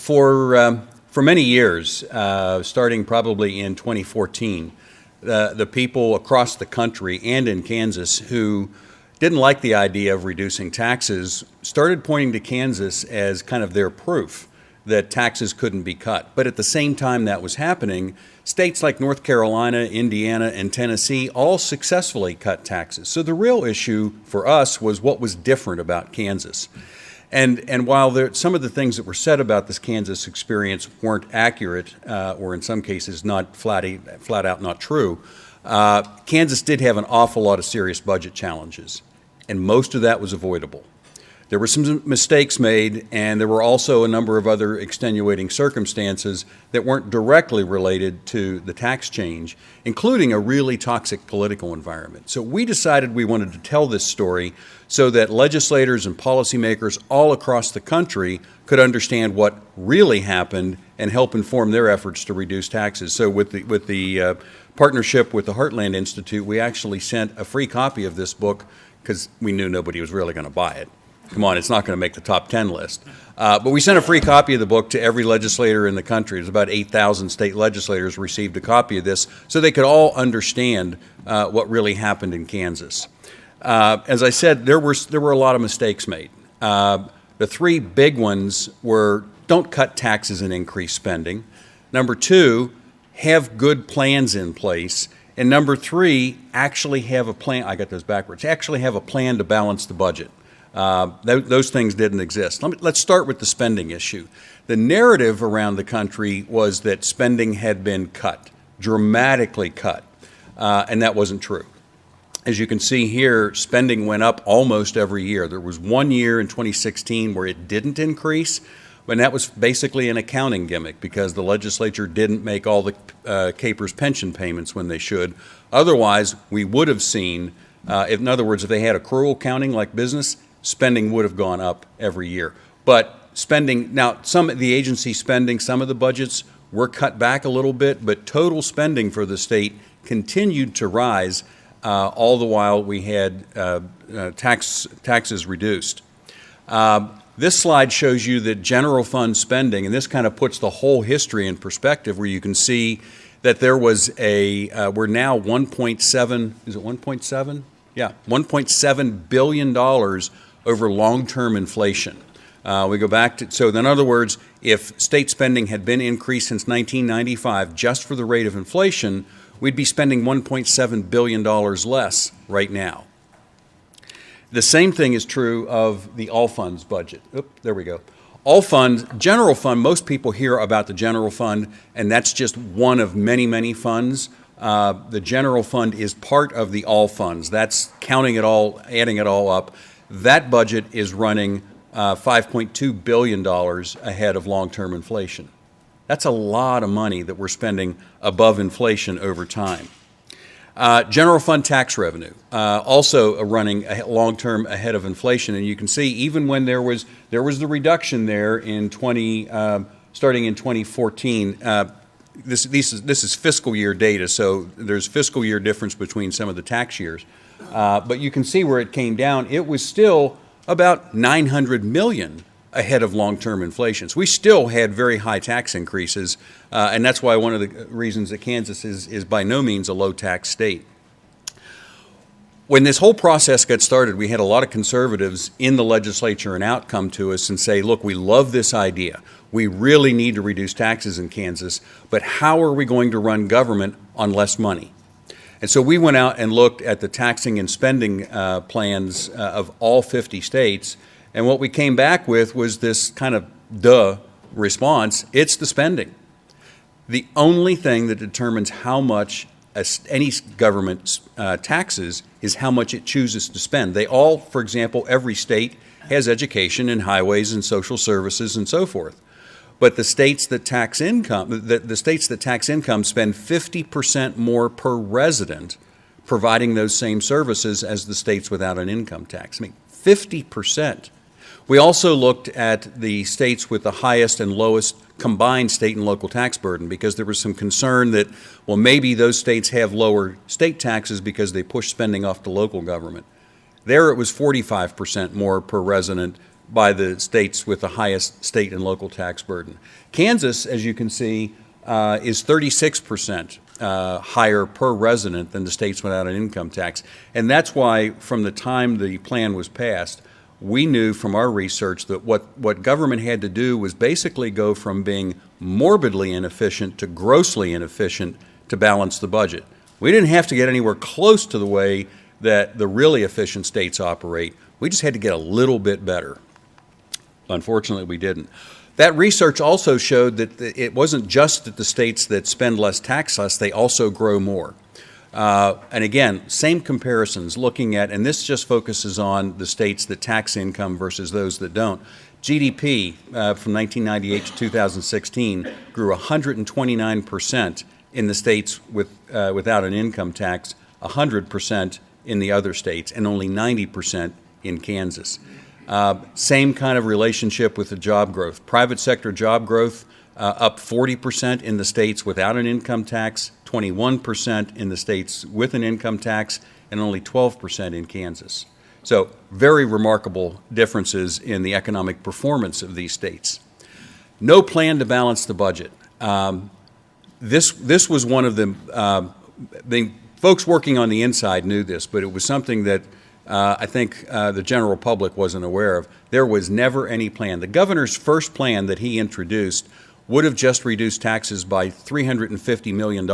For many years, starting probably in 2014, the people across the country and in Kansas who didn't like the idea of reducing taxes started pointing to Kansas as kind of their proof that taxes couldn't be cut. But at the same time that was happening, states like North Carolina, Indiana, and Tennessee all successfully cut taxes. So the real issue for us was what was different about Kansas. And while some of the things that were said about this Kansas experience weren't accurate, or in some cases not flat out not true, Kansas did have an awful lot of serious budget challenges, and most of that was avoidable. There were some mistakes made, and there were also a number of other extenuating circumstances that weren't directly related to the tax change, including a really toxic political environment. So we decided we wanted to tell this story so that legislators and policymakers all across the country could understand what really happened and help inform their efforts to reduce taxes. So with the partnership with the Heartland Institute, we actually sent a free copy of this book because we knew nobody was really going to buy it. Come on, it's not going to make the top 10 list. But we sent a free copy of the book to every legislator in the country. There's about 8,000 state legislators received a copy of this so they could all understand what really happened in Kansas. As I said, there were a lot of mistakes made. The three big ones were don't cut taxes and increase spending. Number two, have good plans in place. And number three, actually have a plan. I got those backwards. Actually have a plan to balance the budget. Those things didn't exist. Let's start with the spending issue. The narrative around the country was that spending had been cut, dramatically cut, and that wasn't true. As you can see here, spending went up almost every year. There was 1 year in 2016 where it didn't increase, but that was basically an accounting gimmick because the legislature didn't make all the Capers pension payments when they should. Otherwise, we would have seen, in other words, if they had accrual counting like business, spending would have gone up every year. But spending, now some of the agency spending, some of the budgets were cut back a little bit, but total spending for the state continued to rise all the while we had taxes reduced. This slide shows you that general fund spending, and this kind of puts the whole history in perspective where you can see that there was we're now 1.7, is it 1.7? Yeah, $1.7 billion over long-term inflation. We go back to, so in other words, if state spending had been increased since 1995 just for the rate of inflation, we'd be spending $1.7 billion less right now. The same thing is true of the all funds budget. There we go. All funds, general fund, most people hear about the general fund, and that's just one of many, many funds. The general fund is part of the all funds. That's counting it all, adding it all up. That budget is running $5.2 billion ahead of long-term inflation. That's a lot of money that we're spending above inflation over time. General fund tax revenue, also running long-term ahead of inflation. And you can see even when there was the reduction there in starting in 2014, this is fiscal year data, so there's fiscal year difference between some of the tax years. But you can see where it came down. It was still about $900 million ahead of long-term inflation. So we still had very high tax increases, and that's why one of the reasons that Kansas is by no means a low-tax state. When this whole process got started, we had a lot of conservatives in the legislature and out come to us and say, look, we love this idea. We really need to reduce taxes in Kansas, but how are we going to run government on less money? And so we went out and looked at the taxing and spending plans of all 50 states, and what we came back with was this kind of response. It's the spending. The only thing that determines how much any government taxes is how much it chooses to spend. They all, for example, every state has education and highways and social services and so forth. But the states that tax income, the states that tax income spend 50% more per resident providing those same services as the states without an income tax. I mean, 50%. We also looked at the states with the highest and lowest combined state and local tax burden because there was some concern that, well, maybe those states have lower state taxes because they push spending off to local government. There it was 45% more per resident by the states with the highest state and local tax burden. Kansas, as you can see, is 36% higher per resident than the states without an income tax. And that's why from the time the plan was passed, we knew from our research that what government had to do was basically go from being morbidly inefficient to grossly inefficient to balance the budget. We didn't have to get anywhere close to the way that the really efficient states operate. We just had to get a little bit better. Unfortunately, we didn't. That research also showed that it wasn't just that the states that spend less tax less, they also grow more. And again, same comparisons looking at, and this just focuses on the states that tax income versus those that don't. GDP from 1998 to 2016 grew 129% in the states without an income tax, 100% in the other states, and only 90% in Kansas. Same kind of relationship with the job growth. Private sector job growth up 40% in the states without an income tax, 21% in the states with an income tax, and only 12% in Kansas. So very remarkable differences in the economic performance of these states. No plan to balance the budget. This was one of the folks working on the inside knew this, but it was something that I think the general public wasn't aware of. There was never any plan. The governor's first plan that he introduced would have just reduced taxes by $350 million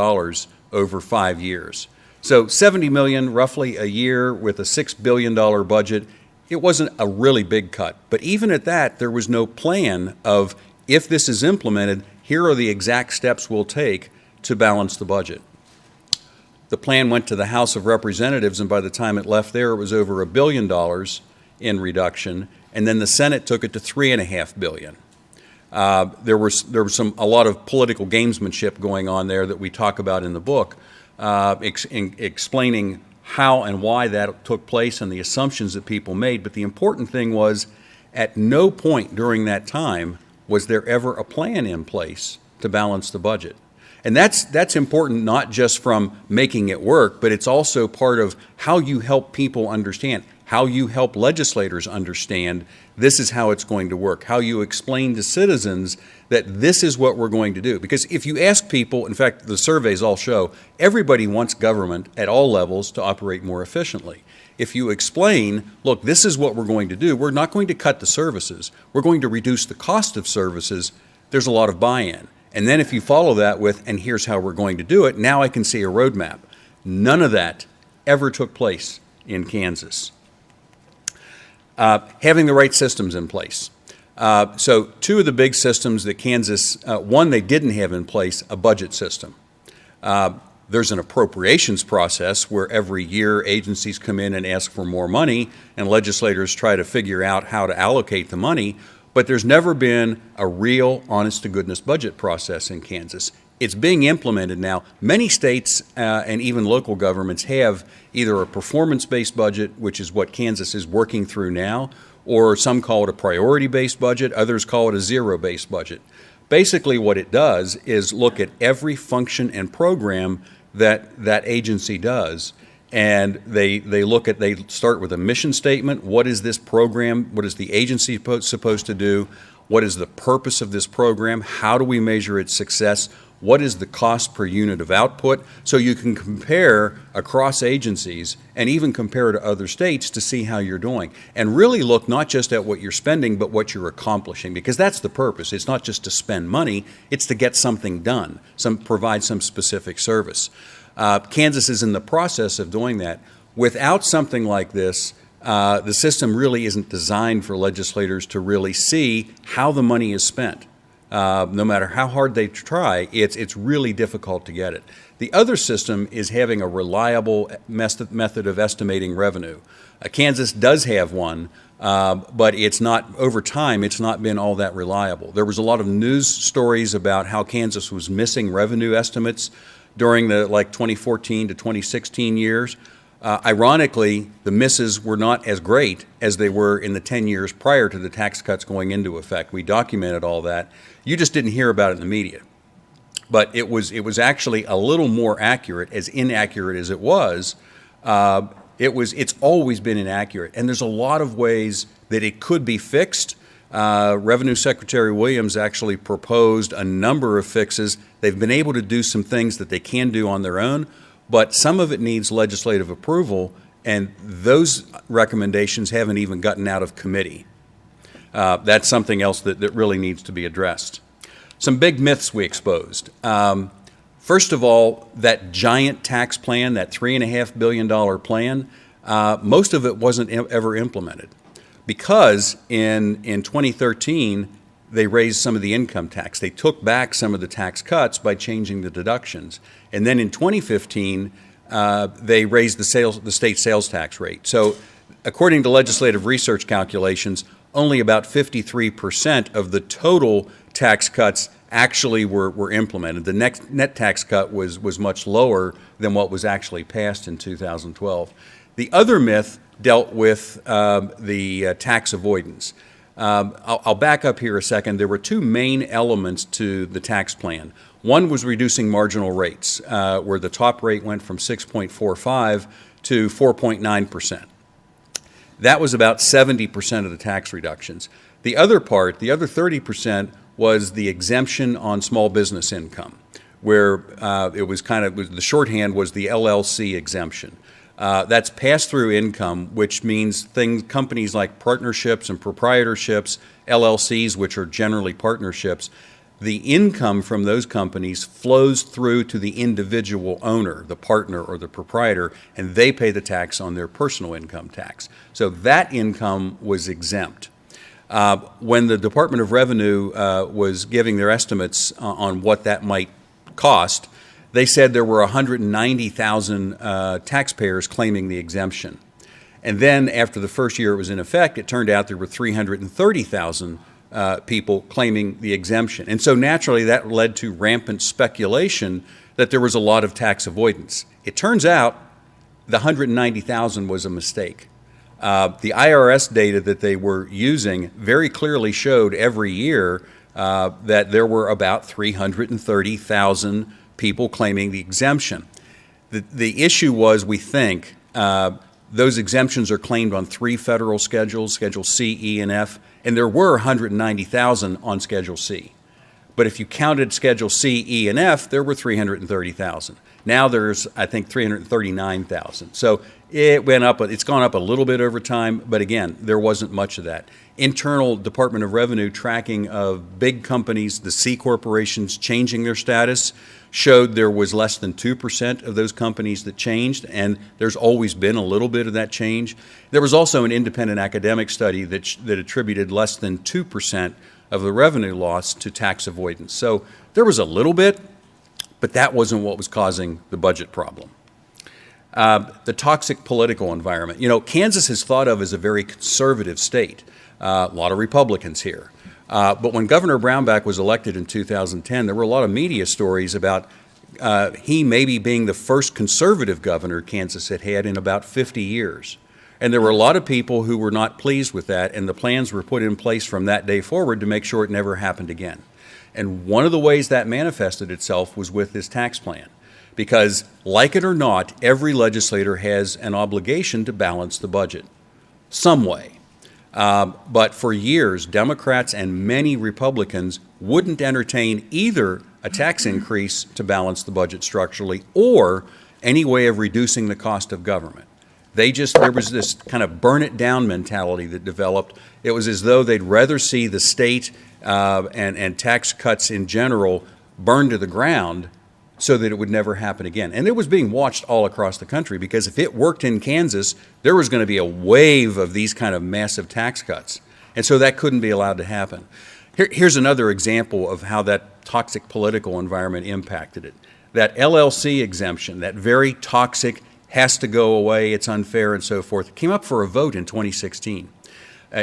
over 5 years. So $70 million roughly a year with a $6 billion budget, it wasn't a really big cut. But even at that, there was no plan of, if this is implemented, here are the exact steps we'll take to balance the budget. The plan went to the House of Representatives, and by the time it left there, it was over $1 billion in reduction, and then the Senate took it to $3.5 billion. There was a lot of political gamesmanship going on there that we talk about in the book, explaining how and why that took place and the assumptions that people made. But the important thing was, at no point during that time was there ever a plan in place to balance the budget. And that's important, not just from making it work, but it's also part of how you help people understand, how you help legislators understand this is how it's going to work, how you explain to citizens that this is what we're going to do. Because if you ask people, in fact, the surveys all show, everybody wants government at all levels to operate more efficiently. If you explain, look, this is what we're going to do, we're not going to cut the services, we're going to reduce the cost of services, there's a lot of buy-in. And then if you follow that with, and here's how we're going to do it, now I can see a roadmap. None of that ever took place in Kansas. Having the right systems in place. So two of the big systems that Kansas, one, they didn't have in place, a budget system. There's an appropriations process where every year agencies come in and ask for more money, and legislators try to figure out how to allocate the money. But there's never been a real, honest-to-goodness budget process in Kansas. It's being implemented now. Many states and even local governments have either a performance-based budget, which is what Kansas is working through now, or some call it a priority-based budget, others call it a zero-based budget. Basically what it does is look at every function and program that that agency does, and they start with a mission statement. What is this program? What is the agency supposed to do? What is the purpose of this program? How do we measure its success? What is the cost per unit of output? So you can compare across agencies and even compare to other states to see how you're doing. And really look not just at what you're spending, but what you're accomplishing, because that's the purpose. It's not just to spend money, it's to get something done, provide some specific service. Kansas is in the process of doing that. Without something like this, the system really isn't designed for legislators to really see how the money is spent. No matter how hard they try, it's really difficult to get it. The other system is having a reliable method of estimating revenue. Kansas does have one, but it's not, over time, it's not been all that reliable. There was a lot of news stories about how Kansas was missing revenue estimates during the 2014 to 2016 years. Ironically, the misses were not as great as they were in the 10 years prior to the tax cuts going into effect. We documented all that. You just didn't hear about it in the media. But it was actually a little more accurate, as inaccurate as it was. It's always been inaccurate. And there's a lot of ways that it could be fixed. Revenue Secretary Williams actually proposed a number of fixes. They've been able to do some things that they can do on their own, but some of it needs legislative approval, and those recommendations haven't even gotten out of committee. That's something else that really needs to be addressed. Some big myths we exposed. First of all, that giant tax plan, that $3.5 billion plan, most of it wasn't ever implemented, because in 2013, they raised some of the income tax. They took back some of the tax cuts by changing the deductions. And then in 2015, they raised the state sales tax rate. So according to legislative research calculations, only about 53% of the total tax cuts actually were implemented. The net tax cut was much lower than what was actually passed in 2012. The other myth dealt with the tax avoidance. I'll back up here a second. There were two main elements to the tax plan. One was reducing marginal rates, where the top rate went from 6.45 to 4.9%. That was about 70% of the tax reductions. The other part, the other 30%, was the exemption on small business income, where it was the shorthand was the LLC exemption. That's pass-through income, which means companies like partnerships and proprietorships, LLCs, which are generally partnerships, the income from those companies flows through to the individual owner, the partner or the proprietor, and they pay the tax on their personal income tax. So that income was exempt. When the Department of Revenue was giving their estimates on what that might cost, they said there were 190,000 taxpayers claiming the exemption. And then after the first year it was in effect, it turned out there were 330,000 people claiming the exemption. And so naturally that led to rampant speculation that there was a lot of tax avoidance. It turns out the 190,000 was a mistake. The IRS data that they were using very clearly showed every year that there were about 330,000 people claiming the exemption. The issue was, we think, those exemptions are claimed on 3 federal schedules, Schedule C, E, and F, and there were 190,000 on Schedule C. But if you counted Schedule C, E, and F, there were 330,000. Now there's, I think, 339,000. So it went up, it's gone up a little bit over time, but again, there wasn't much of that. Internal Department of Revenue tracking of big companies, the C corporations changing their status, showed there was less than 2% of those companies that changed, and there's always been a little bit of that change. There was also an independent academic study that attributed less than 2% of the revenue loss to tax avoidance. So there was a little bit, but that wasn't what was causing the budget problem. The toxic political environment. You know, Kansas is thought of as a very conservative state. A lot of Republicans here. But when Governor Brownback was elected in 2010, there were a lot of media stories about he maybe being the first conservative governor Kansas had had in about 50 years. And there were a lot of people who were not pleased with that, and the plans were put in place from that day forward to make sure it never happened again. And one of the ways that manifested itself was with this tax plan. Because, like it or not, every legislator has an obligation to balance the budget some way. But for years, Democrats and many Republicans wouldn't entertain either a tax increase to balance the budget structurally or any way of reducing the cost of government. There was this kind of burn it down mentality that developed. It was as though they'd rather see the state and tax cuts in general burned to the ground so that it would never happen again. And it was being watched all across the country, because if it worked in Kansas, there was going to be a wave of these kind of massive tax cuts. And so that couldn't be allowed to happen. Here's another example of how that toxic political environment impacted it. That LLC exemption, that very toxic, has to go away, it's unfair, and so forth, came up for a vote in 2016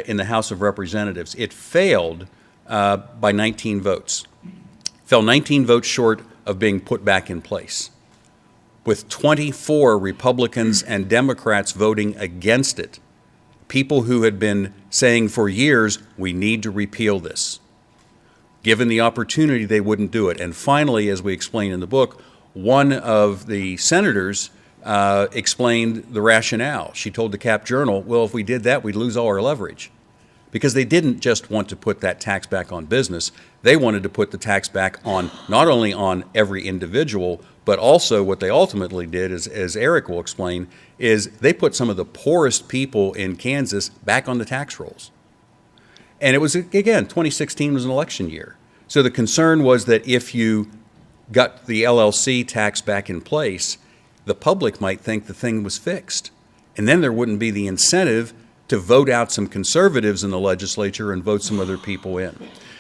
in the House of Representatives. It failed by 19 votes. Fell 19 votes short of being put back in place, with 24 Republicans and Democrats voting against it. People who had been saying for years, we need to repeal this. Given the opportunity, they wouldn't do it. And finally, as we explain in the book, one of the senators explained the rationale. She told the Cap Journal, well, if we did that, we'd lose all our leverage. because they didn't just want to put that tax back on business. They wanted to put the tax back on not only on every individual, but also what they ultimately did, is, as Eric will explain, is they put some of the poorest people in Kansas back on the tax rolls. And it was, again, 2016 was an election year. So the concern was that if you got the LLC tax back in place, the public might think the thing was fixed. And then there wouldn't be the incentive to vote out some conservatives in the legislature and vote some other people in.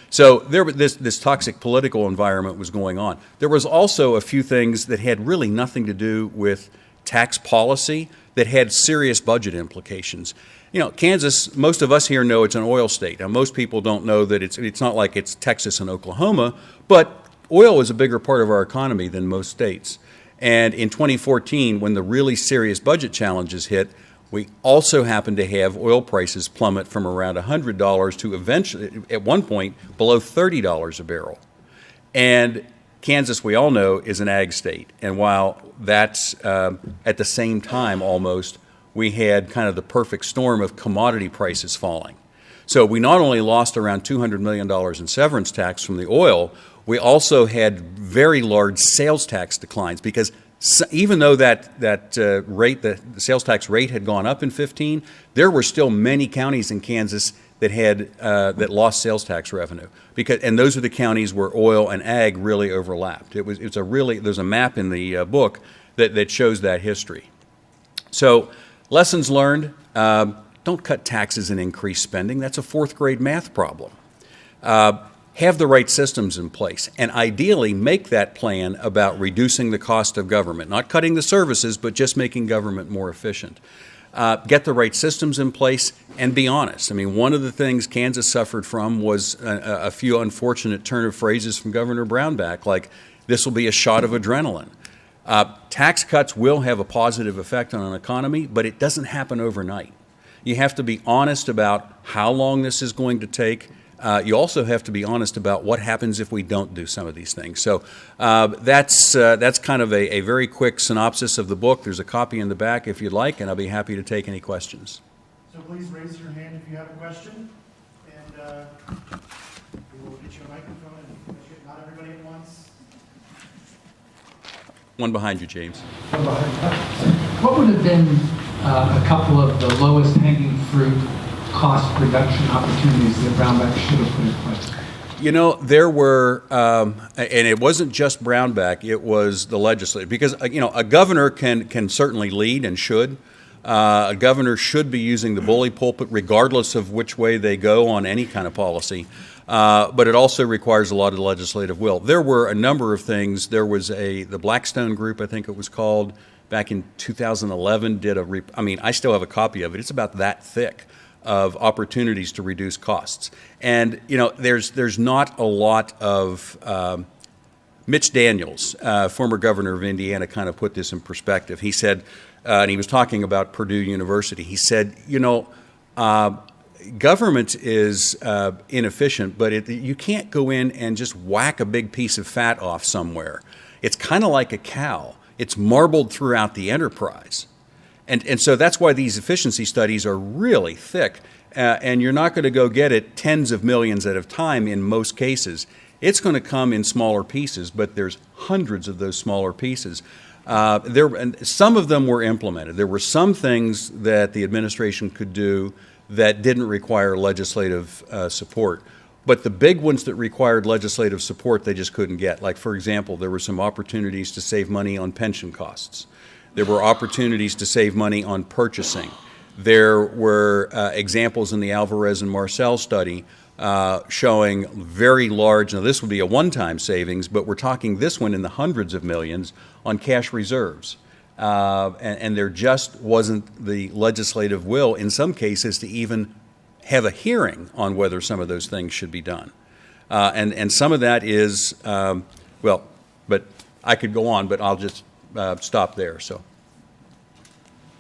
So this toxic political environment was going on. There was also a few things that had really nothing to do with tax policy that had serious budget implications. You know, Kansas, most of us here know it's an oil state. Now, most people don't know that it's not like it's Texas and Oklahoma, but oil is a bigger part of our economy than most states. And in 2014, when the really serious budget challenges hit, we also happened to have oil prices plummet from around $100 to eventually, at one point, below $30 a barrel. And Kansas, we all know, is an ag state. And while that's at the same time almost, we had kind of the perfect storm of commodity prices falling. So we not only lost around $200 million in severance tax from the oil, we also had very large sales tax declines, because even though that rate, the sales tax rate had gone up in 15, there were still many counties in Kansas that had that lost sales tax revenue, and those are the counties where oil and ag really overlapped. There's a map in the book that shows that history. So lessons learned: don't cut taxes and increase spending. That's a fourth grade math problem. Have the right systems in place, and ideally make that plan about reducing the cost of government, not cutting the services, but just making government more efficient. Get the right systems in place and be honest. I mean, one of the things Kansas suffered from was a few unfortunate turn of phrases from Governor Brownback, like, this will be a shot of adrenaline. Tax cuts will have a positive effect on an economy, but it doesn't happen overnight. You have to be honest about how long this is going to take. You also have to be honest about what happens if we don't do some of these things. So that's kind of a very quick synopsis of the book. There's a copy in the back if you'd like, and I'll be happy to take any questions. So please raise your hand if you have a question, and we will get you a microphone, and not everybody at once. One behind you, James. What would have been a couple of the lowest hanging fruit cost reduction opportunities that Brownback should have put in place? You know, there were, and it wasn't just Brownback, it was the legislature. Because, a governor can certainly lead and should. A governor should be using the bully pulpit regardless of which way they go on any kind of policy. But it also requires a lot of legislative will. There were a number of things. There was the Blackstone Group, I think it was called, back in 2011, I still have a copy of it. It's about that thick of opportunities to reduce costs. And, there's not a lot of, Mitch Daniels, former governor of Indiana, kind of put this in perspective. He said, and he was talking about Purdue University, he said, government is inefficient, but you can't go in and just whack a big piece of fat off somewhere. It's kind of like a cow. It's marbled throughout the enterprise. And so that's why these efficiency studies are really thick, and you're not going to go get it tens of millions at a time in most cases. It's going to come in smaller pieces, but there's hundreds of those smaller pieces. And some of them were implemented. There were some things that the administration could do that didn't require legislative support. But the big ones that required legislative support, they just couldn't get. Like, for example, there were some opportunities to save money on pension costs. There were opportunities to save money on purchasing. There were examples in the Alvarez and Marcel study showing very large, now this would be a one-time savings, but we're talking this one in the hundreds of millions on cash reserves. And there just wasn't the legislative will in some cases to even have a hearing on whether some of those things should be done. And some of that is, but I could go on, but I'll just stop there. So,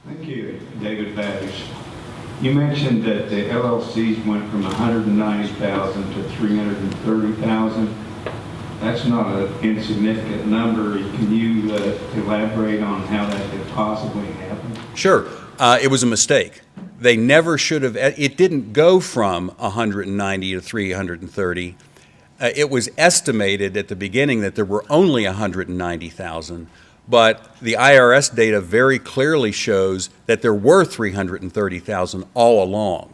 thank you, David Babish. You mentioned that the LLCs went from 190,000 to 330,000. That's not an insignificant number. Can you elaborate on how that could possibly happen? Sure. It was a mistake. they never should have, it didn't go from 190 to 330. It was estimated at the beginning that there were only 190,000, but the IRS data very clearly shows that there were 330,000 all along.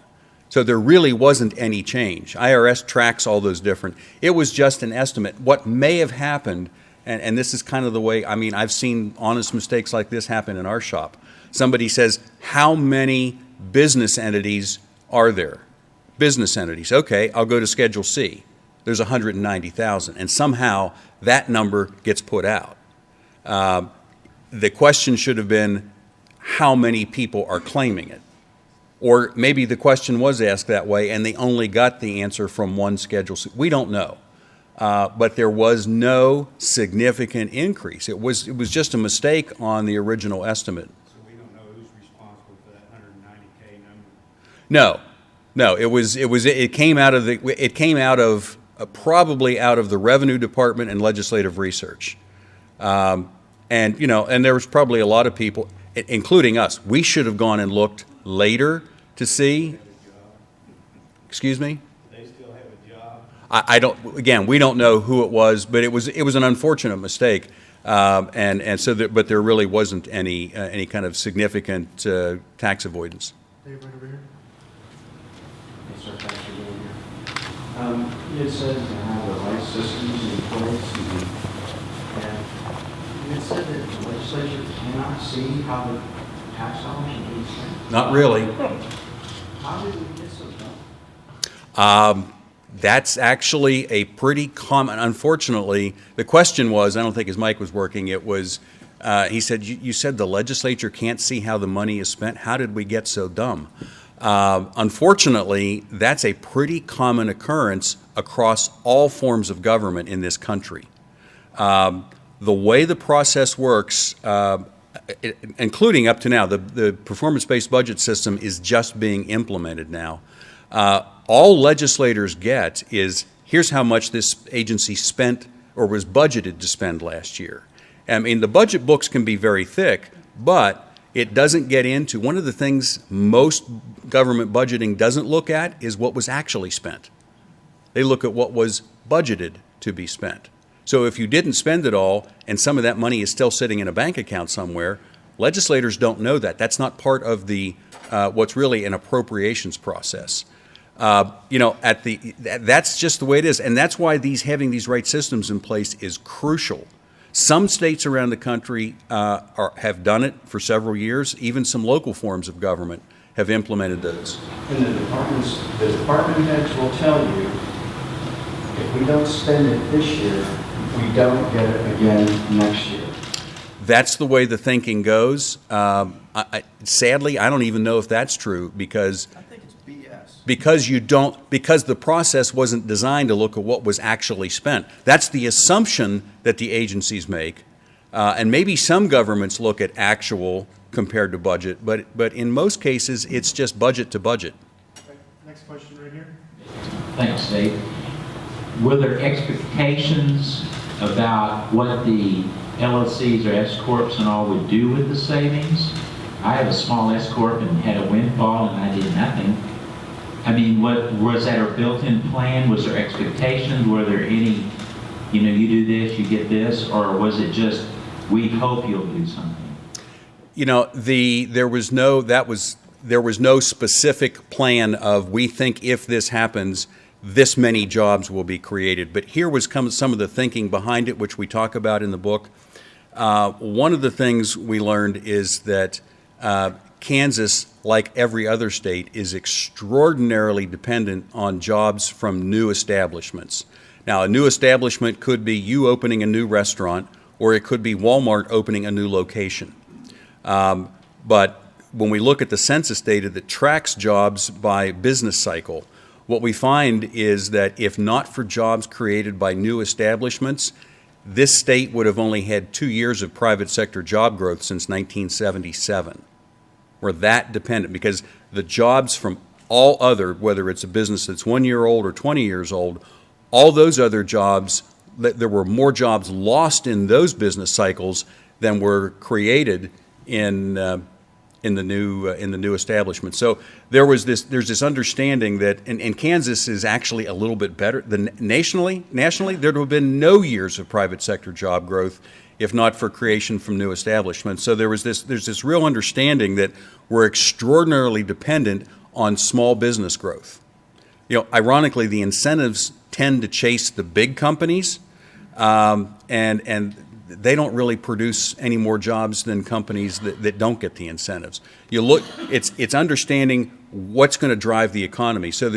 So there really wasn't any change. IRS tracks all those different. It was just an estimate. What may have happened, and this is kind of the way, I mean, I've seen honest mistakes like this happen in our shop. Somebody says, how many business entities are there? Business entities. Okay, I'll go to Schedule C. There's 190,000, and somehow that number gets put out. The question should have been, how many people are claiming it? Or maybe the question was asked that way, and they only got the answer from one Schedule C. We don't know. But there was no significant increase. It was just a mistake on the original estimate. So we don't know who's responsible for that 190K number? No, it came out of probably out of the Revenue Department and Legislative Research, and there was probably a lot of people, including us. We should have gone and looked later to see. Excuse me? They still have a job? I don't. Again, we don't know who it was, but it was an unfortunate mistake, but there really wasn't any kind of significant tax avoidance. Dave, right over here. Yes, sir, thanks for being here. It says to have the right systems in place, and it said that the legislature cannot see how the tax dollars are being spent. Not really. How did we get so dumb? That's actually a pretty common, unfortunately, the question was, I don't think his mic was working, it was, he said, you said the legislature can't see how the money is spent. How did we get so dumb? Unfortunately, that's a pretty common occurrence across all forms of government in this country. The way the process works, including up to now, the performance-based budget system is just being implemented now. All legislators get is, here's how much this agency spent or was budgeted to spend last year. I mean, the budget books can be very thick, but it doesn't get into, one of the things most government budgeting doesn't look at is what was actually spent. They look at what was budgeted to be spent. So if you didn't spend it all and some of that money is still sitting in a bank account somewhere, legislators don't know that. That's not part of the what's really an appropriations process. That's just the way it is, and that's why having these right systems in place is crucial. Some states around the country have done it for several years. Even some local forms of government have implemented those. And the department heads will tell you, if we don't spend it this year, we don't get it again next year. That's the way the thinking goes. Sadly, I don't even know if that's true because I think it's BS. Because the process wasn't designed to look at what was actually spent. That's the assumption that the agencies make, and maybe some governments look at actual compared to budget, but in most cases it's just budget to budget. Okay, next question right here. Thanks, Dave. Were there expectations about what the LLCs or S Corps and all would do with the savings? I have a small S Corp and had a windfall and I did nothing. I mean, what was that a built-in plan? Was there expectations? Were there any, you do this, you get this, or was it just, we hope you'll do something? There was no specific plan of, we think if this happens, this many jobs will be created. But here was some of the thinking behind it, which we talk about in the book. One of the things we learned is that Kansas, like every other state, is extraordinarily dependent on jobs from new establishments. Now, a new establishment could be you opening a new restaurant, or it could be Walmart opening a new location. But when we look at the census data that tracks jobs by business cycle, what we find is that if not for jobs created by new establishments, this state would have only had 2 years of private sector job growth since 1977. We're that dependent because the jobs from all other, whether it's a business that's 1 year old or 20 years old, all those other jobs, there were more jobs lost in those business cycles than were created in in the new establishment. So there's this understanding that, and Kansas is actually a little bit better than nationally. Nationally, there would have been no years of private sector job growth if not for creation from new establishments. So there's this real understanding that we're extraordinarily dependent on small business growth. You know, ironically, the incentives tend to chase the big companies, and they don't really produce any more jobs than companies that don't get the incentives. You look, it's understanding what's going to drive the economy. So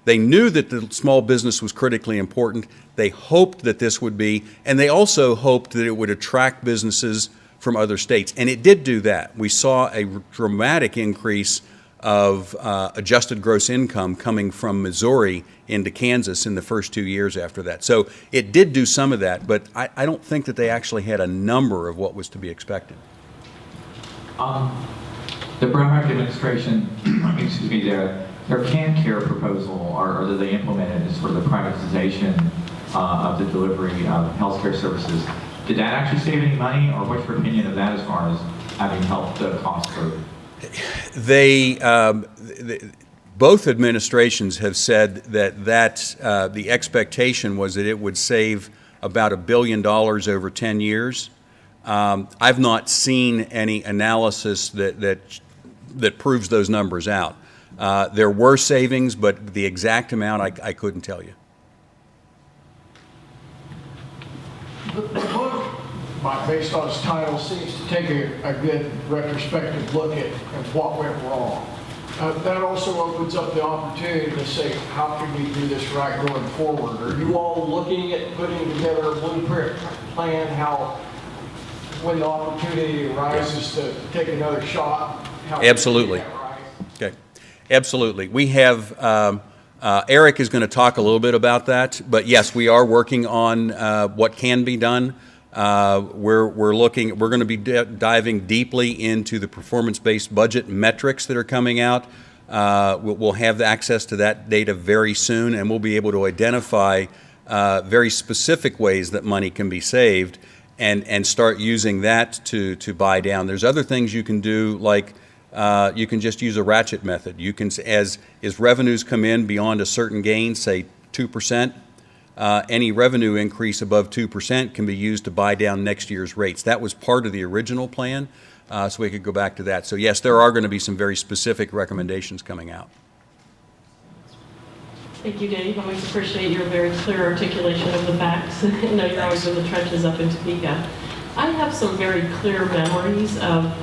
they knew that the small business was critically important. They hoped that this would be, and they also hoped that it would attract businesses from other states. And it did do that. We saw a dramatic increase of adjusted gross income coming from Missouri into Kansas in the first 2 years after that. So it did do some of that, but I don't think that they actually had a number of what was to be expected. The Brown administration, excuse me, their CAN-CARE proposal, or that they implemented, is for the privatization of the delivery of healthcare services. Did that actually save any money, or what's your opinion of that as far as having helped the cost curve? Both administrations have said that the expectation was that it would save about $1 billion over 10 years. I've not seen any analysis that proves those numbers out. There were savings, but the exact amount I couldn't tell you. The book, based on its title, seems to take a good retrospective look at what went wrong. That also opens up the opportunity to say, how can we do this right going forward? Are you all looking at putting together a blueprint plan, how, when the opportunity arises to take another shot? Absolutely. Okay. Absolutely. We have, Eric is going to talk a little bit about that, but yes, we are working on what can be done. We're going to be diving deeply into the performance-based budget metrics that are coming out. We'll have access to that data very soon, and we'll be able to identify very specific ways that money can be saved and start using that to buy down. There's other things you can do, like you can just use a ratchet method. You can, as revenues come in beyond a certain gain, say 2%, any revenue increase above 2% can be used to buy down next year's rates. That was part of the original plan, so we could go back to that. So yes, there are going to be some very specific recommendations coming out. Thank you, Dave. I always appreciate your very clear articulation of the facts. I know you're always in the trenches up in Topeka. I have some very clear memories of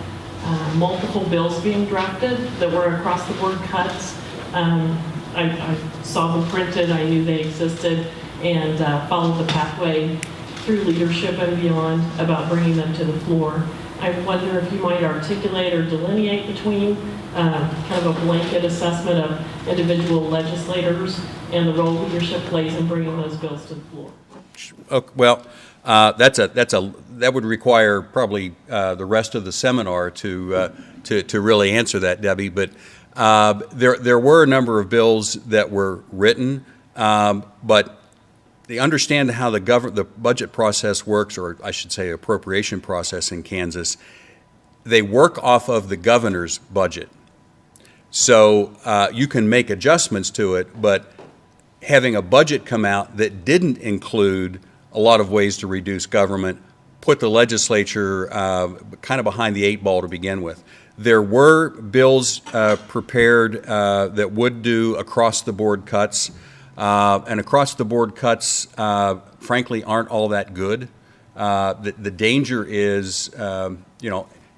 multiple bills being drafted that were across the board cuts. I saw them printed, I knew they existed, and followed the pathway through leadership and beyond about bringing them to the floor. I wonder if you might articulate or delineate between kind of a blanket assessment of individual legislators and the role leadership plays in bringing those bills to the floor. Okay, well, that would require probably the rest of the seminar to really answer that, Debbie. But there were a number of bills that were written, but they understand how the budget process works, or I should say appropriation process in Kansas. They work off of the governor's budget. So you can make adjustments to it, but having a budget come out that didn't include a lot of ways to reduce government put the legislature kind of behind the 8 ball to begin with. There were bills prepared that would do across-the-board cuts. And across-the-board cuts, frankly, aren't all that good. The danger is,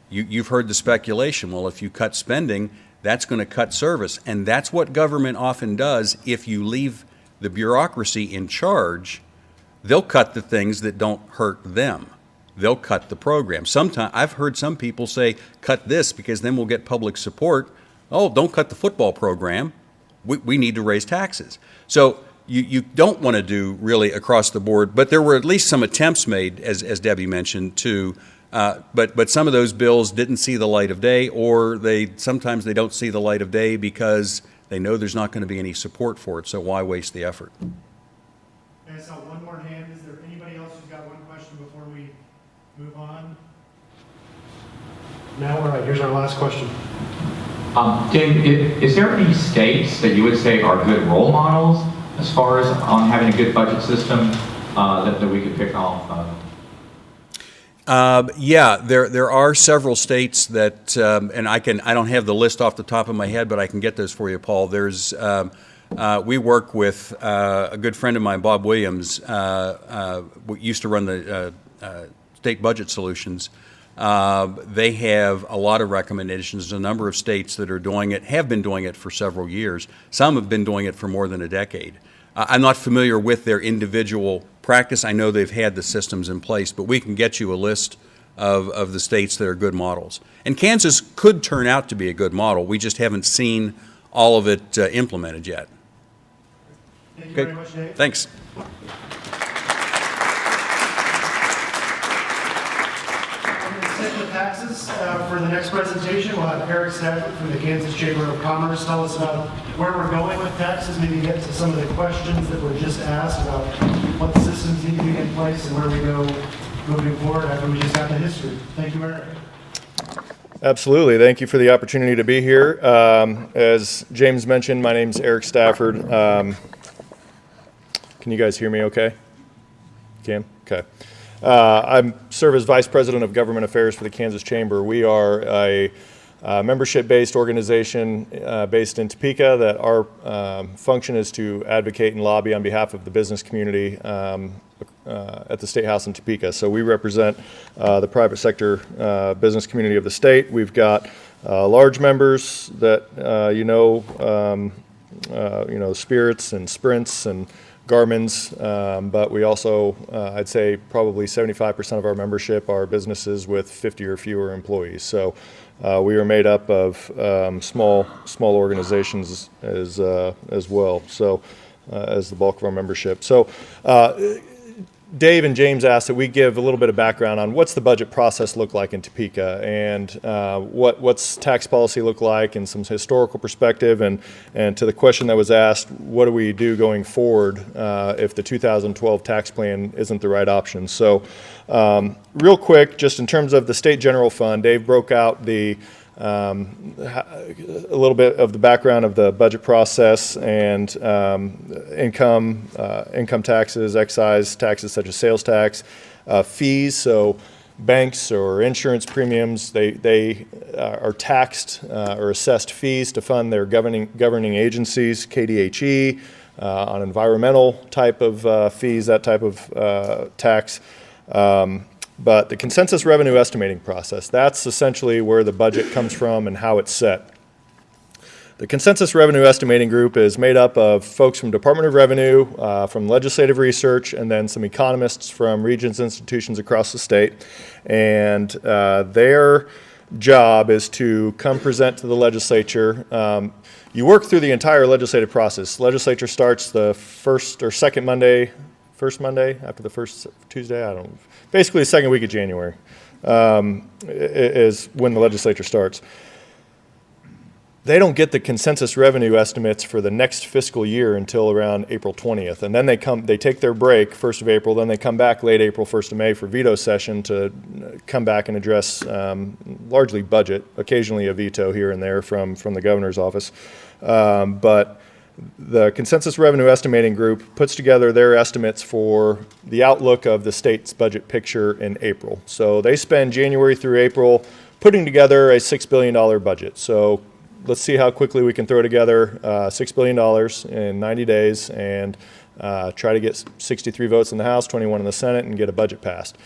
you've heard the speculation. Well, if you cut spending, that's going to cut service. And that's what government often does. If you leave the bureaucracy in charge, they'll cut the things that don't hurt them. They'll cut the program. Sometimes I've heard some people say, cut this because then we'll get public support. Oh, don't cut the football program. We need to raise taxes. So you don't want to do really across the board, but there were at least some attempts made, as Debbie mentioned, to, but some of those bills didn't see the light of day, or sometimes they don't see the light of day because they know there's not going to be any support for it, so why waste the effort? I saw one more hand. Is there anybody else who's got one question before we move on? Now we're right here. here's our last question. Tim, is there any states that you would say are good role models as far as on having a good budget system that we could pick off of? Yeah, there are several states that, and I don't have the list off the top of my head, but I can get those for you, Paul. We work with a good friend of mine, Bob Williams, used to run the State Budget Solutions. They have a lot of recommendations. A number of states that are doing it, have been doing it for several years. Some have been doing it for more than a decade. I'm not familiar with their individual practice. I know they've had the systems in place, but we can get you a list of the states that are good models. And Kansas could turn out to be a good model. We just haven't seen all of it implemented yet. Thank you Okay. very much, Dave. Thanks. I'm going to stick with taxes. For the next presentation, we'll have Eric Stafford from the Kansas Chamber of Commerce tell us about where we're going with taxes, maybe get to some of the questions that were just asked about what systems need to be in place and where we go moving forward after we just have the history. Thank you, Eric. Absolutely. Thank you for the opportunity to be here. As James mentioned, my name's Eric Stafford. Can you guys hear me okay? Can? Okay. I serve as Vice President of Government Affairs for the Kansas Chamber. We are a membership-based organization based in Topeka that our function is to advocate and lobby on behalf of the business community at the State House in Topeka. So we represent the private sector business community of the state. We've got large members that Spirits and Sprints and Garmin's, but we also, I'd say probably 75% of our membership are businesses with 50 or fewer employees. So we are made up of small organizations as well, so as the bulk of our membership. So Dave and James asked that we give a little bit of background on what's the budget process look like in Topeka, and what's tax policy look like, and some historical perspective, and to the question that was asked, what do we do going forward if the 2012 tax plan isn't the right option? So real quick, just in terms of the state general fund, Dave broke out a little bit of the background of the budget process and income taxes, excise taxes such as sales tax, fees. So banks or insurance premiums, they are taxed or assessed fees to fund their governing agencies, KDHE, on environmental type of fees, that type of tax. But the consensus revenue estimating process, that's essentially where the budget comes from and how it's set. The consensus revenue estimating group is made up of folks from Department of Revenue, from legislative research, and then some economists from Regents institutions across the state. And their job is to come present to the legislature. You work through the entire legislative process. Legislature starts the first Monday after the first Tuesday, basically the second week of January is when the legislature starts. They don't get the consensus revenue estimates for the next fiscal year until around April 20th. And then they take their break 1st of April, then they come back late April, 1st of May for veto session to come back and address largely budget, occasionally a veto here and there from the governor's office. But the Consensus Revenue Estimating Group puts together their estimates for the outlook of the state's budget picture in April. So they spend January through April putting together a $6 billion budget. So let's see how quickly we can throw together $6 billion in 90 days and try to get 63 votes in the House, 21 in the Senate, and get a budget passed.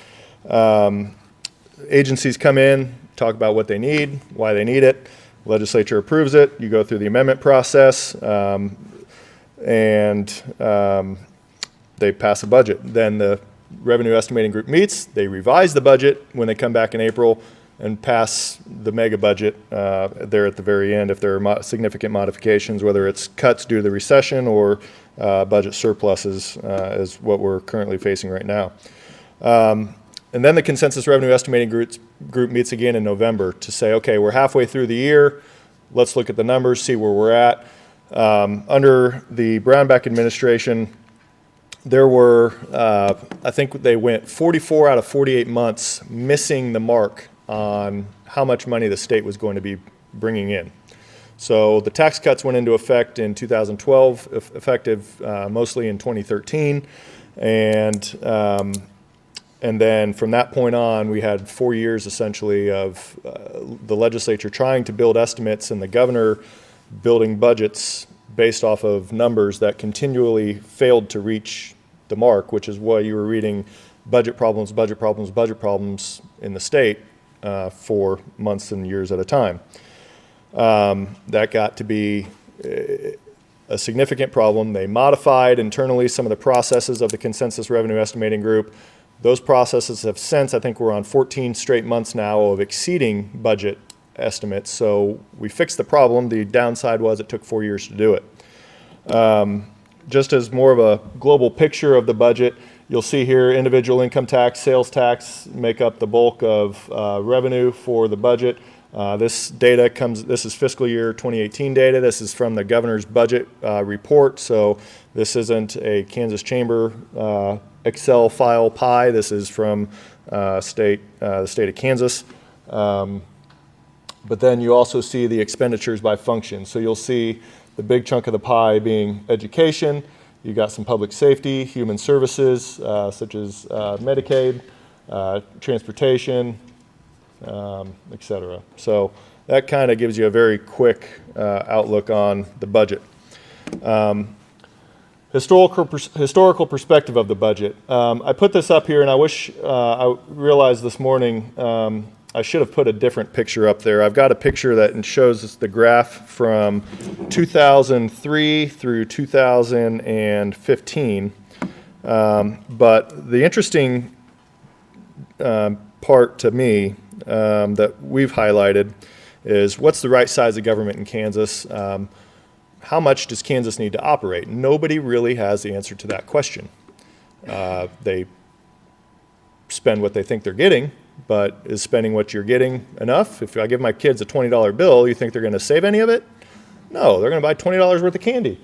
Agencies come in, talk about what they need, why they need it. Legislature approves it. You go through the amendment process, and they pass a budget. Then the revenue estimating group meets. They revise the budget when they come back in April and pass the mega budget there at the very end if there are significant modifications, whether it's cuts due to the recession or budget surpluses, is what we're currently facing right now. And then the Consensus Revenue Estimating Group meets again in November to say, okay, we're halfway through the year. Let's look at the numbers, see where we're at. Under the Brownback administration, there were, I think they went 44 out of 48 months missing the mark on how much money the state was going to be bringing in. So the tax cuts went into effect in 2012, effective mostly in 2013, and then from that point on, we had 4 years essentially of the legislature trying to build estimates and the governor building budgets based off of numbers that continually failed to reach the mark, which is why you were reading budget problems, budget problems, budget problems in the state for months and years at a time. That got to be a significant problem. They modified internally some of the processes of the consensus revenue estimating group. Those processes have since, I think we're on 14 straight months now of exceeding budget estimates. So we fixed the problem. The downside was it took 4 years to do it. Just as more of a global picture of the budget, you'll see here individual income tax, sales tax make up the bulk of revenue for the budget. This is fiscal year 2018 data. This is from the governor's budget report. So this isn't a Kansas Chamber Excel file pie. This is from the state of Kansas. But then you also see the expenditures by function. So you'll see the big chunk of the pie being education. You got some public safety, human services, such as Medicaid, transportation, et cetera. So that kind of gives you a very quick outlook on the budget. Historical perspective of the budget. I put this up here, and I wish I realized this morning I should have put a different picture up there. I've got a picture that shows the graph from 2003 through 2015. But the interesting part to me that we've highlighted is what's the right size of government in Kansas? How much does Kansas need to operate? Nobody really has the answer to that question. They spend what they think they're getting, but is spending what you're getting enough? If I give my kids a $20 bill, you think they're going to save any of it? No, they're going to buy $20 worth of candy.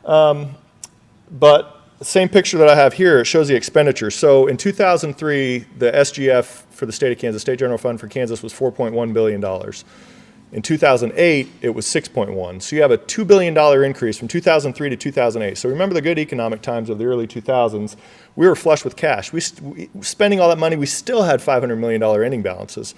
But the same picture that I have here, it shows the expenditure. So in 2003, the SGF for the state of Kansas, State General Fund for Kansas, was $4.1 billion. In 2008, it was 6.1. So you have a $2 billion increase from 2003 to 2008. So remember the good economic times of the early 2000s. We were flush with cash. Spending all that money, we still had $500 million ending balances.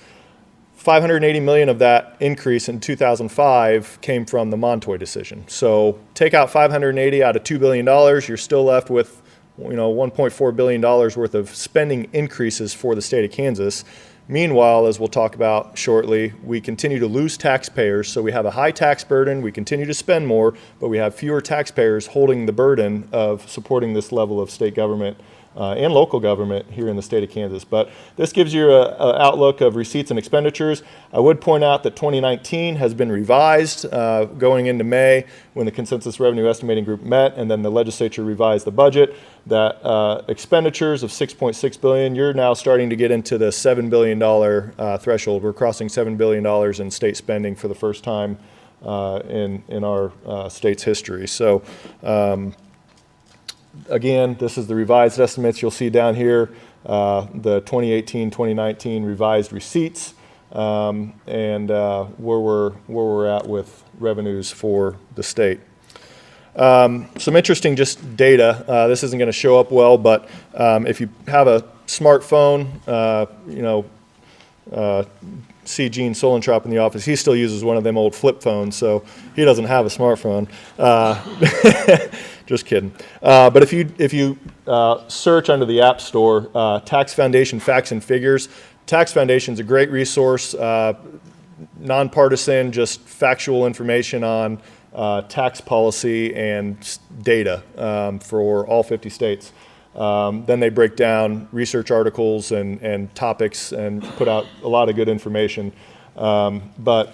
$580 million of that increase in 2005 came from the Montoy decision. So take out $580 out of $2 billion, you're still left with $1.4 billion worth of spending increases for the state of Kansas. Meanwhile, as we'll talk about shortly, we continue to lose taxpayers, so we have a high tax burden, we continue to spend more, but we have fewer taxpayers holding the burden of supporting this level of state government and local government here in the state of Kansas. But this gives you an outlook of receipts and expenditures. I would point out that 2019 has been revised going into May when the Consensus Revenue Estimating Group met, and then the legislature revised the budget. That expenditures of $6.6 billion, you're now starting to get into the $7 billion threshold. We're crossing $7 billion in state spending for the first time in our state's history. So again, this is the revised estimates. You'll see down here the 2018-2019 revised receipts and where we're at with revenues for the state. Some interesting just data. This isn't going to show up well, but if you have a smartphone, see Gene Solentrop in the office. He still uses one of them old flip phones, so he doesn't have a smartphone. Just kidding. But if you search under the App Store, Tax Foundation Facts and Figures, Tax Foundation's a great resource, nonpartisan, just factual information on tax policy and data for all 50 states. Then they break down research articles and topics and put out a lot of good information. But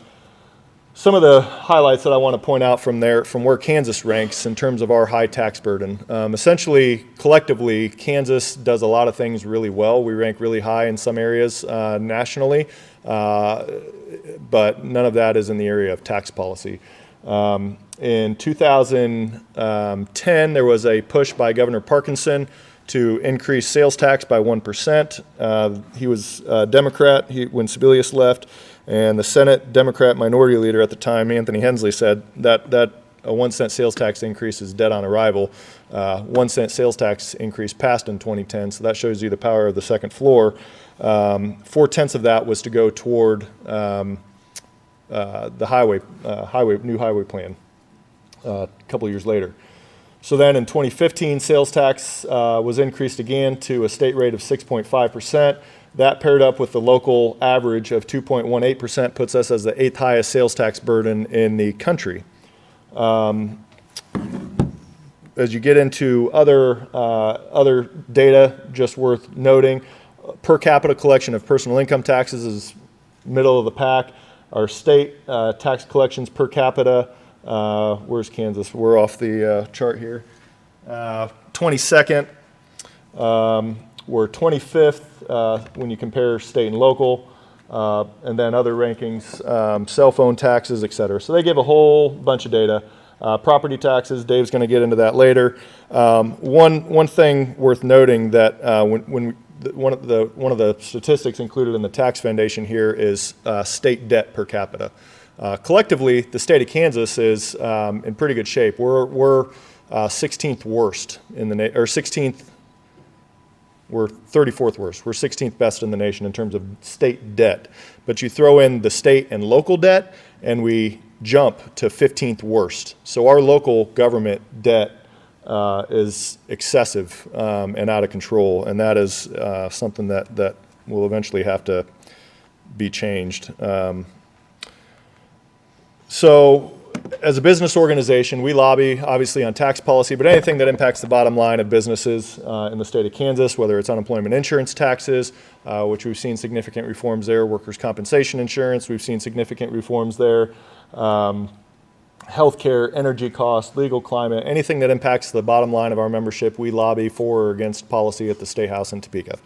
some of the highlights that I want to point out from where Kansas ranks in terms of our high tax burden. Essentially, collectively, Kansas does a lot of things really well. We rank really high in some areas nationally, but none of that is in the area of tax policy. In 2010, there was a push by Governor Parkinson to increase sales tax by 1%. He was a Democrat when Sebelius left, and the Senate Democrat minority leader at the time, Anthony Hensley, said that a 1 cent sales tax increase is dead on arrival. 1 cent sales tax increase passed in 2010, so that shows you the power of the second floor. 4/10 of that was to go toward the new highway plan a couple years later. So then in 2015, sales tax was increased again to a state rate of 6.5%. That paired up with the local average of 2.18% puts us as the 8th highest sales tax burden in the country. As you get into other data, just worth noting, per capita collection of personal income taxes is middle of the pack. Our state tax collections per capita, where's Kansas? We're off the chart here. 22nd. We're 25th when you compare state and local, and then other rankings, cell phone taxes, et cetera. So they give a whole bunch of data. Property taxes, Dave's going to get into that later. One thing worth noting that one of the statistics included in the tax foundation here is state debt per capita. Collectively, the state of Kansas is in pretty good shape. We're 16th worst in the or 16th. We're 34th worst. We're 16th best in the nation in terms of state debt. But you throw in the state and local debt, and we jump to 15th worst. So our local government debt is excessive and out of control, and that is something that will eventually have to be changed. So as a business organization, we lobby obviously on tax policy, but anything that impacts the bottom line of businesses in the state of Kansas, whether it's unemployment insurance taxes, which we've seen significant reforms there, workers' compensation insurance, we've seen significant reforms there, healthcare, energy costs, legal climate, anything that impacts the bottom line of our membership, we lobby for or against policy at the State House in Topeka.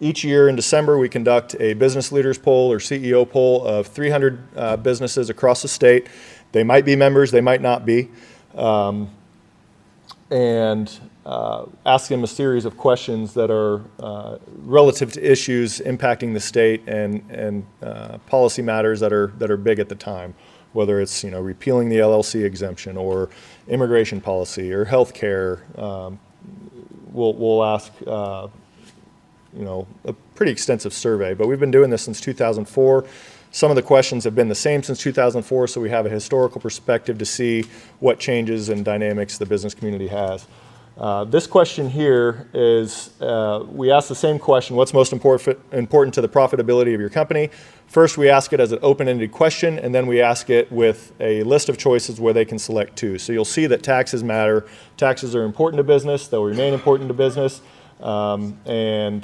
Each year in December, we conduct a business leaders poll or CEO poll of 300 businesses across the state. They might be members, they might not be, and ask them a series of questions that are relative to issues impacting the state and policy matters that are big at the time, whether it's repealing the LLC exemption or immigration policy or health care. We'll ask a pretty extensive survey, but we've been doing this since 2004. Some of the questions have been the same since 2004, so we have a historical perspective to see what changes and dynamics the business community has. This question here is, we ask the same question, what's most important to the profitability of your company? First, we ask it as an open-ended question, and then we ask it with a list of choices where they can select two. So you'll see that taxes matter. Taxes are important to business. They'll remain important to business. Again,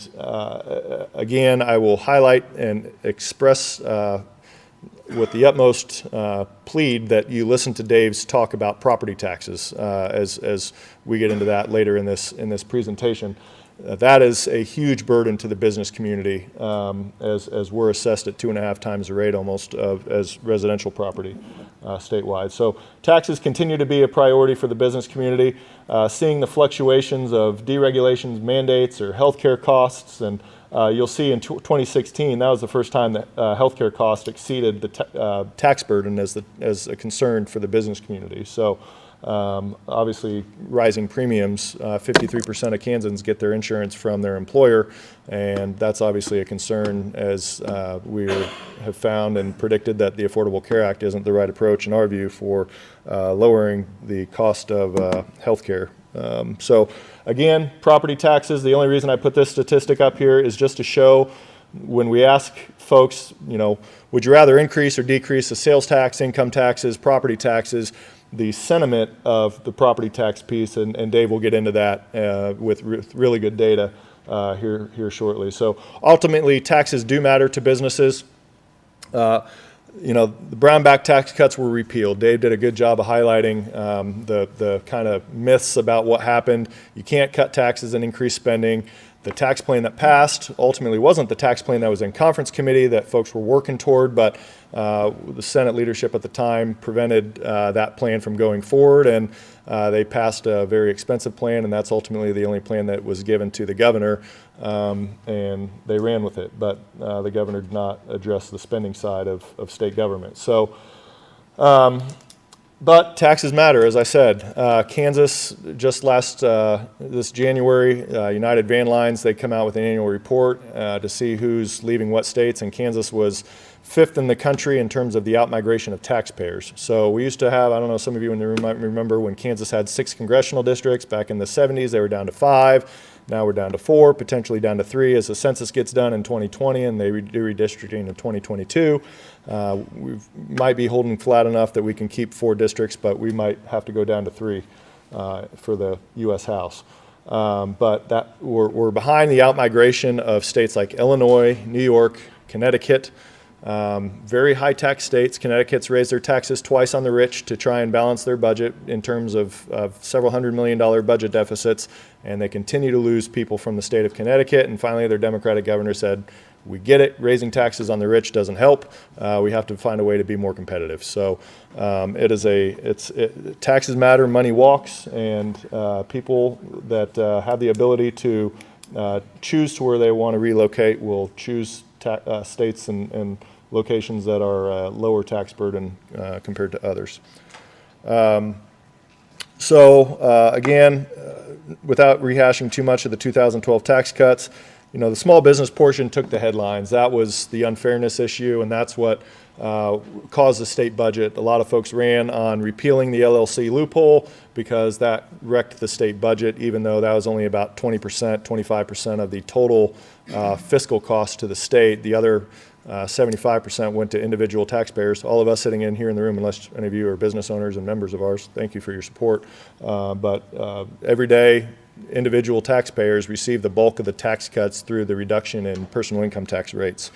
I will highlight and express with the utmost plead that you listen to Dave's talk about property taxes as we get into that later in this presentation. That is a huge burden to the business community as we're assessed at 2.5 times the rate almost as residential property statewide. So taxes continue to be a priority for the business community. Seeing the fluctuations of deregulations, mandates, or healthcare costs, and you'll see in 2016 that was the first time that healthcare costs exceeded the tax burden as a concern for the business community. So obviously rising premiums, 53% of Kansans get their insurance from their employer, and that's obviously a concern as we have found and predicted that the Affordable Care Act isn't the right approach in our view for lowering the cost of health care. So again, property taxes, the only reason I put this statistic up here is just to show when we ask folks, would you rather increase or decrease the sales tax, income taxes, property taxes, the sentiment of the property tax piece, and Dave will get into that with really good data here shortly. So ultimately, taxes do matter to businesses. The Brownback tax cuts were repealed. Dave did a good job of highlighting the kind of myths about what happened. You can't cut taxes and increase spending. The tax plan that passed ultimately wasn't the tax plan that was in conference committee that folks were working toward, but the Senate leadership at the time prevented that plan from going forward, and they passed a very expensive plan, and that's ultimately the only plan that was given to the governor, and they ran with it. But the governor did not address the spending side of state government. So, but taxes matter, as I said. Kansas, just this January, United Van Lines, they come out with an annual report to see who's leaving what states, and Kansas was 5th in the country in terms of the outmigration of taxpayers. So we used to have, I don't know, some of you in the room might remember when Kansas had 6 congressional districts. Back in the 70s, they were down to 5. Now we're down to 4, potentially down to 3 as the census gets done in 2020 and they do redistricting in 2022. We might be holding flat enough that we can keep 4 districts, but we might have to go down to 3 for the U.S. House. But we're behind the outmigration of states like Illinois, New York, Connecticut. Very high tax states. Connecticut's raised their taxes twice on the rich to try and balance their budget in terms of several $100 million budget deficits, and they continue to lose people from the state of Connecticut. And finally, their Democratic governor said, we get it, raising taxes on the rich doesn't help. We have to find a way to be more competitive. So taxes matter, money walks, and people that have the ability to choose to where they want to relocate will choose states and locations that are lower tax burden compared to others. Again, without rehashing too much of the 2012 tax cuts, the small business portion took the headlines. That was the unfairness issue, and that's what caused the state budget. A lot of folks ran on repealing the LLC loophole because that wrecked the state budget, even though that was only about 20%, 25% of the total fiscal cost to the state. The other 75% went to individual taxpayers. All of us sitting in here in the room, unless any of you are business owners and members of ours, thank you for your support. But every day, individual taxpayers receive the bulk of the tax cuts through the reduction in personal income tax rates.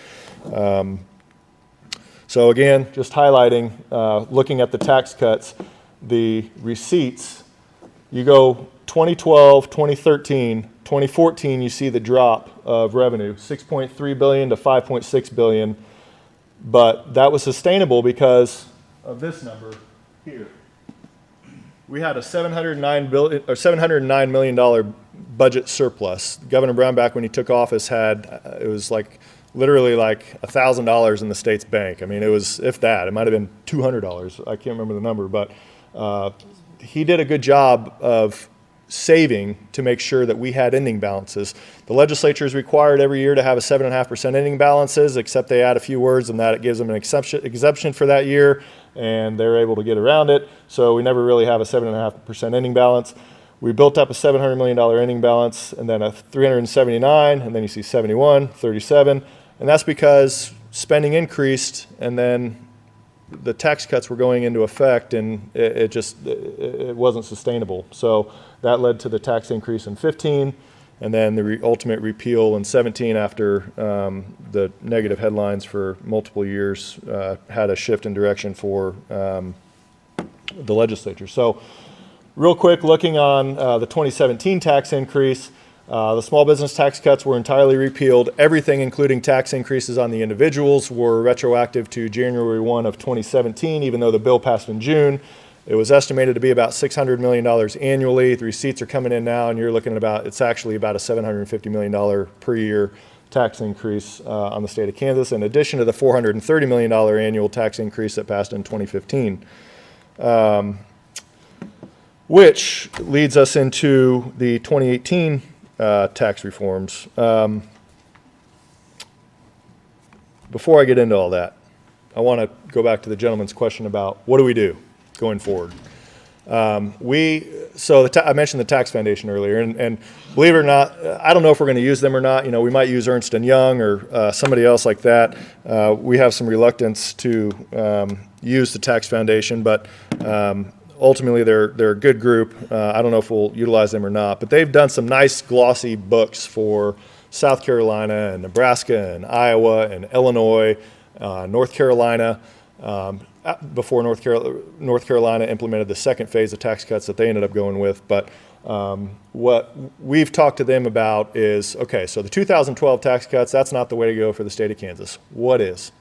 So again, just highlighting, looking at the tax cuts, the receipts, you go 2012, 2013, 2014, you see the drop of revenue, $6.3 billion to $5.6 billion, but that was sustainable because of this number here. We had a $709 million budget surplus. Governor Brown, back when he took office, it was like literally like $1,000 in the state's bank. I mean, it was, if that, it might have been $200. I can't remember the number, but he did a good job of saving to make sure that we had ending balances. The legislature is required every year to have a 7.5% ending balances, except they add a few words and that it gives them an exemption for that year, and they're able to get around it. So we never really have a 7.5% ending balance. We built up a $700 million ending balance, and then a 379, and then you see 71, 37, and that's because spending increased, and then the tax cuts were going into effect, and it wasn't sustainable. So that led to the tax increase in 15, and then the ultimate repeal in 17 after the negative headlines for multiple years had a shift in direction for the legislature. So real quick, looking on the 2017 tax increase, the small business tax cuts were entirely repealed. Everything, including tax increases on the individuals, were retroactive to January 1 of 2017, even though the bill passed in June. It was estimated to be about $600 million annually. The receipts are coming in now, and you're looking at it's actually about a $750 million per year tax increase on the state of Kansas, in addition to the $430 million annual tax increase that passed in 2015. Which leads us into the 2018 tax reforms. Before I get into all that, I want to go back to the gentleman's question about what do we do going forward. I mentioned the tax foundation earlier, and believe it or not, I don't know if we're going to use them or not. We might use Ernst & Young or somebody else like that. We have some reluctance to use the tax foundation, but ultimately they're a good group. I don't know if we'll utilize them or not, but they've done some nice glossy books for South Carolina and Nebraska and Iowa and Illinois, North Carolina, before North Carolina implemented the second phase of tax cuts that they ended up going with. But What we've talked to them about is, okay, so the 2012 tax cuts, that's not the way to go for the state of Kansas. What is?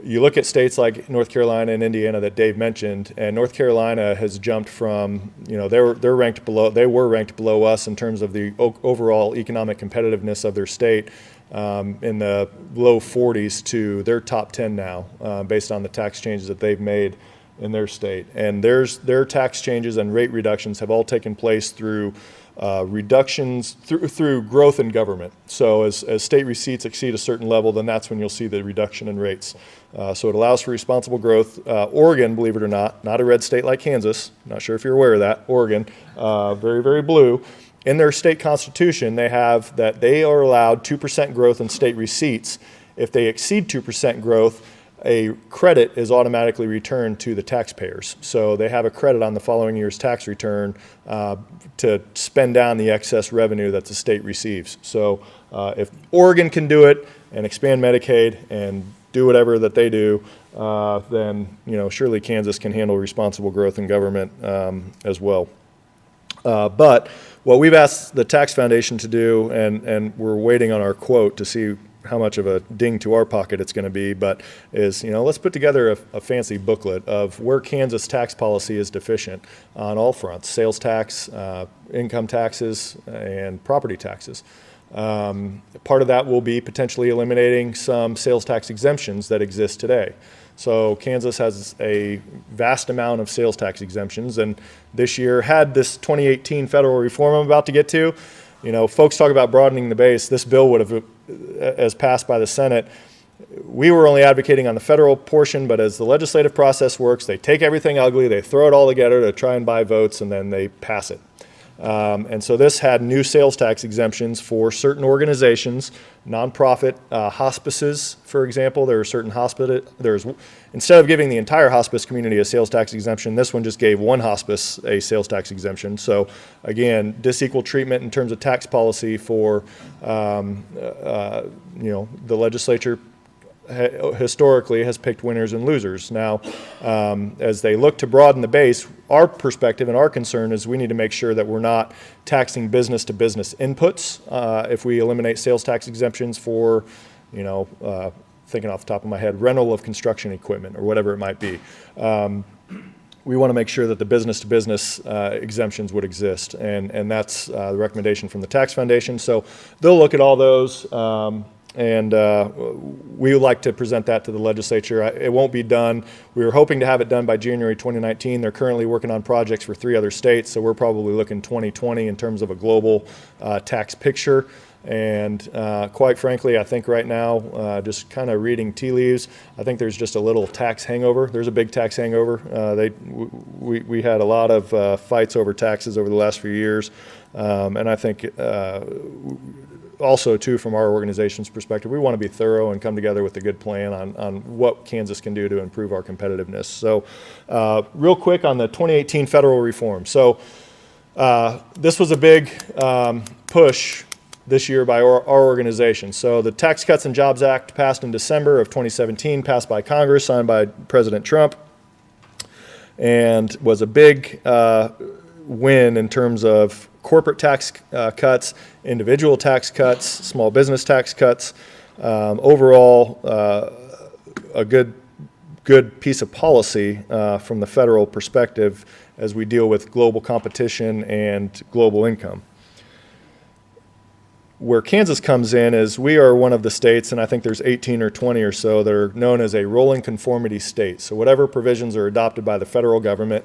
You look at states like North Carolina and Indiana that Dave mentioned, and North Carolina has jumped from, they were ranked below us in terms of the overall economic competitiveness of their state, in the low 40s to their top 10 now, based on the tax changes that they've made in their state. And their tax changes and rate reductions have all taken place through reductions through growth in government. So as state receipts exceed a certain level, then that's when you'll see the reduction in rates. So it allows for responsible growth. Oregon, believe it or not a red state like Kansas, not sure if you're aware of that, Oregon, very, very blue. In their state constitution, they have that they are allowed 2% growth in state receipts. If they exceed 2% growth, a credit is automatically returned to the taxpayers. So they have a credit on the following year's tax return to spend down the excess revenue that the state receives. So if Oregon can do it and expand Medicaid and do whatever that they do, then surely Kansas can handle responsible growth in government as well. But what we've asked the Tax Foundation to do, and we're waiting on our quote to see how much of a ding to our pocket it's going to be, but is, let's put together a fancy booklet of where Kansas tax policy is deficient on all fronts: sales tax, income taxes, and property taxes. Part of that will be potentially eliminating some sales tax exemptions that exist today. So Kansas has a vast amount of sales tax exemptions, and this year had this 2018 federal reform I'm about to get to. Folks talk about broadening the base. This bill would have, as passed by the Senate, we were only advocating on the federal portion, but as the legislative process works, they take everything ugly, they throw it all together to try and buy votes, and then they pass it. And so this had new sales tax exemptions for certain organizations, nonprofit hospices, for example. There are certain instead of giving the entire hospice community a sales tax exemption, this one just gave one hospice a sales tax exemption. So again, disequal treatment in terms of tax policy for, the legislature historically has picked winners and losers. Now, as they look to broaden the base, our perspective and our concern is we need to make sure that we're not taxing business-to-business inputs. If we eliminate sales tax exemptions for, thinking off the top of my head, rental of construction equipment or whatever it might be, we want to make sure that the business-to-business exemptions would exist, and that's the recommendation from the Tax Foundation. So they'll look at all those. And we would like to present that to the legislature. It won't be done. We were hoping to have it done by January 2019. They're currently working on projects for 3 other states, so we're probably looking 2020 in terms of a global tax picture. And quite frankly, I think right now, just kind of reading tea leaves, I think there's just a little tax hangover. There's a big tax hangover. We had a lot of fights over taxes over the last few years, and I think also, too, from our organization's perspective, we want to be thorough and come together with a good plan on what Kansas can do to improve our competitiveness. So real quick on the 2018 federal reform. So this was a big push this year by our organization. So the Tax Cuts and Jobs Act passed in December of 2017, passed by Congress, signed by President Trump, and was a big win in terms of corporate tax cuts, individual tax cuts, small business tax cuts. Overall, a good piece of policy from the federal perspective as we deal with global competition and global income. Where Kansas comes in is we are one of the states, and I think there's 18 or 20 or so that are known as a rolling conformity state. So whatever provisions are adopted by the federal government,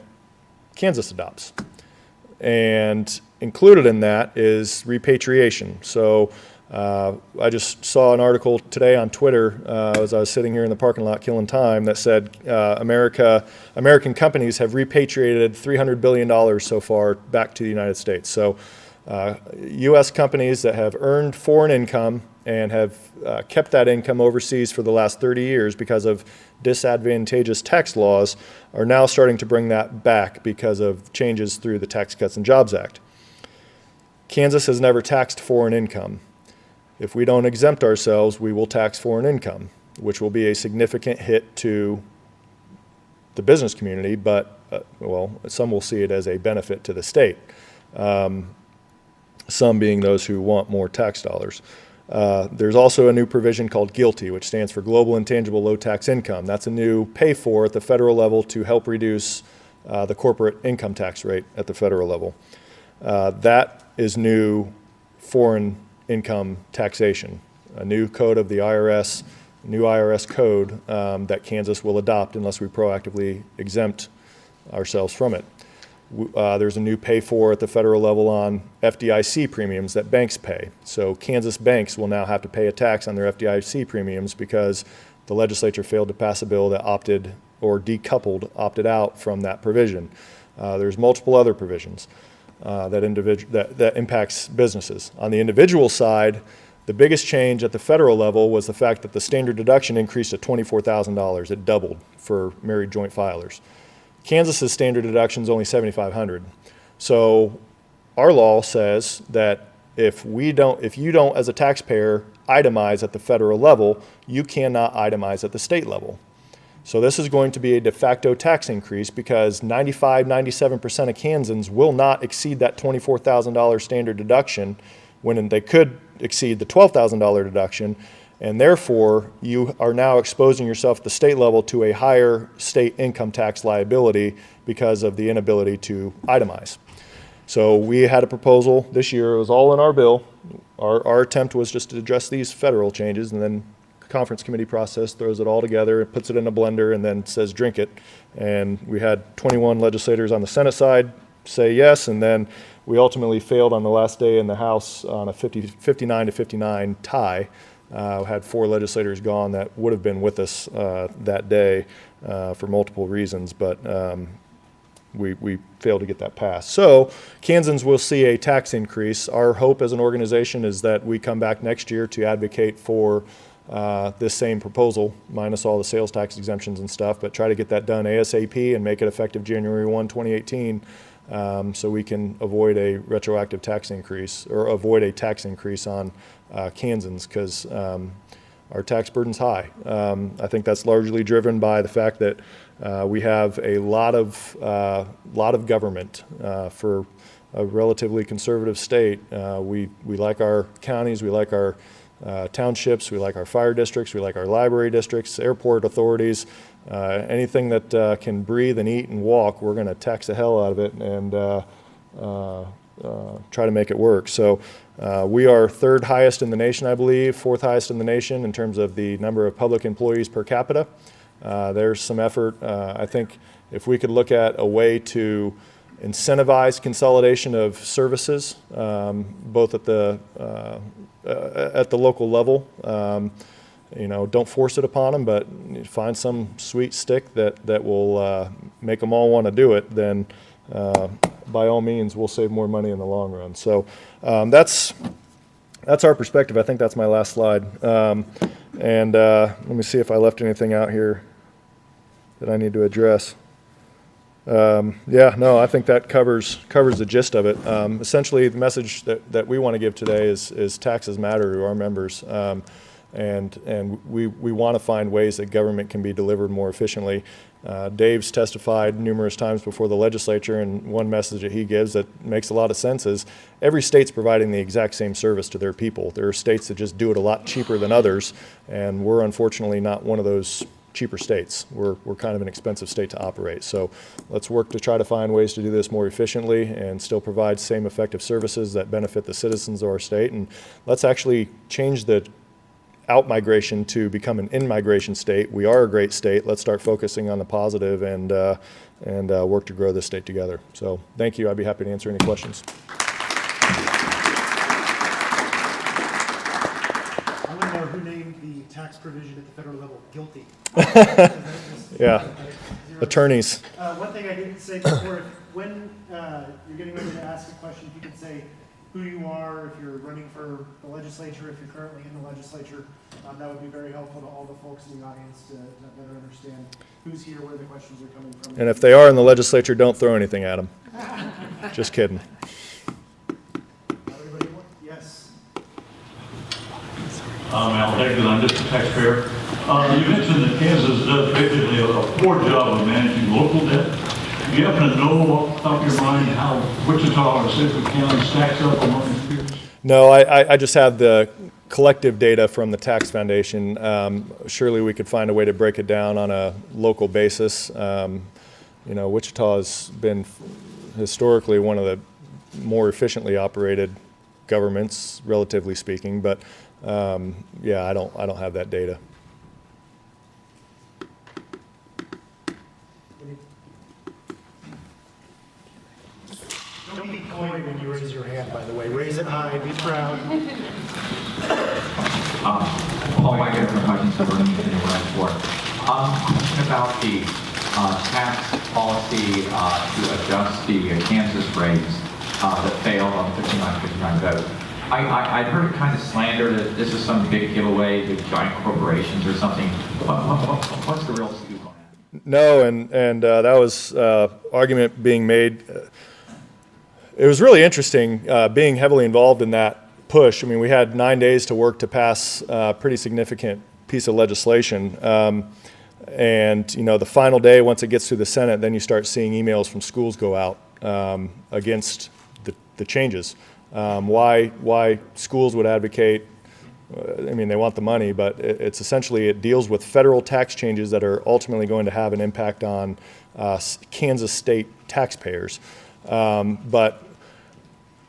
Kansas adopts. And included in that is repatriation. So I just saw an article today on Twitter as I was sitting here in the parking lot killing time that said American companies have repatriated $300 billion so far back to the United States. So U.S. companies that have earned foreign income and have kept that income overseas for the last 30 years because of disadvantageous tax laws are now starting to bring that back because of changes through the Tax Cuts and Jobs Act. Kansas has never taxed foreign income. If we don't exempt ourselves, we will tax foreign income, which will be a significant hit to the business community, but, some will see it as a benefit to the state. some being those who want more tax dollars. There's also a new provision called GILTI, which stands for Global Intangible Low Tax Income. That's a new pay for at the federal level to help reduce the corporate income tax rate at the federal level. That is new foreign income taxation, a new code of the IRS, new IRS code that Kansas will adopt unless we proactively exempt ourselves from it. There's a new pay for at the federal level on FDIC premiums that banks pay. So Kansas banks will now have to pay a tax on their FDIC premiums because the legislature failed to pass a bill that opted out from that provision. There's multiple other provisions that impacts businesses. On the individual side, the biggest change at the federal level was the fact that the standard deduction increased to $24,000. It doubled for married joint filers. Kansas's standard deduction is only $7,500. So our law says that if you don't, as a taxpayer, itemize at the federal level, you cannot itemize at the state level. So this is going to be a de facto tax increase because 97% of Kansans will not exceed that $24,000 standard deduction when they could exceed the $12,000 deduction. And therefore, you are now exposing yourself at the state level to a higher state income tax liability because of the inability to itemize. So we had a proposal this year. It was all in our bill. Our attempt was just to address these federal changes, and then the conference committee process throws it all together, puts it in a blender, and then says drink it. And we had 21 legislators on the Senate side say yes, and then we ultimately failed on the last day in the House on a 59-59 tie. Had 4 legislators gone that would have been with us that day for multiple reasons, but we failed to get that passed. So Kansans will see a tax increase. Our hope as an organization is that we come back next year to advocate for this same proposal, minus all the sales tax exemptions and stuff, but try to get that done ASAP and make it effective January 1, 2018, so we can avoid a retroactive tax increase or avoid a tax increase on Kansans because our tax burden's high. I think that's largely driven by the fact that we have a lot of government for a relatively conservative state. We like our counties, we like our townships, we like our fire districts, we like our library districts, airport authorities, anything that can breathe and eat and walk, we're going to tax the hell out of it and try to make it work. So we are 3rd highest in the nation, I believe, 4th highest in the nation in terms of the number of public employees per capita. There's some effort. I think if we could look at a way to incentivize consolidation of services, both at the local level, don't force it upon them, but find some sweet stick that will make them all want to do it, then by all means, we'll save more money in the long run. So that's our perspective. I think that's my last slide. And let me see if I left anything out here that I need to address. I think that covers the gist of it. Essentially, the message that we want to give today is taxes matter to our members. And we want to find ways that government can be delivered more efficiently. Dave's testified numerous times before the legislature, and one message that he gives that makes a lot of sense is every state's providing the exact same service to their people. There are states that just do it a lot cheaper than others, and we're unfortunately not one of those cheaper states. We're kind of an expensive state to operate. So let's work to try to find ways to do this more efficiently and still provide same effective services that benefit the citizens of our state. And let's actually change the out-migration to become an in-migration state. We are a great state. Let's start focusing on the positive and work to grow this state together. So thank you. I'd be happy to answer any questions. I want to know who named the tax provision at the federal level guilty. Yeah, attorneys. One thing I didn't say before, when you're getting ready to ask a question, if you could say who you are, if you're running for the legislature, if you're currently in the legislature, that would be very helpful to all the folks in the audience to better understand who's here, where the questions are coming from. And if they are in the legislature, don't throw anything at them. Just kidding. Everybody, yes. I'm Al Davis. I'm just a taxpayer. You mentioned that Kansas does basically a poor job of managing local debt. Do you happen to know off your mind how Wichita or Citrus County stacks up among its peers? No, I just have the collective data from the tax foundation. Surely we could find a way to break it down on a local basis. You know, Wichita has been historically one of the more efficiently operated governments, relatively speaking, but yeah, I don't have that data. Don't be coy when you raise your hand, by the way. Raise it high, be proud. Paul Wagner from Hutchinson, Burlington, and West Fork. Question about the tax policy to adjust the Kansas rates that failed on the 59-59 vote. I'd heard it kind of slander that this is some big giveaway to giant corporations or something. What's the real scoop on that? No, and that was argument being made. It was really interesting being heavily involved in that push. I mean, we had 9 days to work to pass a pretty significant piece of legislation. And, you know, the final day, once it gets through the Senate, then you start seeing emails from schools go out against the changes. Why schools would advocate, I mean, they want the money, but it's essentially, it deals with federal tax changes that are ultimately going to have an impact on Kansas state taxpayers. But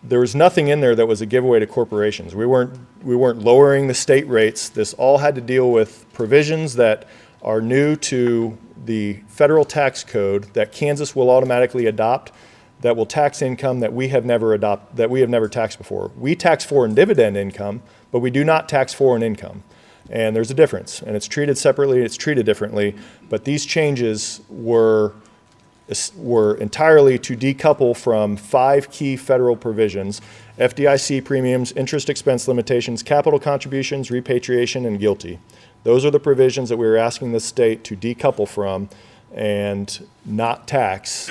there was nothing in there that was a giveaway to corporations. We weren't lowering the state rates. This all had to deal with provisions that are new to the federal tax code that Kansas will automatically adopt, that will tax income that we have never taxed before. We tax foreign dividend income, but we do not tax foreign income. And there's a difference, and it's treated separately, it's treated differently, but these changes were entirely to decouple from 5 key federal provisions: FDIC premiums, interest expense limitations, capital contributions, repatriation, and GILTI. Those are the provisions that we were asking the state to decouple from and not tax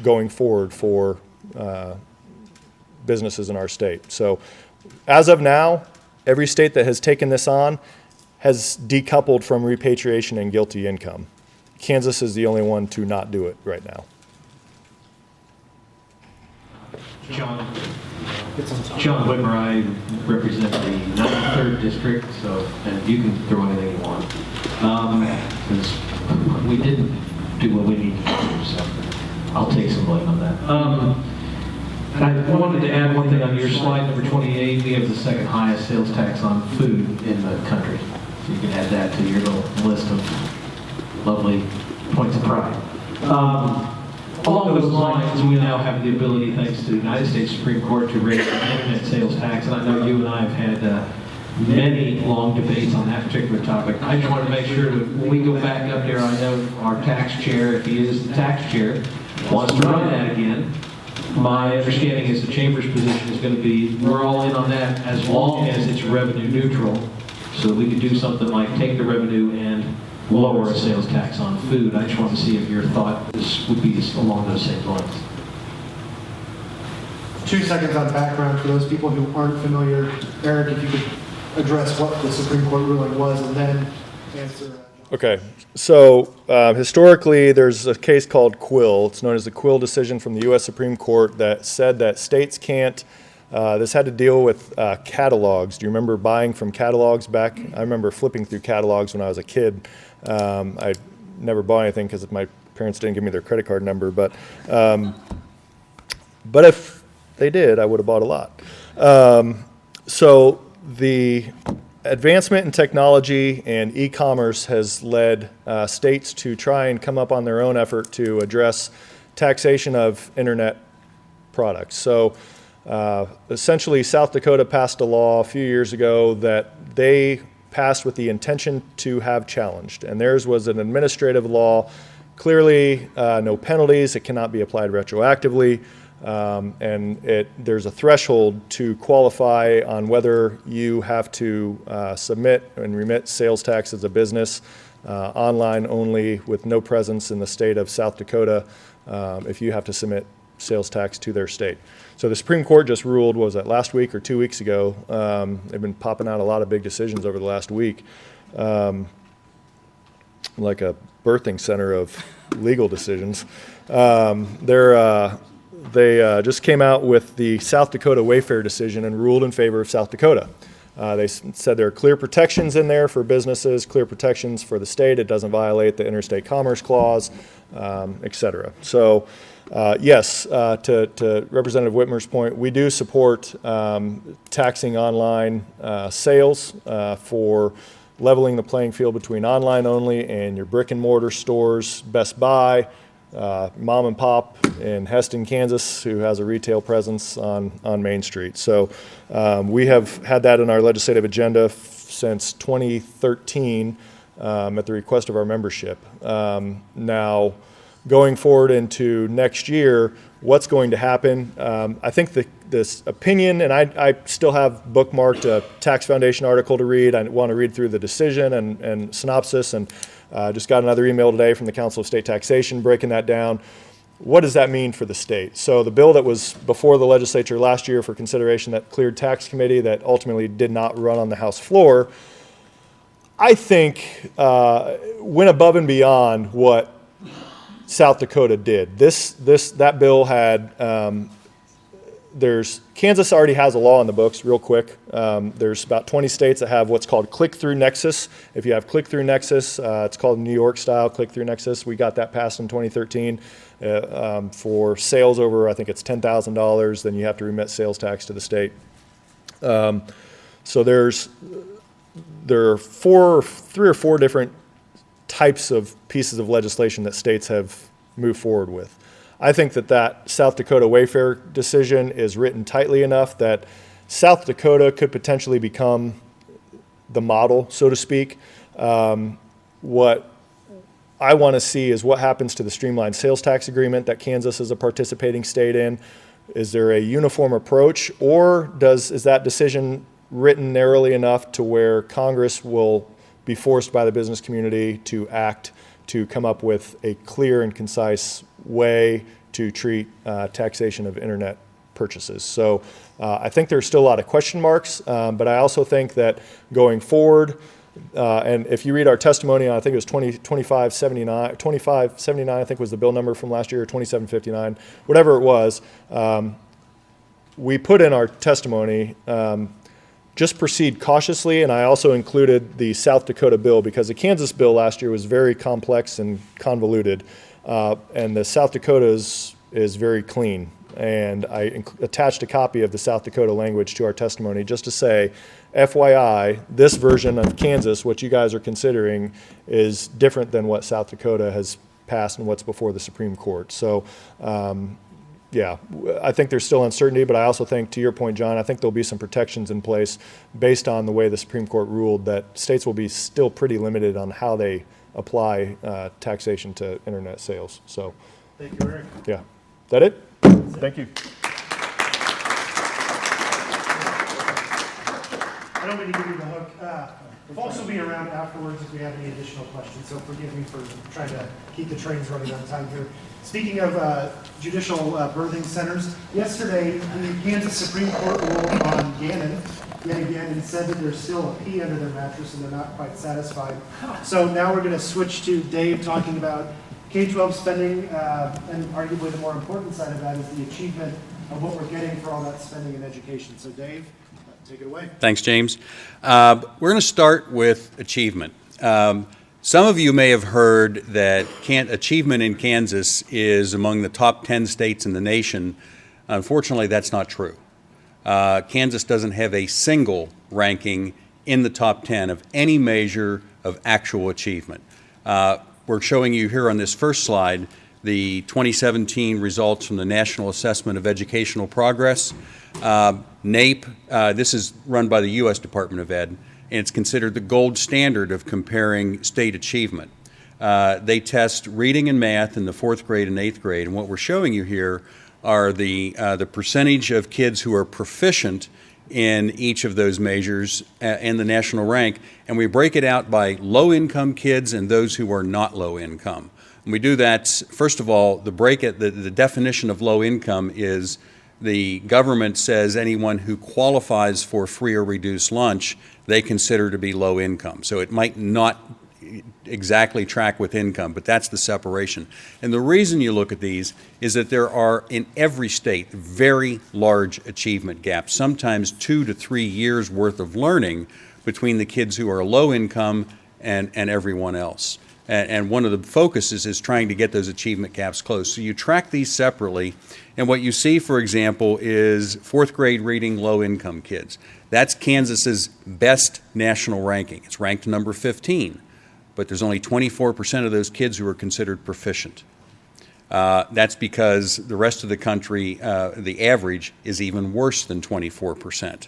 going forward for businesses in our state. So as of now, every state that has taken this on has decoupled from repatriation and GILTI income. Kansas is the only one to not do it right now. John Whitmer, I represent the 93rd district, so, and you can throw anything you want. Because we didn't do what we needed to do, so I'll take some blame on that. I wanted to add one thing on your slide, number 28. We have the second highest sales tax on food in the country. So you can add that to your little list of lovely points of pride. Along those lines, we now have the ability, thanks to the United States Supreme Court, to raise the internet sales tax. And I know you and I have had many long debates on that particular topic. I just want to make sure that when we go back up there, I know our tax chair, if he is the tax chair, wants to run that again. My understanding is the chamber's position is going to be, we're all in on that as long as it's revenue neutral. So we could do something like take the revenue and lower a sales tax on food. I just want to see if your thought would be along those same lines. 2 seconds on background for those people who aren't familiar. Eric, if you could address what the Supreme Court ruling was and then answer. Okay, so historically there's a case called Quill. It's known as the Quill decision from the U.S. Supreme Court that said that states can't, this had to deal with catalogs. Do you remember buying from catalogs back? I remember flipping through catalogs when I was a kid. I never bought anything because my parents didn't give me their credit card number, but if they did, I would have bought a lot. So the advancement in technology and e-commerce has led states to try and come up on their own effort to address taxation of internet products. So essentially, South Dakota passed a law a few years ago that they passed with the intention to have challenged, and theirs was an administrative law. Clearly, no penalties. It cannot be applied retroactively. And there's a threshold to qualify on whether you have to submit and remit sales tax as a business, online only with no presence in the state of South Dakota, if you have to submit sales tax to their state. So the Supreme Court just ruled, what was that, last week or 2 weeks ago? They've been popping out a lot of big decisions over the last week. like a birthing center of legal decisions. They just came out with the South Dakota Wayfair decision and ruled in favor of South Dakota. They said there are clear protections in there for businesses, clear protections for the state. It doesn't violate the Interstate Commerce Clause, et cetera. So, yes, to Representative Whitmer's point, we do support taxing online sales for leveling the playing field between online only and your brick and mortar stores, Best Buy, mom and pop in Heston, Kansas, who has a retail presence on Main Street. So we have had that in our legislative agenda since 2013 at the request of our membership. Now, going forward into next year, what's going to happen? I think this opinion, and I still have bookmarked a Tax Foundation article to read. I want to read through the decision and synopsis, and just got another email today from the Council of State Taxation breaking that down. What does that mean for the state? So the bill that was before the legislature last year for consideration that cleared tax committee that ultimately did not run on the House floor, I think went above and beyond what South Dakota did. That bill had Kansas already has a law in the books, real quick. There's about 20 states that have what's called click-through nexus. If you have click-through nexus, it's called New York style click-through nexus. We got that passed in 2013 for sales over, I think it's $10,000, then you have to remit sales tax to the state. So there are three or four different types of pieces of legislation that states have moved forward with. I think that South Dakota Wayfair decision is written tightly enough that South Dakota could potentially become the model, so to speak. What I want to see is what happens to the streamlined sales tax agreement that Kansas is a participating state in. Is there a uniform approach, or is that decision written narrowly enough to where Congress will be forced by the business community to act to come up with a clear and concise way to treat taxation of internet purchases? So I think there's still a lot of question marks, but I also think that going forward, and if you read our testimony, I think it was 2579, I think was the bill number from last year, or 2759, whatever it was, we put in our testimony, just proceed cautiously, and I also included the South Dakota bill because the Kansas bill last year was very complex and convoluted, and the South Dakota is very clean. And I attached a copy of the South Dakota language to our testimony just to say, FYI, this version of Kansas, what you guys are considering, is different than what South Dakota has passed and what's before the Supreme Court. So, yeah, I think there's still uncertainty, but I also think, to your point, John, I think there'll be some protections in place based on the way the Supreme Court ruled that states will be still pretty limited on how they apply taxation to internet sales. So, Thank you, Eric. yeah. Is that it? Thank you. I don't mean to give you the hook. Folks will be around afterwards if we have any additional questions, so forgive me for trying to keep the trains running on time here. Speaking of judicial birthing centers, yesterday the Kansas Supreme Court ruled on Gannon yet again and said that there's still a pea under their mattress and they're not quite satisfied. So now we're going to switch to Dave talking about K12 spending, and arguably the more important side of that is the achievement of what we're getting for all that spending in education. So Dave, take it away. Thanks, James. We're going to start with achievement. Some of you may have heard that achievement in Kansas is among the top 10 states in the nation. Unfortunately, that's not true. Kansas doesn't have a single ranking in the top 10 of any measure of actual achievement. We're showing you here on this first slide the 2017 results from the National Assessment of Educational Progress. NAEP, this is run by the U.S. Department of Ed, and it's considered the gold standard of comparing state achievement. They test reading and math in the 4th grade and 8th grade, and what we're showing you here are the percentage of kids who are proficient in each of those measures in the national rank, and we break it out by low-income kids and those who are not low-income. And we do that, first of all, the definition of low income is the government says anyone who qualifies for free or reduced lunch, they consider to be low income. So it might not exactly track with income, but that's the separation. And the reason you look at these is that there are, in every state, very large achievement gaps, sometimes 2 to 3 years worth of learning between the kids who are low income and everyone else. And one of the focuses is trying to get those achievement gaps closed. So you track these separately, and what you see, for example, is fourth grade reading low-income kids. That's Kansas's best national ranking. It's ranked number 15, but there's only 24% of those kids who are considered proficient. That's because the rest of the country, the average is even worse than 24%.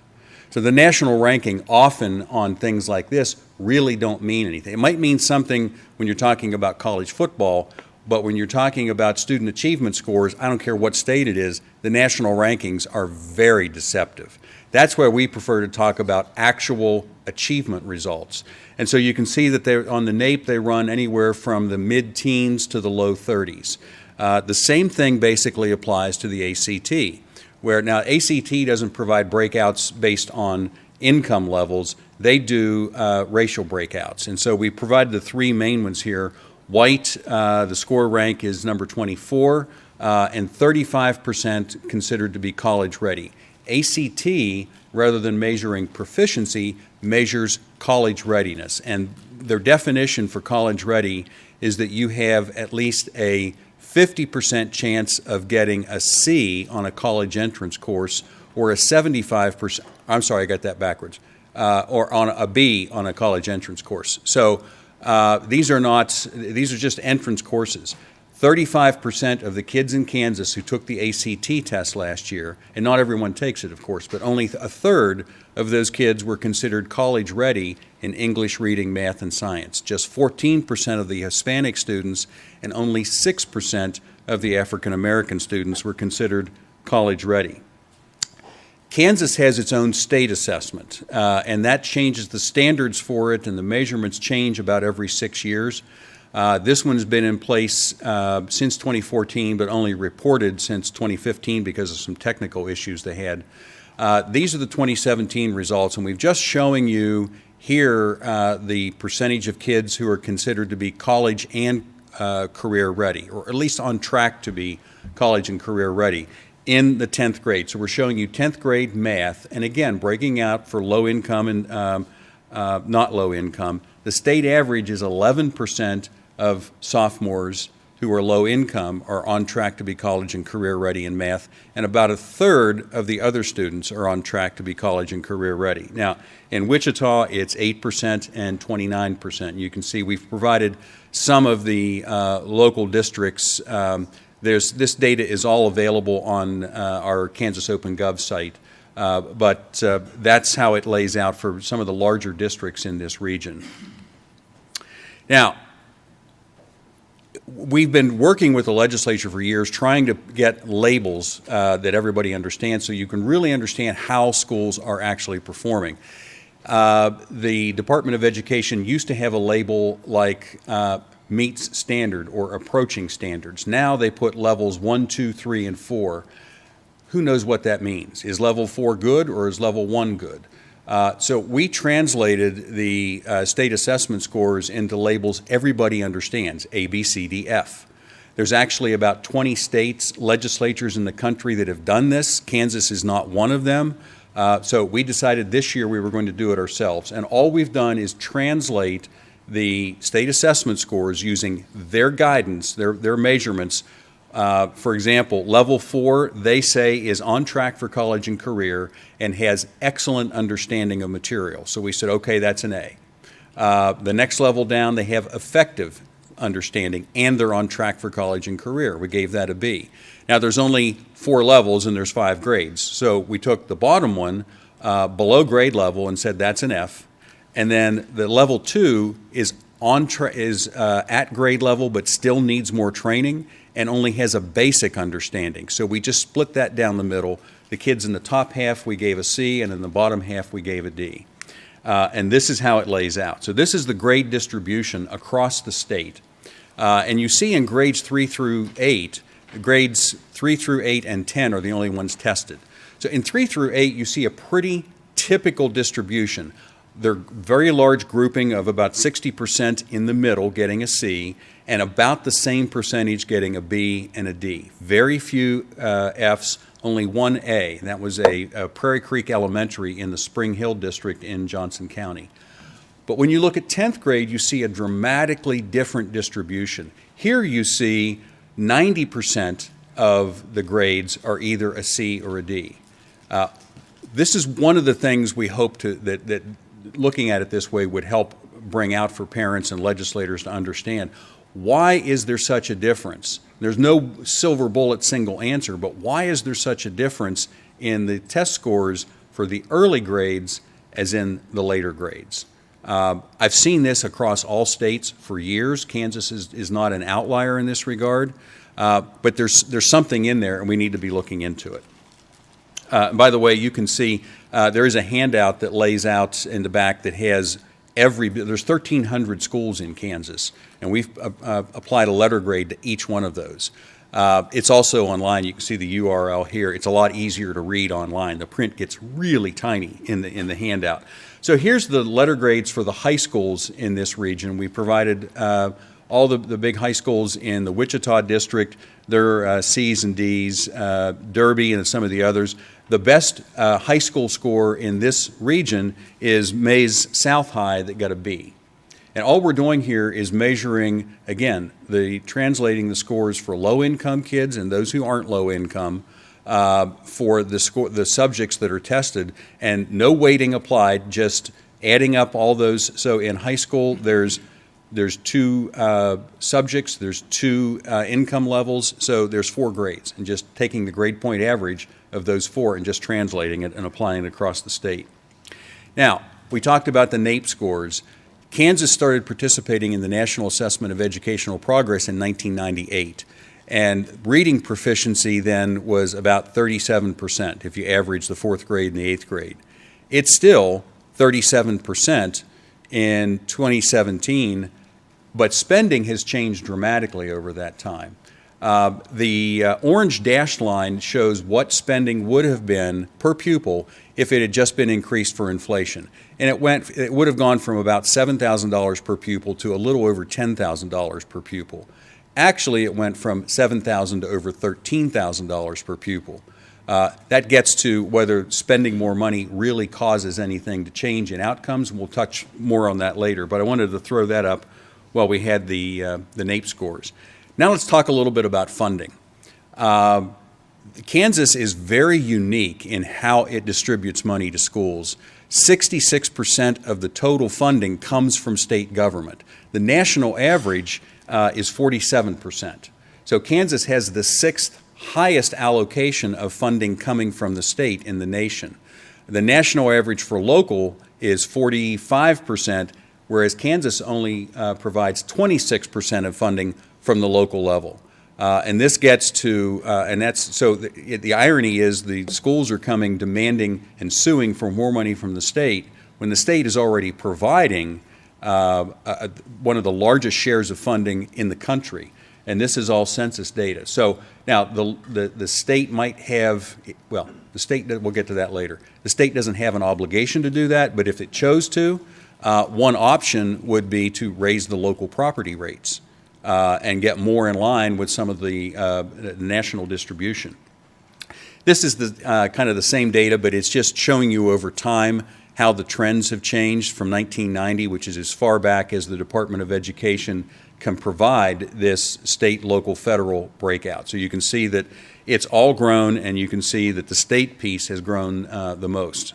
So the national ranking often on things like this really don't mean anything. It might mean something when you're talking about college football, but when you're talking about student achievement scores, I don't care what state it is, the national rankings are very deceptive. That's why we prefer to talk about actual achievement results. And so you can see that on the NAEP they run anywhere from the mid-teens to the low 30s. The same thing basically applies to the ACT, where now ACT doesn't provide breakouts based on income levels. They do racial breakouts. And so we provided the three main ones here. White, the score rank is number 24, and 35% considered to be college ready. ACT, rather than measuring proficiency, measures college readiness. And their definition for college ready is that you have at least a 50% chance of getting a C on a college entrance course, or a 75%, I'm sorry, I got that backwards, or on a B on a college entrance course. So these are just entrance courses. 35% of the kids in Kansas who took the ACT test last year, and not everyone takes it, of course, but only a third of those kids were considered college ready in English, reading, math, and science. Just 14% of the Hispanic students and only 6% of the African American students were considered college ready. Kansas has its own state assessment, and that changes the standards for it, and the measurements change about every 6 years. This one's been in place since 2014, but only reported since 2015 because of some technical issues they had. These are the 2017 results, and we've just showing you here the percentage of kids who are considered to be college and career ready, or at least on track to be college and career ready in the 10th grade. So we're showing you 10th grade math, and again, breaking out for low income and not low income. The state average is 11% of sophomores who are low income are on track to be college and career ready in math, and about a third of the other students are on track to be college and career ready. Now, in Wichita, it's 8% and 29%. You can see we've provided some of the local districts. This data is all available on our Kansas Open Gov site, but that's how it lays out for some of the larger districts in this region. Now, we've been working with the legislature for years trying to get labels that everybody understands so you can really understand how schools are actually performing. The Department of Education used to have a label like meets standard or approaching standards. Now they put levels 1, 2, 3, and 4. Who knows what that means? Is level 4 good or is level 1 good? So we translated the state assessment scores into labels everybody understands, A, B, C, D, F. There's actually about 20 states, legislatures in the country that have done this. Kansas is not one of them. So we decided this year we were going to do it ourselves. And all we've done is translate the state assessment scores using their guidance, their measurements. For example, level 4, they say, is on track for college and career and has excellent understanding of material. So we said, okay, that's an A. The next level down, they have effective understanding and they're on track for college and career. We gave that a B. Now there's only 4 levels and there's 5 grades. So we took the bottom one below grade level and said that's an F. And then the level 2 is at grade level but still needs more training and only has a basic understanding. So we just split that down the middle. The kids in the top half we gave a C, and in the bottom half we gave a D. And this is how it lays out. So this is the grade distribution across the state. And you see in grades 3 through 8, grades 3 through 8 and 10 are the only ones tested. So in 3 through 8, you see a pretty typical distribution. They're very large grouping of about 60% in the middle getting a C, and about the same percentage getting a B and a D. Very few Fs, only one A. And that was a Prairie Creek Elementary in the Spring Hill District in Johnson County. But when you look at 10th grade, you see a dramatically different distribution. Here you see 90% of the grades are either a C or a D. This is one of the things we hope that looking at it this way would help bring out for parents and legislators to understand. Why is there such a difference? There's no silver bullet single answer, but why is there such a difference in the test scores for the early grades as in the later grades? I've seen this across all states for years. Kansas is not an outlier in this regard, but there's something in there, and we need to be looking into it. By the way, you can see there is a handout that lays out in the back that has there's 1,300 schools in Kansas, and we've applied a letter grade to each one of those. It's also online. You can see the URL here. It's a lot easier to read online. The print gets really tiny in the handout. So here's the letter grades for the high schools in this region. We provided all the big high schools in the Wichita district, their C's and D's, Derby and some of the others. The best high school score in this region is Mays South High that got a B. And all we're doing here is measuring, again, translating the scores for low-income kids and those who aren't low-income for the subjects that are tested, and no weighting applied, just adding up all those. So in high school, there's two subjects, there's two income levels, so there's 4 grades, and just taking the grade point average of those 4 and just translating it and applying it across the state. Now, we talked about the NAEP scores. Kansas started participating in the National Assessment of Educational Progress in 1998. And reading proficiency then was about 37% if you average the 4th grade and the 8th grade. It's still 37% in 2017, but spending has changed dramatically over that time. The orange dashed line shows what spending would have been per pupil if it had just been increased for inflation. And it would have gone from about $7,000 per pupil to a little over $10,000 per pupil. Actually, it went from $7,000 to over $13,000 per pupil. That gets to whether spending more money really causes anything to change in outcomes. We'll touch more on that later, but I wanted to throw that up while we had the NAEP scores. Now let's talk a little bit about funding. Kansas is very unique in how it distributes money to schools. 66% of the total funding comes from state government. The national average is 47%. So Kansas has the 6th highest allocation of funding coming from the state in the nation. The national average for local is 45%, whereas Kansas only provides 26% of funding from the local level. And this gets to, and that's, so the irony is the schools are coming demanding and suing for more money from the state when the state is already providing one of the largest shares of funding in the country. And this is all census data. So now the state might have, well, the state, we'll get to that later. The state doesn't have an obligation to do that, but if it chose to, one option would be to raise the local property rates and get more in line with some of the national distribution. This is the kind of the same data, but it's just showing you over time how the trends have changed from 1990, which is as far back as the Department of Education can provide this state, local, federal breakout. So you can see that it's all grown, and you can see that the state piece has grown the most.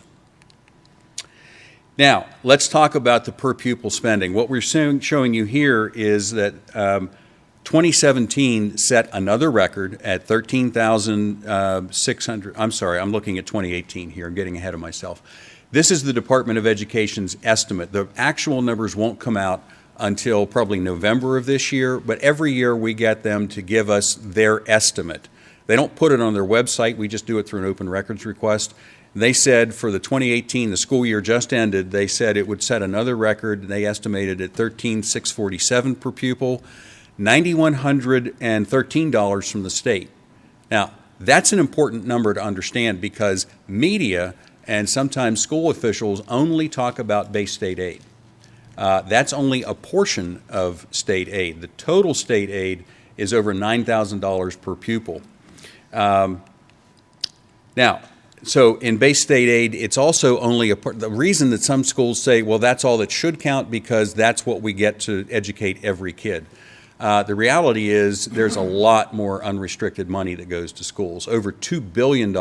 Now, let's talk about the per pupil spending. What we're showing you here is that 2017 set another record at $13,600. I'm sorry, I'm looking at 2018 here. I'm getting ahead of myself. This is the Department of Education's estimate. The actual numbers won't come out until probably November of this year, but every year we get them to give us their estimate. They don't put it on their website. We just do it through an open records request. They said for the 2018, the school year just ended, they said it would set another record. They estimated at $13,647 per pupil, $9,113 from the state. Now, that's an important number to understand because media and sometimes school officials only talk about base state aid. That's only a portion of state aid. The total state aid is over $9,000 per pupil. Now, so in base state aid, it's also only the reason that some schools say, well, that's all that should count because that's what we get to educate every kid. The reality is there's a lot more unrestricted money that goes to schools, over $2 billion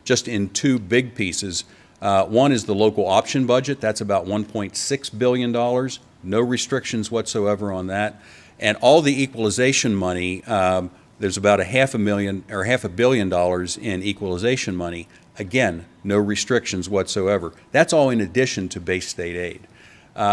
just in two big pieces. One is the local option budget. That's about $1.6 billion. No restrictions whatsoever on that. And all the equalization money, there's about $500 million in equalization money. Again, no restrictions whatsoever. That's all in addition to base state aid.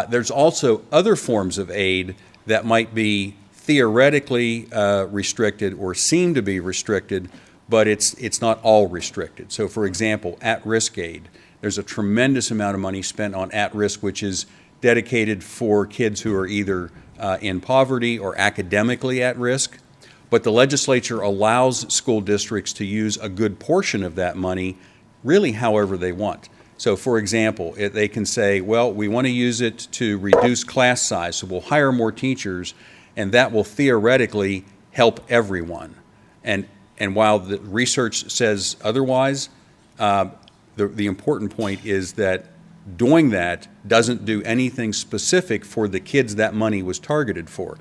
There's also other forms of aid that might be theoretically restricted or seem to be restricted, but it's not all restricted. So for example, at-risk aid. There's a tremendous amount of money spent on at-risk, which is dedicated for kids who are either in poverty or academically at risk. But the legislature allows school districts to use a good portion of that money really however they want. So for example, they can say, well, we want to use it to reduce class size, so we'll hire more teachers, and that will theoretically help everyone. And while the research says otherwise, the important point is that doing that doesn't do anything specific for the kids that money was targeted for.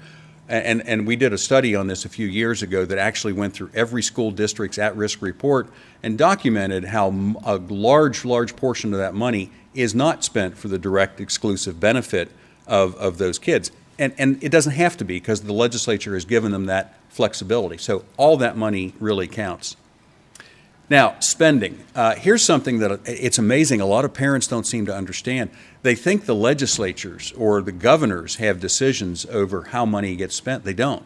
And we did a study on this a few years ago that actually went through every school district's at-risk report and documented how a large portion of that money is not spent for the direct exclusive benefit of those kids. And it doesn't have to be because the legislature has given them that flexibility. So all that money really counts. Now, spending. Here's something that it's amazing. A lot of parents don't seem to understand. They think the legislatures or the governors have decisions over how money gets spent. They don't.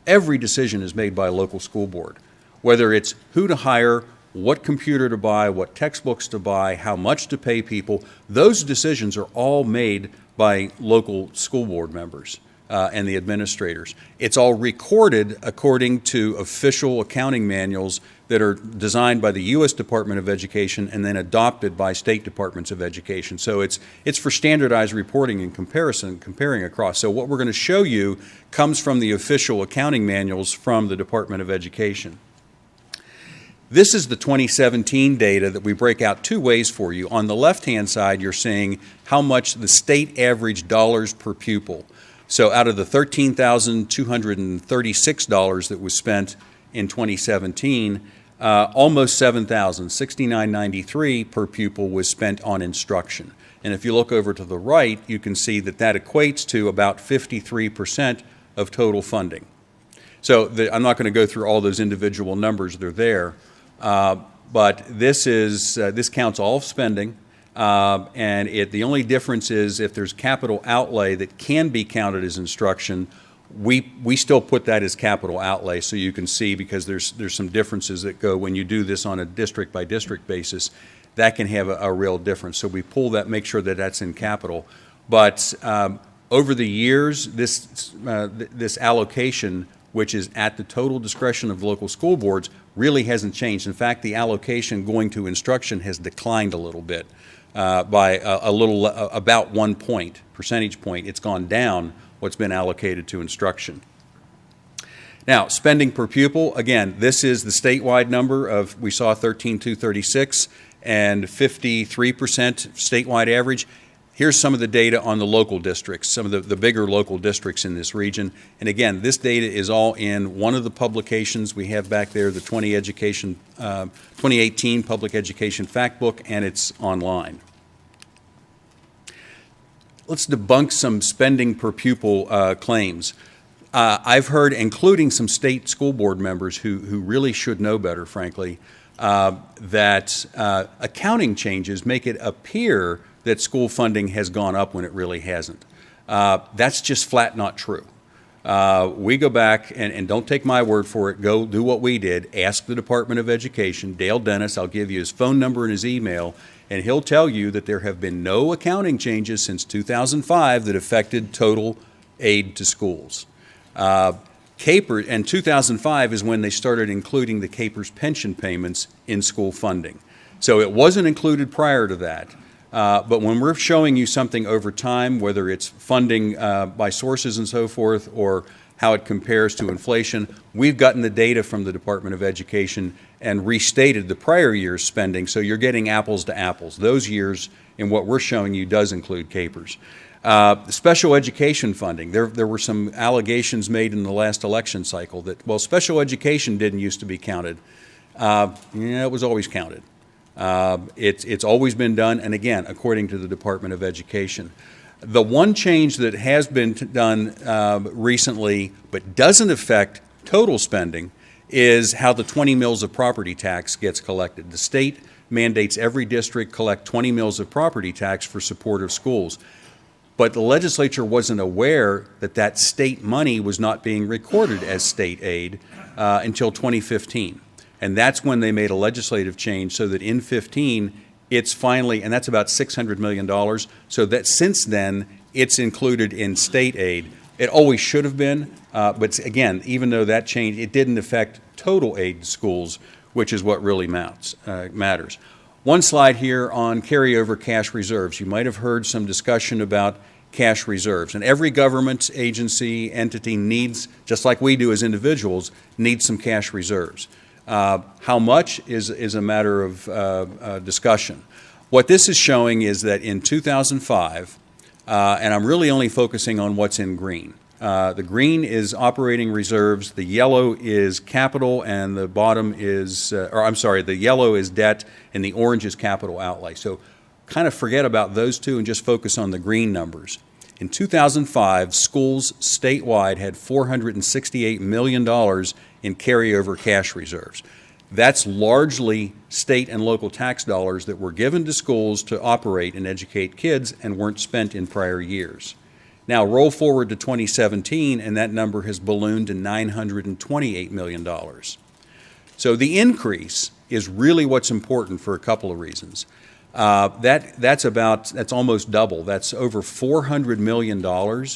Every decision is made by a local school board, whether it's who to hire, what computer to buy, what textbooks to buy, how much to pay people. Those decisions are all made by local school board members and the administrators. It's all recorded according to official accounting manuals that are designed by the U.S. Department of Education and then adopted by state departments of education. So it's for standardized reporting and comparing across. So what we're going to show you comes from the official accounting manuals from the Department of Education. This is the 2017 data that we break out two ways for you. On the left-hand side, you're seeing how much the state average dollars per pupil. So out of the $13,236 that was spent in 2017, almost $7,000, $69.93 per pupil was spent on instruction. And if you look over to the right, you can see that equates to about 53% of total funding. So I'm not going to go through all those individual numbers, they're there, but this counts all spending. And the only difference is if there's capital outlay that can be counted as instruction, we still put that as capital outlay, so you can see, because there's some differences that go when you do this on a district by district basis, that can have a real difference. So we pull that, make sure that that's in capital. But over the years, this allocation, which is at the total discretion of local school boards, really hasn't changed. In fact, the allocation going to instruction has declined a little bit. By about 1 percentage point. It's gone down what's been allocated to instruction. Now, spending per pupil, again, this is the statewide number of, we saw 13,236 and 53% statewide average. Here's some of the data on the local districts, some of the bigger local districts in this region. And again, this data is all in one of the publications we have back there, the 2018 Public Education Fact Book, and it's online. Let's debunk some spending per pupil claims. I've heard, including some state school board members who really should know better, frankly, that accounting changes make it appear that school funding has gone up when it really hasn't. That's just flat not true. We go back, and don't take my word for it, go do what we did, ask the Department of Education, Dale Dennis, I'll give you his phone number and his email, and he'll tell you that there have been no accounting changes since 2005 that affected total aid to schools. CAPER, and 2005 is when they started including the CAPER's pension payments in school funding. So it wasn't included prior to that. But when we're showing you something over time, whether it's funding by sources and so forth, or how it compares to inflation, we've gotten the data from the Department of Education and restated the prior year's spending, so you're getting apples to apples. Those years in what we're showing you does include capers. Special education funding, there were some allegations made in the last election cycle that, well, special education didn't used to be counted. It was always counted. It's always been done, and again, according to the Department of Education. The one change that has been done recently, but doesn't affect total spending, is how the 20 mills of property tax gets collected. The state mandates every district collect 20 mills of property tax for support of schools. But the legislature wasn't aware that that state money was not being recorded as state aid until 2015. And that's when they made a legislative change so that in 15, it's finally, and that's about $600 million, so that since then, it's included in state aid. It always should have been, but again, even though that changed, it didn't affect total aid to schools, which is what really matters. One slide here on carryover cash reserves. You might have heard some discussion about cash reserves. And every government agency, entity needs, just like we do as individuals, needs some cash reserves. How much is a matter of discussion. What this is showing is that in 2005, and I'm really only focusing on what's in green. The green is operating reserves, the yellow is capital, and the bottom is, the yellow is debt, and the orange is capital outlay. So kind of forget about those two and just focus on the green numbers. In 2005, schools statewide had $468 million in carryover cash reserves. That's largely state and local tax dollars that were given to schools to operate and educate kids and weren't spent in prior years. Now roll forward to 2017 and that number has ballooned to $928 million. So the increase is really what's important for a couple of reasons. That's almost double. That's over $400 million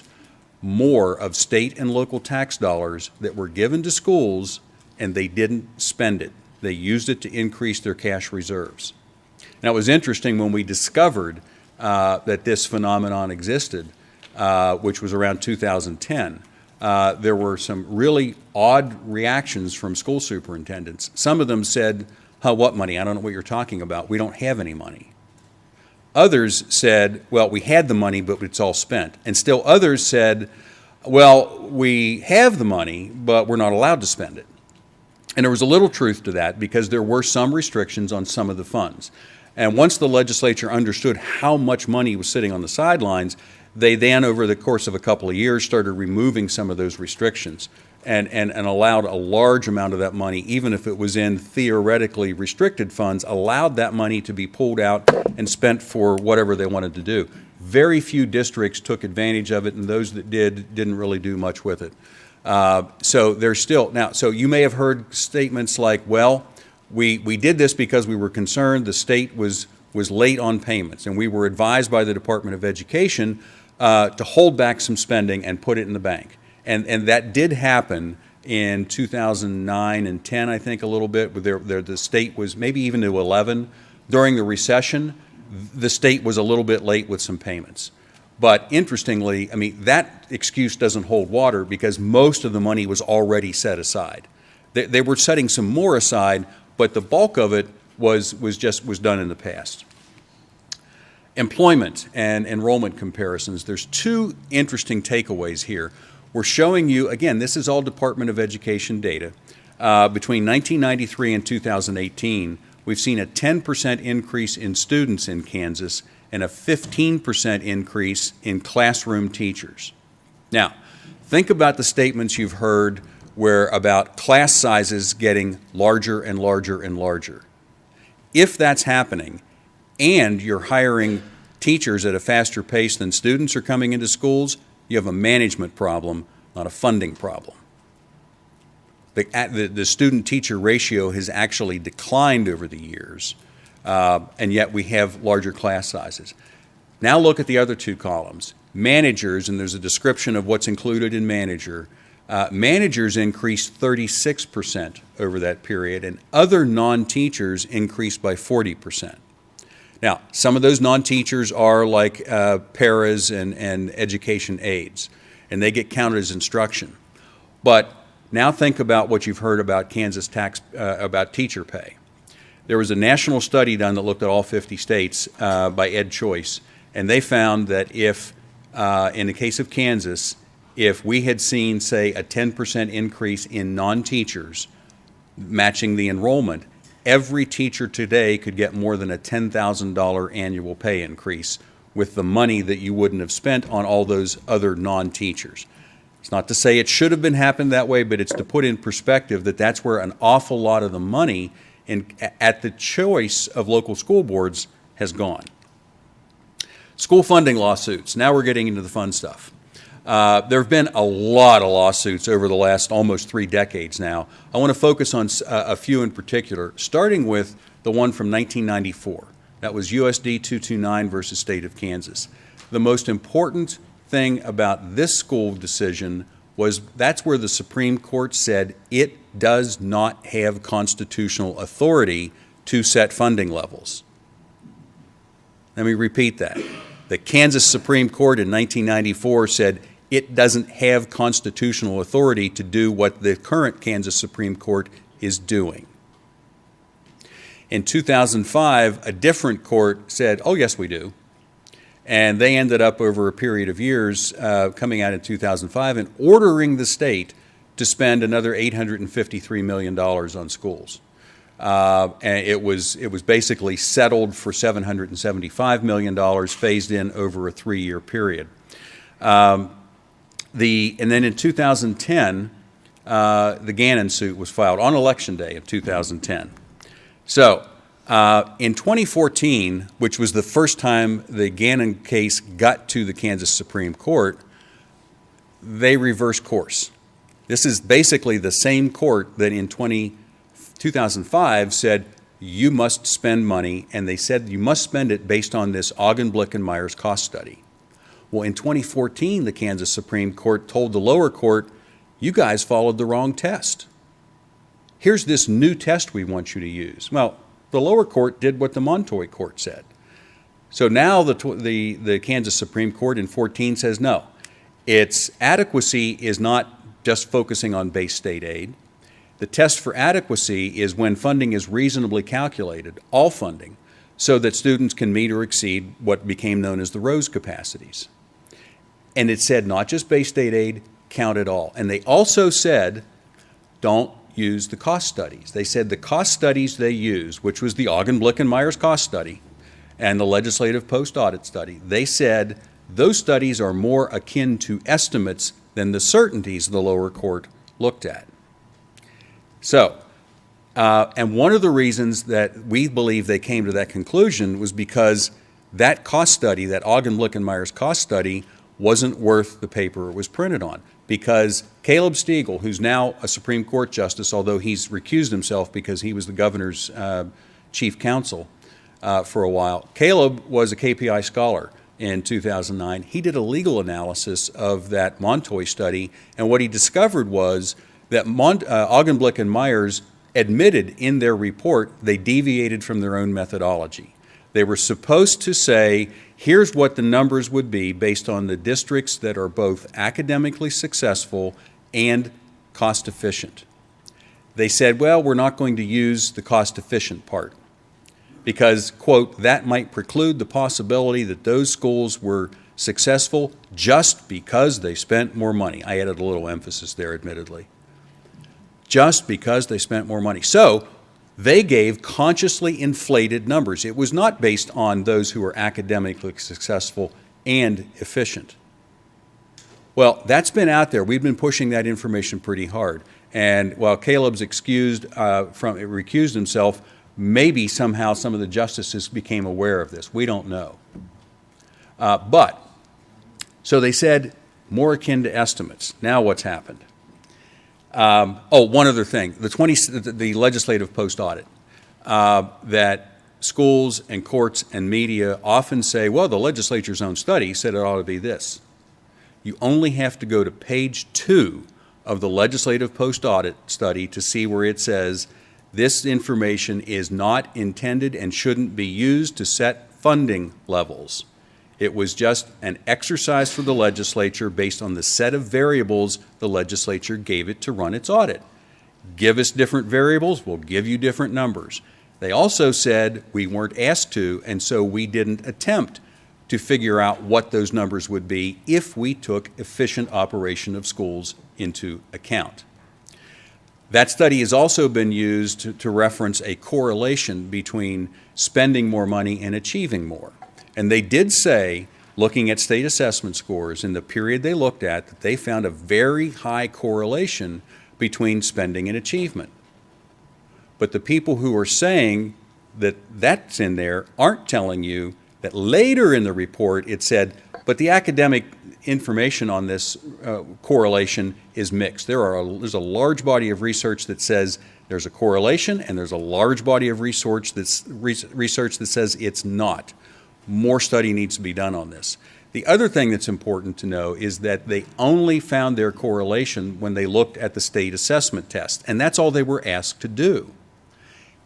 more of state and local tax dollars that were given to schools and they didn't spend it. They used it to increase their cash reserves. Now it was interesting when we discovered that this phenomenon existed, which was around 2010. There were some really odd reactions from school superintendents. Some of them said, what money? I don't know what you're talking about. We don't have any money. Others said, well, we had the money, but it's all spent. And still others said, well, we have the money, but we're not allowed to spend it. And there was a little truth to that because there were some restrictions on some of the funds. And once the legislature understood how much money was sitting on the sidelines, they then, over the course of a couple of years, started removing some of those restrictions and allowed a large amount of that money, even if it was in theoretically restricted funds, allowed that money to be pulled out and spent for whatever they wanted to do. Very few districts took advantage of it, and those that didn't really do much with it. So there's still, now, so you may have heard statements like, well, we did this because we were concerned the state was late on payments, and we were advised by the Department of Education to hold back some spending and put it in the bank. And that did happen in 2009 and 10, I think, a little bit. The state was maybe even to 11. During the recession, the state was a little bit late with some payments. But interestingly, I mean, that excuse doesn't hold water because most of the money was already set aside. They were setting some more aside, but the bulk of it was done in the past. Employment and enrollment comparisons. There's two interesting takeaways here. We're showing you, again, this is all Department of Education data. Between 1993 and 2018, we've seen a 10% increase in students in Kansas and a 15% increase in classroom teachers. Now, think about the statements you've heard about class sizes getting larger and larger and larger. If that's happening and you're hiring teachers at a faster pace than students are coming into schools, you have a management problem, not a funding problem. The student-teacher ratio has actually declined over the years, and yet we have larger class sizes. Now look at the other two columns. Managers, and there's a description of what's included in manager. Managers increased 36% over that period, and other non-teachers increased by 40%. Now, some of those non-teachers are like paras and education aides, and they get counted as instruction. But now think about what you've heard about Kansas about teacher pay. There was a national study done that looked at all 50 states by Ed Choice, and they found that if, in the case of Kansas, if we had seen, say, a 10% increase in non-teachers matching the enrollment, every teacher today could get more than a $10,000 annual pay increase with the money that you wouldn't have spent on all those other non-teachers. It's not to say it should have been happened that way, but it's to put in perspective that that's where an awful lot of the money at the choice of local school boards has gone. School funding lawsuits. Now we're getting into the fun stuff. There have been a lot of lawsuits over the last almost 3 decades now. I want to focus on a few in particular, starting with the one from 1994. That was USD 229 versus State of Kansas. The most important thing about this school decision was that's where the Supreme Court said it does not have constitutional authority to set funding levels. Let me repeat that. The Kansas Supreme Court in 1994 said it doesn't have constitutional authority to do what the current Kansas Supreme Court is doing. In 2005, a different court said, oh, yes, we do. And they ended up over a period of years coming out in 2005 and ordering the state to spend another $853 million on schools. And it was basically settled for $775 million, phased in over a 3-year period. And then in 2010, the Gannon suit was filed on Election Day of 2010. So in 2014, which was the first time the Gannon case got to the Kansas Supreme Court, they reversed course. This is basically the same court that in 2005 said you must spend money, and they said you must spend it based on this Augenblick and Myers cost study. Well, in 2014, the Kansas Supreme Court told the lower court, you guys followed the wrong test. Here's this new test we want you to use. Well, the lower court did what the Montoy court said. So now the Kansas Supreme Court in 14 says no. Its adequacy is not just focusing on base state aid. The test for adequacy is when funding is reasonably calculated, all funding, so that students can meet or exceed what became known as the Rose capacities. And it said not just base state aid, count it all. And they also said don't use the cost studies. They said the cost studies they used, which was the Augenblick and Myers cost study and the legislative post-audit study, they said those studies are more akin to estimates than the certainties the lower court looked at. So, and one of the reasons that we believe they came to that conclusion was because that cost study, that Augenblick and Myers cost study, wasn't worth the paper it was printed on. Because Caleb Stegall, who's now a Supreme Court justice, although he's recused himself because he was the governor's chief counsel for a while, Caleb was a KPI scholar in 2009. He did a legal analysis of that Montoy study, and what he discovered was that Augenblick and Myers admitted in their report they deviated from their own methodology. They were supposed to say, here's what the numbers would be based on the districts that are both academically successful and cost efficient. They said, well, we're not going to use the cost efficient part because, quote, that might preclude the possibility that those schools were successful just because they spent more money. I added a little emphasis there, admittedly. Just because they spent more money. So they gave consciously inflated numbers. It was not based on those who were academically successful and efficient. Well, that's been out there. We've been pushing that information pretty hard. And while Caleb's recused himself, maybe somehow some of the justices became aware of this. We don't know. So they said more akin to estimates. Now what's happened? One other thing, the legislative post-audit, that schools and courts and media often say, well, the legislature's own study said it ought to be this. You only have to go to page 2 of the legislative post-audit study to see where it says this information is not intended and shouldn't be used to set funding levels. It was just an exercise for the legislature based on the set of variables the legislature gave it to run its audit. Give us different variables, we'll give you different numbers. They also said we weren't asked to, and so we didn't attempt to figure out what those numbers would be if we took efficient operation of schools into account. That study has also been used to reference a correlation between spending more money and achieving more. And they did say, looking at state assessment scores in the period they looked at, that they found a very high correlation between spending and achievement. But the people who are saying that that's in there aren't telling you that later in the report it said, but the academic information on this correlation is mixed. There's a large body of research that says there's a correlation, and there's a large body of research that says it's not. More study needs to be done on this. The other thing that's important to know is that they only found their correlation when they looked at the state assessment test, and that's all they were asked to do.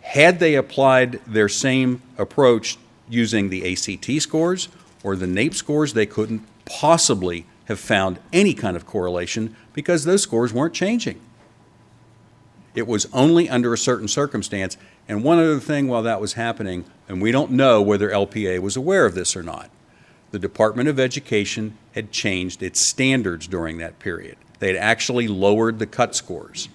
Had they applied their same approach using the ACT scores or the NAEP scores, they couldn't possibly have found any kind of correlation because those scores weren't changing. It was only under a certain circumstance. And one other thing while that was happening, and we don't know whether LPA was aware of this or not, the Department of Education had changed its standards during that period. They had actually lowered the cut scores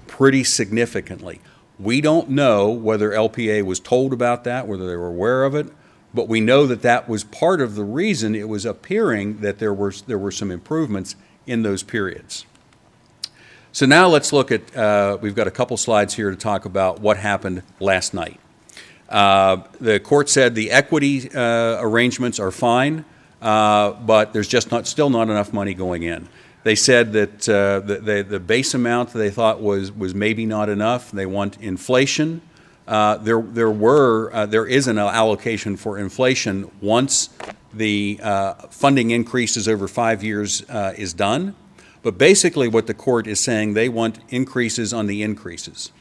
pretty significantly. We don't know whether LPA was told about that, whether they were aware of it, but we know that that was part of the reason it was appearing that there were some improvements in those periods. So now let's look at, we've got a couple slides here to talk about what happened last night. The court said the equity arrangements are fine, but there's just still not enough money going in. They said that the base amount they thought was maybe not enough. They want inflation. There is an allocation for inflation once the funding increases over 5 years is done. But basically what the court is saying, they want increases on the increases.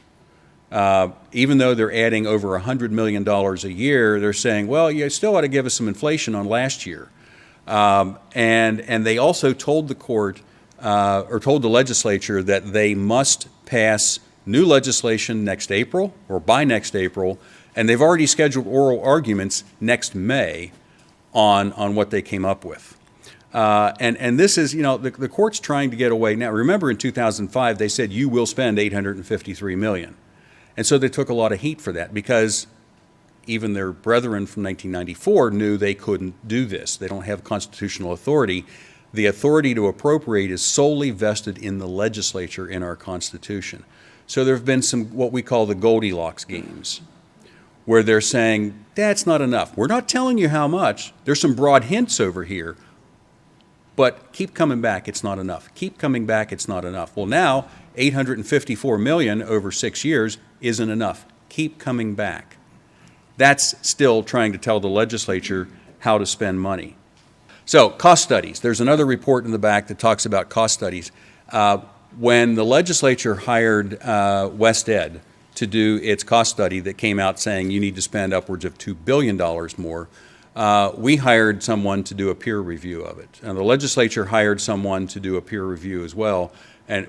Even though they're adding over $100 million a year, they're saying, well, you still ought to give us some inflation on last year. And they also told the court, or told the legislature, that they must pass new legislation next April, or by next April, and they've already scheduled oral arguments next May on what they came up with. And this is, the court's trying to get away. Now, remember in 2005, they said you will spend $853 million. And so they took a lot of heat for that because even their brethren from 1994 knew they couldn't do this. They don't have constitutional authority. The authority to appropriate is solely vested in the legislature in our Constitution. So there have been some what we call the Goldilocks games, where they're saying, that's not enough. We're not telling you how much. There's some broad hints over here, but keep coming back, it's not enough. Keep coming back, it's not enough. Well, now, $854 million over 6 years isn't enough. Keep coming back. That's still trying to tell the legislature how to spend money. So, cost studies. There's another report in the back that talks about cost studies. When the legislature hired West Ed to do its cost study that came out saying you need to spend upwards of $2 billion more, we hired someone to do a peer review of it. And the legislature hired someone to do a peer review as well,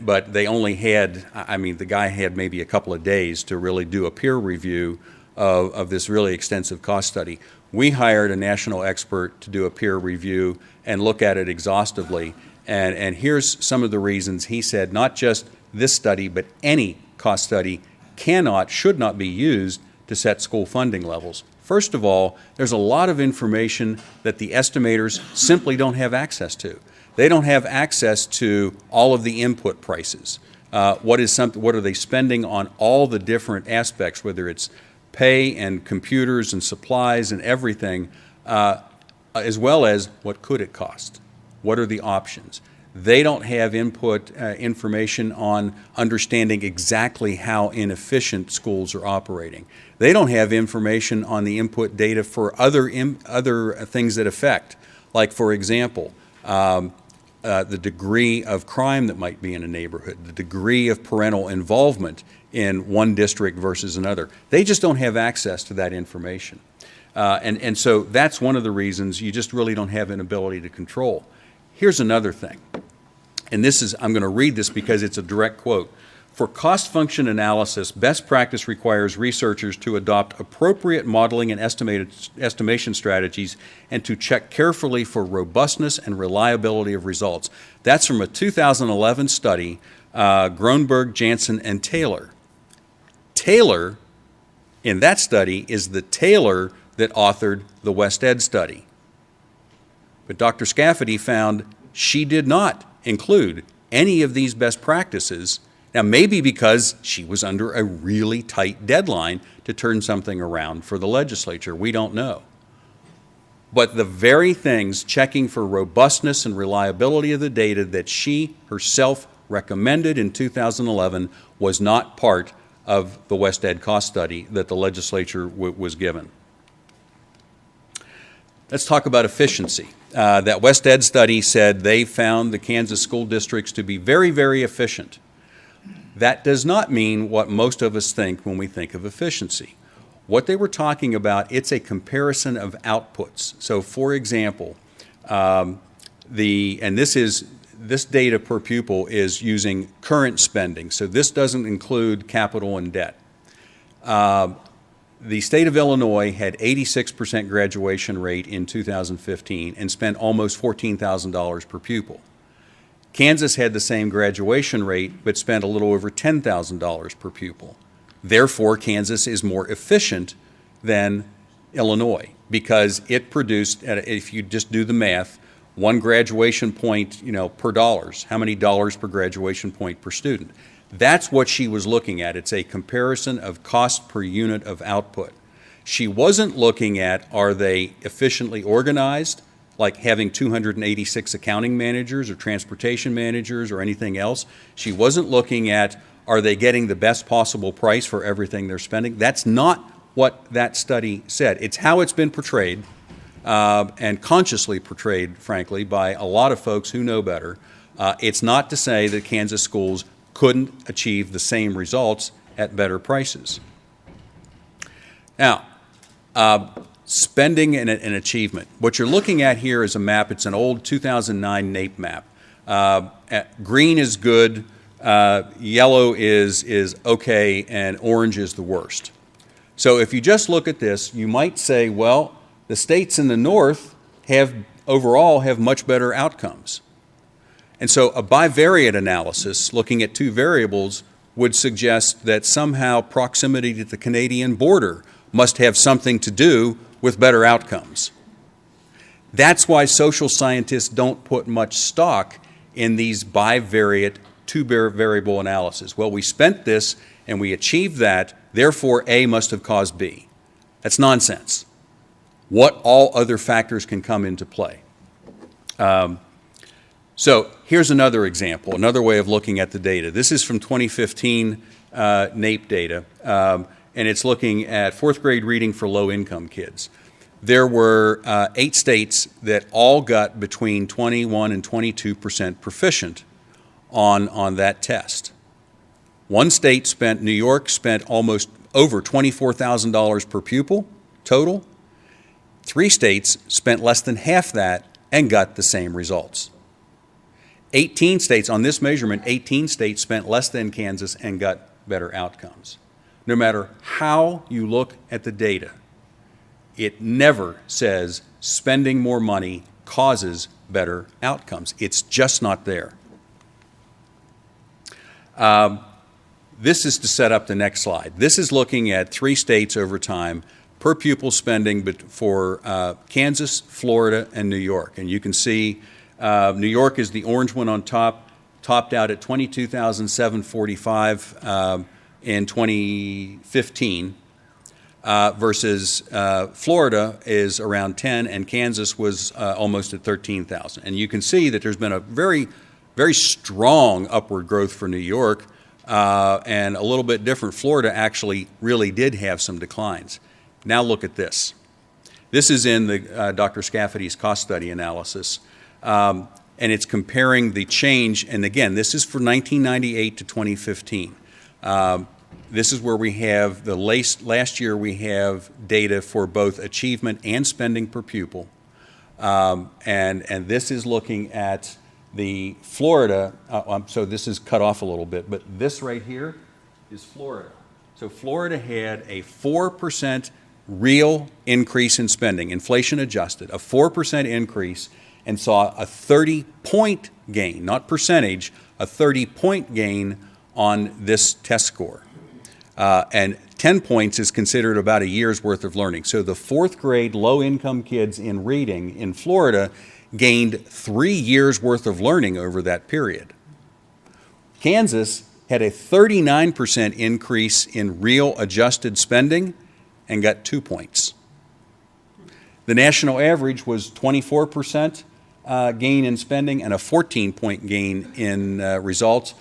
but they only had, the guy had maybe a couple of days to really do a peer review of this really extensive cost study. We hired a national expert to do a peer review and look at it exhaustively. And here's some of the reasons. He said not just this study, but any cost study should not be used to set school funding levels. First of all, there's a lot of information that the estimators simply don't have access to. They don't have access to all of the input prices. What are they spending on all the different aspects, whether it's pay and computers and supplies and everything, as well as what could it cost? What are the options? They don't have information on understanding exactly how inefficient schools are operating. They don't have information on the input data for other things that affect. Like, for example, the degree of crime that might be in a neighborhood, the degree of parental involvement in one district versus another. They just don't have access to that information. And so that's one of the reasons you just really don't have an ability to control. Here's another thing, and this is, I'm going to read this because it's a direct quote. For cost function analysis, best practice requires researchers to adopt appropriate modeling and estimation strategies and to check carefully for robustness and reliability of results. That's from a 2011 study, Gronberg, Jansen, and Taylor. Taylor, in that study, is the Taylor that authored the West Ed study. But Dr. Scafferty found she did not include any of these best practices. Now, maybe because she was under a really tight deadline to turn something around for the legislature. We don't know. But the very things checking for robustness and reliability of the data that she herself recommended in 2011 was not part of the West Ed cost study that the legislature was given. Let's talk about efficiency. That West Ed study said they found the Kansas school districts to be very, very efficient. That does not mean what most of us think when we think of efficiency. What they were talking about, it's a comparison of outputs. So, for example, this data per pupil is using current spending. So this doesn't include capital and debt. The state of Illinois had 86% graduation rate in 2015 and spent almost $14,000 per pupil. Kansas had the same graduation rate, but spent a little over $10,000 per pupil. Therefore, Kansas is more efficient than Illinois because it produced, if you just do the math, one graduation point, per dollars. How many dollars per graduation point per student? That's what she was looking at. It's a comparison of cost per unit of output. She wasn't looking at, are they efficiently organized, like having 286 accounting managers or transportation managers or anything else. She wasn't looking at, are they getting the best possible price for everything they're spending? That's not what that study said. It's how it's been portrayed, and consciously portrayed, frankly, by a lot of folks who know better. It's not to say that Kansas schools couldn't achieve the same results at better prices. Now, spending and achievement. What you're looking at here is a map. It's an old 2009 NAEP map. Green is good, yellow is okay, and orange is the worst. So if you just look at this, you might say, well, the states in the north overall have much better outcomes. And so a bivariate analysis, looking at two variables, would suggest that somehow proximity to the Canadian border must have something to do with better outcomes. That's why social scientists don't put much stock in these bivariate two-variable analysis. Well, we spent this and we achieved that, therefore A must have caused B. That's nonsense. What all other factors can come into play? So here's another example, another way of looking at the data. This is from 2015 NAEP data, and it's looking at fourth grade reading for low-income kids. There were 8 states that all got between 21 and 22% proficient on that test. One state New York spent almost over $24,000 per pupil total. 3 states spent less than half that and got the same results. 18 states, on this measurement, 18 states spent less than Kansas and got better outcomes. No matter how you look at the data, it never says spending more money causes better outcomes. It's just not there. This is to set up the next slide. This is looking at 3 states over time, per pupil spending for Kansas, Florida, and New York. And you can see New York is the orange one on top, topped out at $22,745 in 2015, versus Florida is around 10, and Kansas was almost at 13,000. And you can see that there's been a very, very strong upward growth for New York, and a little bit different. Florida actually really did have some declines. Now look at this. This is in the Dr. Scafferty's cost study analysis. and it's comparing the change, and again, this is for 1998 to 2015. This is where we have the last year we have data for both achievement and spending per pupil. And this is looking at the Florida, so this is cut off a little bit, but this right here is Florida. So Florida had a 4% real increase in spending, inflation adjusted, a 4% increase, and saw a 30-point gain, not percentage, a 30-point gain on this test score. And 10 points is considered about a year's worth of learning. So the fourth grade low-income kids in reading in Florida gained 3 years worth of learning over that period. Kansas had a 39% increase in real adjusted spending and got 2 points. The national average was 24% gain in spending and a 14-point gain in results.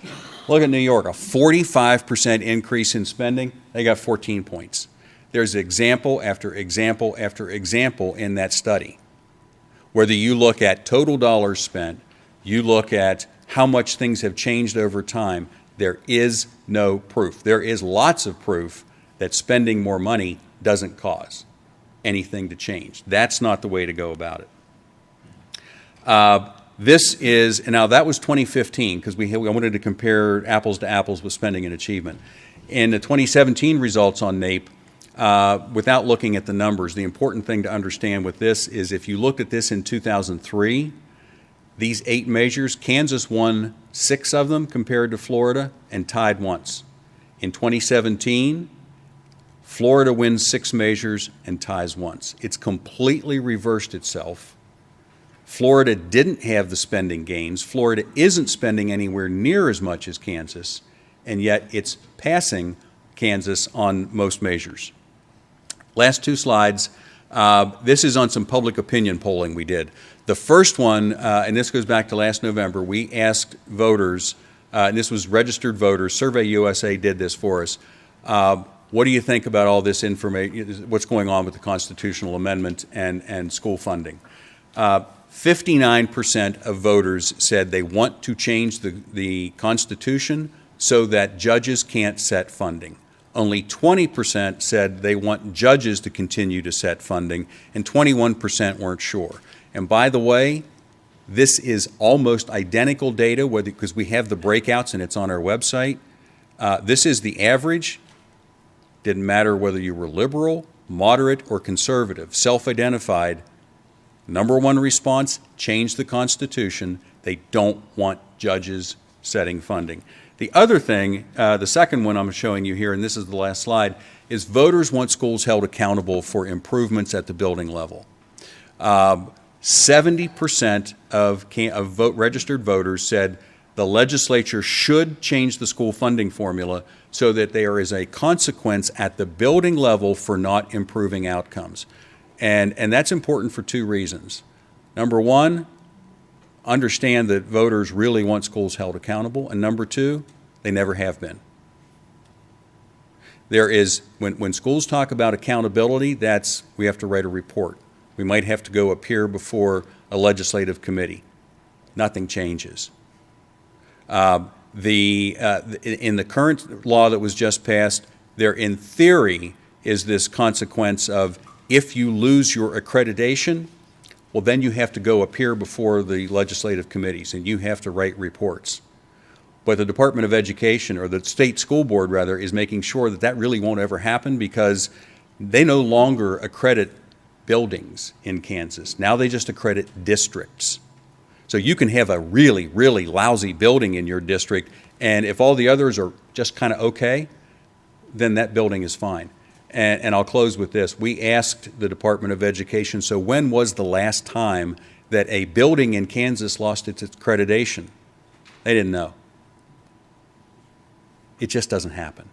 Look at New York, a 45% increase in spending, they got 14 points. There's example after example after example in that study. Whether you look at total dollars spent, you look at how much things have changed over time, there is no proof. There is lots of proof that spending more money doesn't cause anything to change. That's not the way to go about it. This is, and now that was 2015 because we wanted to compare apples to apples with spending and achievement. In the 2017 results on NAEP, without looking at the numbers, the important thing to understand with this is if you looked at this in 2003, these 8 measures, Kansas won 6 of them compared to Florida and tied once. In 2017, Florida wins 6 measures and ties once. It's completely reversed itself. Florida didn't have the spending gains. Florida isn't spending anywhere near as much as Kansas, and yet it's passing Kansas on most measures. Last 2 slides. This is on some public opinion polling we did. The first one, and this goes back to last November, we asked voters, and this was registered voters, Survey USA did this for us, what do you think about all this information, what's going on with the constitutional amendment and school funding? 59% of voters said they want to change the Constitution so that judges can't set funding. Only 20% said they want judges to continue to set funding, and 21% weren't sure. And by the way, this is almost identical data because we have the breakouts and it's on our website. This is the average. Didn't matter whether you were liberal, moderate, or conservative, self-identified. Number 1 response, change the Constitution. They don't want judges setting funding. The other thing, the second one I'm showing you here, and this is the last slide, is voters want schools held accountable for improvements at the building level. 70% of registered voters said the legislature should change the school funding formula so that there is a consequence at the building level for not improving outcomes. And that's important for 2 reasons. Number 1, understand that voters really want schools held accountable. And number 2, they never have been. There is, when schools talk about accountability, we have to write a report. We might have to go appear before a legislative committee. Nothing changes. In the current law that was just passed, there in theory is this consequence of if you lose your accreditation, well, then you have to go appear before the legislative committees and you have to write reports. But the Department of Education, or the state school board rather, is making sure that that really won't ever happen because they no longer accredit buildings in Kansas. Now they just accredit districts. So you can have a really, really lousy building in your district, and if all the others are just kind of okay, then that building is fine. And I'll close with this. We asked the Department of Education, so when was the last time that a building in Kansas lost its accreditation? They didn't know. It just doesn't happen.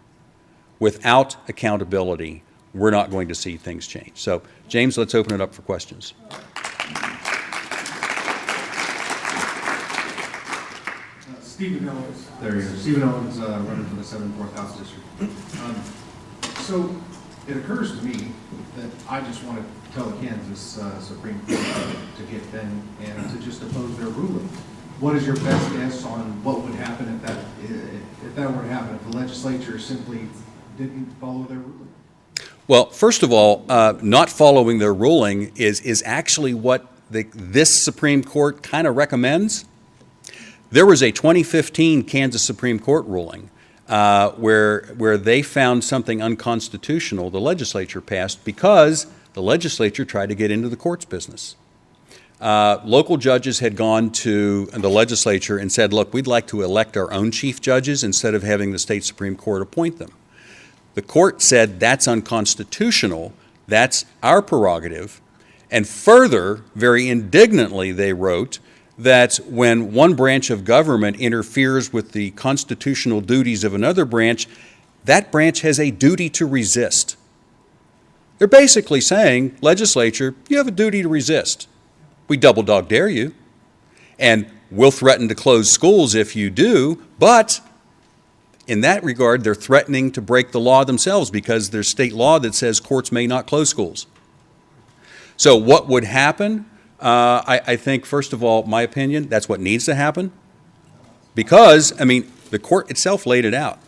Without accountability, we're not going to see things change. So, James, let's open it up for questions. Stephen Owens. There he is. Stephen Owens, running for the 7th House District. So it occurs to me that I just want to tell the Kansas Supreme Court to get them and to just oppose their ruling. what is your best guess on what would happen if that were to happen, if the legislature simply didn't follow their ruling? Well, first of all, not following their ruling is actually what this Supreme Court kind of recommends. There was a 2015 Kansas Supreme Court ruling where they found something unconstitutional the legislature passed because the legislature tried to get into the courts business. Local judges had gone to the legislature and said, look, we'd like to elect our own chief judges instead of having the state Supreme Court appoint them. The court said that's unconstitutional, that's our prerogative, and further, very indignantly, they wrote that when one branch of government interferes with the constitutional duties of another branch, that branch has a duty to resist. They're basically saying, legislature, you have a duty to resist. We double dog dare you, and we'll threaten to close schools if you do, but in that regard, they're threatening to break the law themselves because there's state law that says courts may not close schools. So what would happen? I think, first of all, my opinion, that's what needs to happen. Because, I mean, the court itself laid it out.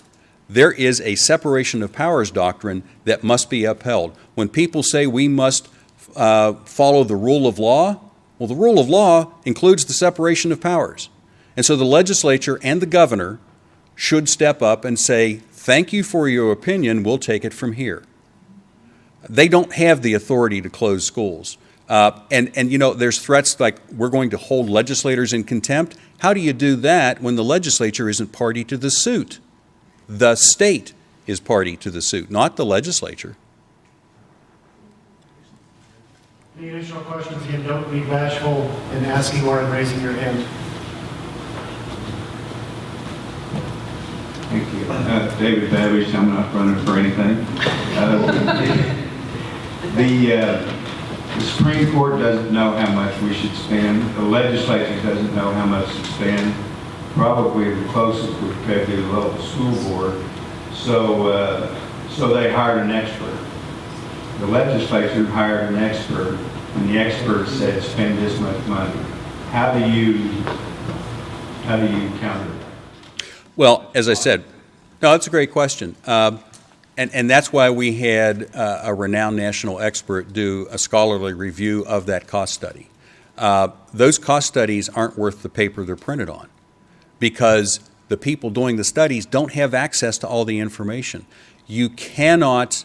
There is a separation of powers doctrine that must be upheld. When people say we must follow the rule of law, well, the rule of law includes the separation of powers. And so the legislature and the governor should step up and say, thank you for your opinion, we'll take it from here. They don't have the authority to close schools. And you know, there's threats like we're going to hold legislators in contempt. How do you do that when the legislature isn't party to the suit? The state is party to the suit, not the legislature. Any additional questions? Again, don't be bashful in asking or in raising your hand. Thank you. David Babish, I'm not running for anything. The Supreme Court doesn't know how much we should spend. The legislature doesn't know how much to spend. Probably the closest would be the local school board. So they hired an expert. The legislature hired an expert, and the expert said spend this much money. How do you counter that? Well, as I said, no, that's a great question. And that's why we had a renowned national expert do a scholarly review of that cost study. Those cost studies aren't worth the paper they're printed on because the people doing the studies don't have access to all the information. You cannot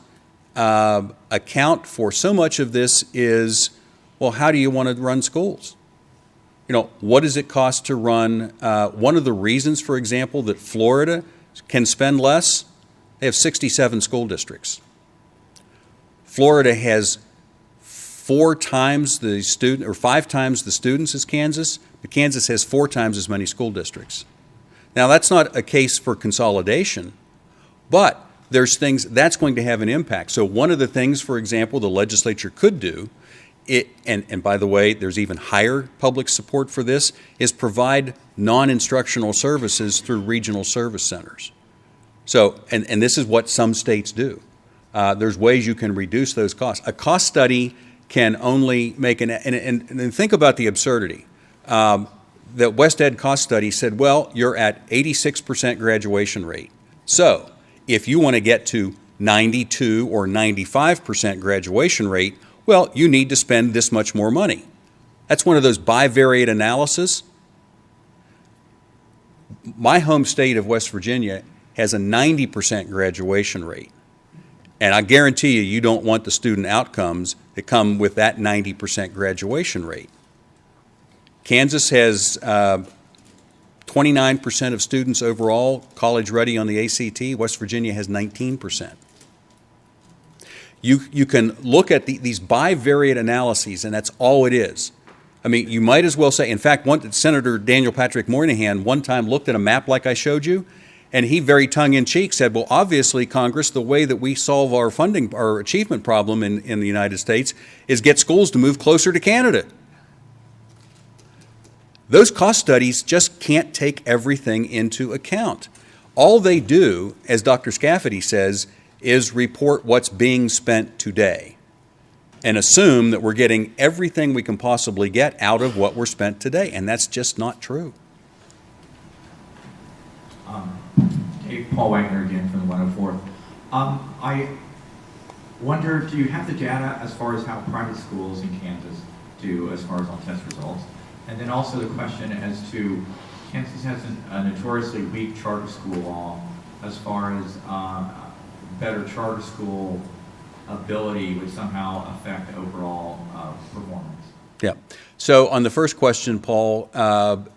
account for so much of this is, well, how do you want to run schools? You know, what does it cost to run? One of the reasons, for example, that Florida can spend less, they have 67 school districts. Florida has 4 times the student, or 5 times the students as Kansas, but Kansas has 4 times as many school districts. Now, that's not a case for consolidation, but there's things that's going to have an impact. So one of the things, for example, the legislature could do, and by the way, there's even higher public support for this, is provide non-instructional services through regional service centers. So, and this is what some states do. There's ways you can reduce those costs. A cost study can only make and think about the absurdity. The West Ed cost study said, well, you're at 86% graduation rate. So if you want to get to 92 or 95% graduation rate, well, you need to spend this much more money. That's one of those bivariate analysis. My home state of West Virginia has a 90% graduation rate. And I guarantee you, you don't want the student outcomes that come with that 90% graduation rate. Kansas has 29% of students overall college ready on the ACT. West Virginia has 19%. You can look at these bivariate analyses, and that's all it is. I mean, you might as well say, in fact, Senator Daniel Patrick Moynihan one time looked at a map like I showed you, and he very tongue-in-cheek said, well, obviously, Congress, the way that we solve our funding, our achievement problem in the United States is get schools to move closer to Canada. Those cost studies just can't take everything into account. All they do, as Dr. Scafferty says, is report what's being spent today and assume that we're getting everything we can possibly get out of what we're spent today, and that's just not true. Paul Wagner again from the 104th. I wonder, do you have the data as far as how private schools in Kansas do as far as on test results? And then also the question as to, Kansas has a notoriously weak charter school law as far as better charter school ability would somehow affect overall performance. Yeah. So on the first question, Paul,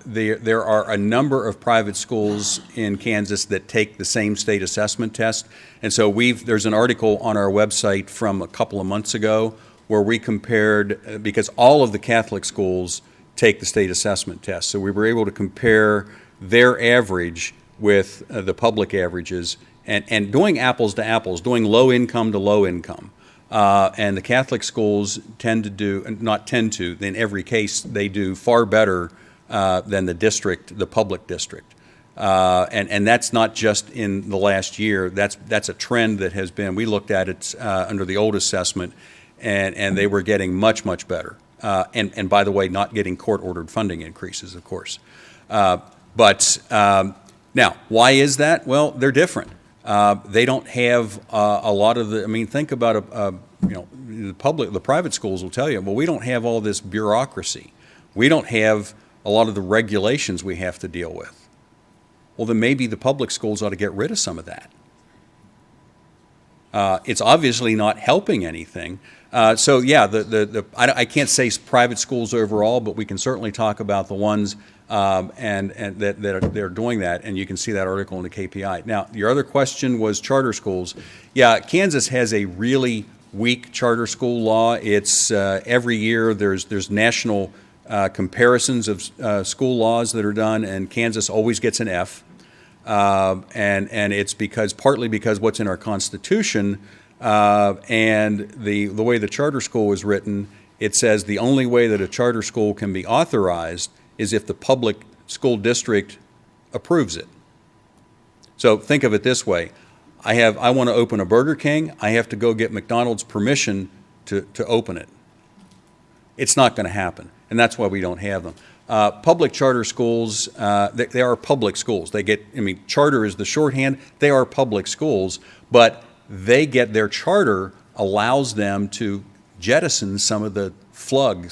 there are a number of private schools in Kansas that take the same state assessment test. And so there's an article on our website from a couple of months ago where we compared, because all of the Catholic schools take the state assessment test. So we were able to compare their average with the public averages and doing apples to apples, doing low income to low income. And the Catholic schools tend to do, not tend to, in every case, they do far better than the public district. And that's not just in the last year. That's a trend that has been, we looked at it under the old assessment, and they were getting much, much better. And by the way, not getting court-ordered funding increases, of course. But now, why is that? Well, they're different. They don't have a lot of the. I mean, think about the private schools will tell you, well, we don't have all this bureaucracy. We don't have a lot of the regulations we have to deal with. Well, then maybe the public schools ought to get rid of some of that. It's obviously not helping anything. So yeah, I can't say private schools overall, but we can certainly talk about the ones and that they're doing that, and you can see that article in the KPI. Now, your other question was charter schools. Yeah, Kansas has a really weak charter school law. It's every year there's national comparisons of school laws that are done, and Kansas always gets an F. And it's partly because what's in our Constitution and the way the charter school is written, it says the only way that a charter school can be authorized is if the public school district approves it. So think of it this way. I want to open a Burger King. I have to go get McDonald's permission to open it. It's not going to happen, and that's why we don't have them. Public charter schools, they are public schools. Charter is the shorthand. They are public schools, but they get their charter allows them to jettison some of the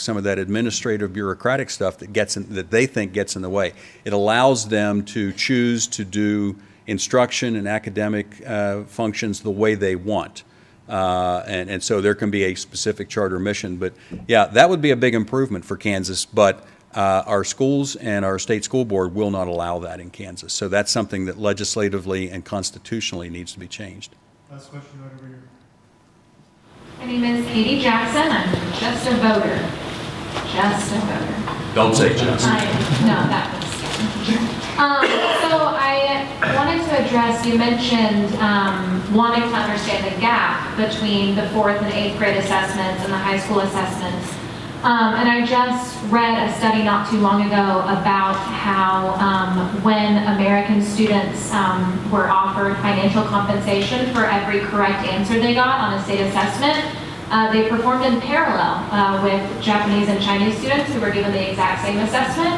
some of that administrative bureaucratic stuff that they think gets in the way. It allows them to choose to do instruction and academic functions the way they want. And so there can be a specific charter mission. But yeah, that would be a big improvement for Kansas, but our schools and our state school board will not allow that in Kansas. So that's something that legislatively and constitutionally needs to be changed. Last question right over here. My name is Katie Jackson. I'm just a voter. Just a voter. Don't say just. No, that was. So I wanted to address, you mentioned wanting to understand the gap between the 4th and 8th grade assessments and the high school assessments. And I just read a study not too long ago about how when American students were offered financial compensation for every correct answer they got on a state assessment, they performed in parallel with Japanese and Chinese students who were given the exact same assessment.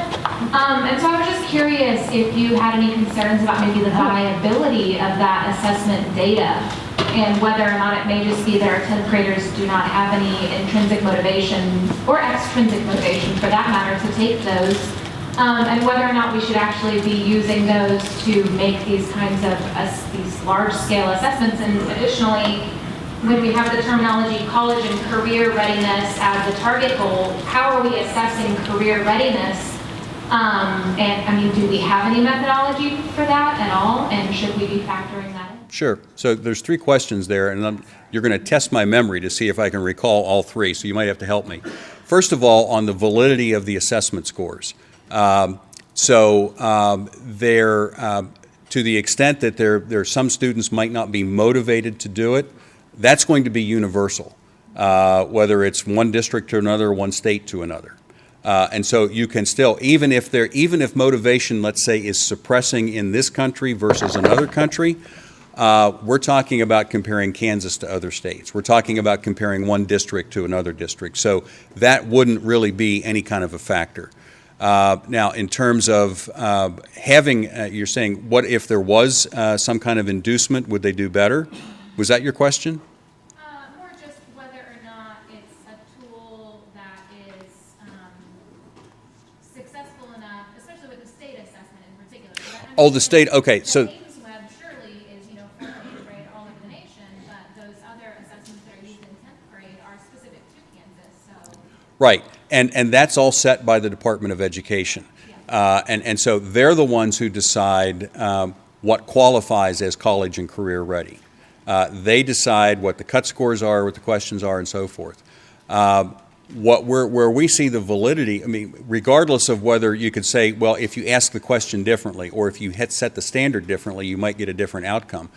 And so I was just curious if you had any concerns about maybe the viability of that assessment data, and whether or not it may just be that our 10th graders do not have any intrinsic motivation or extrinsic motivation for that matter to take those, and whether or not we should actually be using those to make these kinds of these large-scale assessments. And additionally, when we have the terminology college and career readiness as the target goal, how are we assessing career readiness? And I mean, do we have any methodology for that at all? And should we be factoring that in? Sure. So there's 3 questions there, and you're going to test my memory to see if I can recall all 3, so you might have to help me. First of all, on the validity of the assessment scores. To the extent that there some students might not be motivated to do it, that's going to be universal, whether it's one district to another, one state to another. And so you can still, even if motivation, let's say, is suppressing in this country versus another country, we're talking about comparing Kansas to other states. We're talking about comparing one district to another district. So that wouldn't really be any kind of a factor. Now, in terms of having, you're saying, what if there was some kind of inducement, would they do better? Was that your question? More just whether or not it's a tool that is successful enough, especially with the state assessment in particular. Oh, the state, okay, so. Web surely is, 4th and 8th grade all over the nation, but those other assessments that are used in 10th grade are specific to Kansas, so. Right, and that's all set by the Department of Education. And so they're the ones who decide what qualifies as college and career ready. They decide what the cut scores are, what the questions are, and so forth. Where we see the validity, I mean, regardless of whether you could say, well, if you ask the question differently or if you had set the standard differently, you might get a different outcome.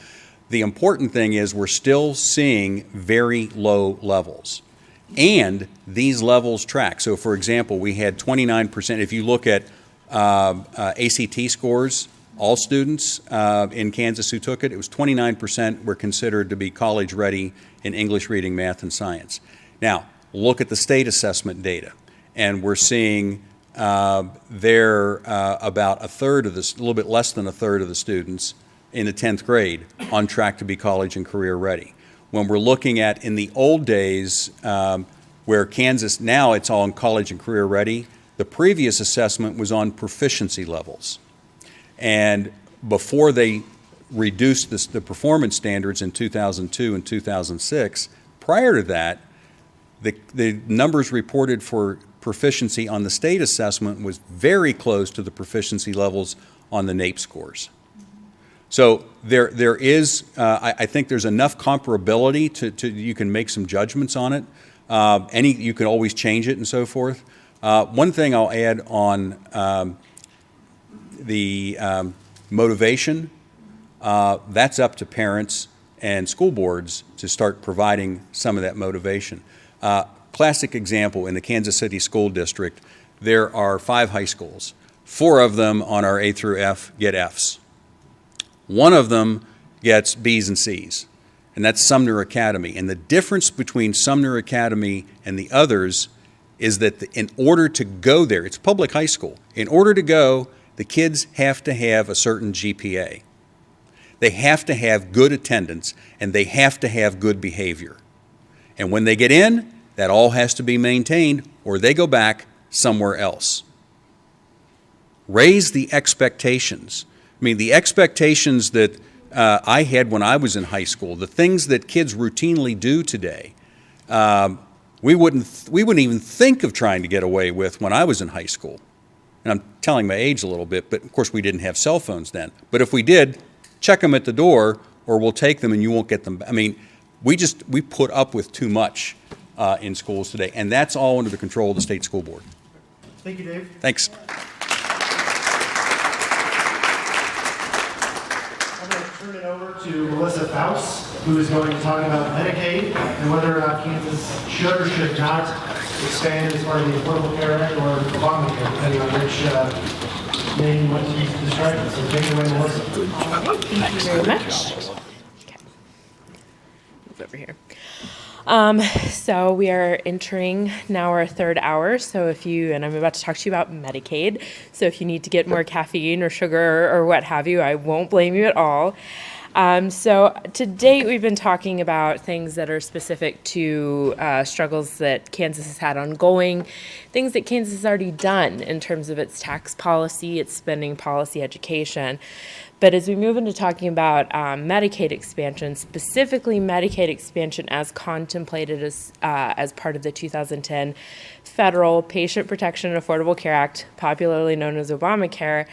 The important thing is we're still seeing very low levels. And these levels track. So, for example, we had 29%. If you look at ACT scores, all students in Kansas who took it, it was 29% were considered to be college ready in English, reading, math, and science. Now, look at the state assessment data, and we're seeing there about a little bit less than a third of the students in the 10th grade on track to be college and career ready. When we're looking at in the old days where Kansas, now it's all in college and career ready, the previous assessment was on proficiency levels. And before they reduced the performance standards in 2002 and 2006, prior to that, the numbers reported for proficiency on the state assessment was very close to the proficiency levels on the NAEP scores. So there is, I think there's enough comparability to you can make some judgments on it. You can always change it and so forth. One thing I'll add on the motivation, that's up to parents and school boards to start providing some of that motivation. Classic example, in the Kansas City School District, there are 5 high schools. 4 of them on our A through F get Fs. 1 of them gets Bs and Cs, and that's Sumner Academy. And the difference between Sumner Academy and the others is that in order to go there, it's public high school, in order to go, the kids have to have a certain GPA. They have to have good attendance, and they have to have good behavior. And when they get in, that all has to be maintained, or they go back somewhere else. Raise the expectations. I mean, the expectations that I had when I was in high school, the things that kids routinely do today, we wouldn't even think of trying to get away with when I was in high school. And I'm telling my age a little bit, but of course we didn't have cell phones then. But if we did, check them at the door, or we'll take them and you won't get them. I mean, we put up with too much in schools today, and that's all under the control of the state school board. Thank you, Dave. Thanks. I'm going to turn it over to Melissa Faust, who is going to talk about Medicaid and whether or not Kansas should or should not expand as part of the Affordable Care Act or Obamacare, depending on which name you want to describe it. So take it away, Melissa. Thank you very much. Okay. Move over here. So we are entering now our 3rd hour. So and I'm about to talk to you about Medicaid. So if you need to get more caffeine or sugar or what have you, I won't blame you at all. So to date, we've been talking about things that are specific to struggles that Kansas has had ongoing, things that Kansas has already done in terms of its tax policy, its spending policy, education. But as we move into talking about Medicaid expansion, specifically Medicaid expansion as contemplated as part of the 2010 Federal Patient Protection and Affordable Care Act, popularly known as Obamacare,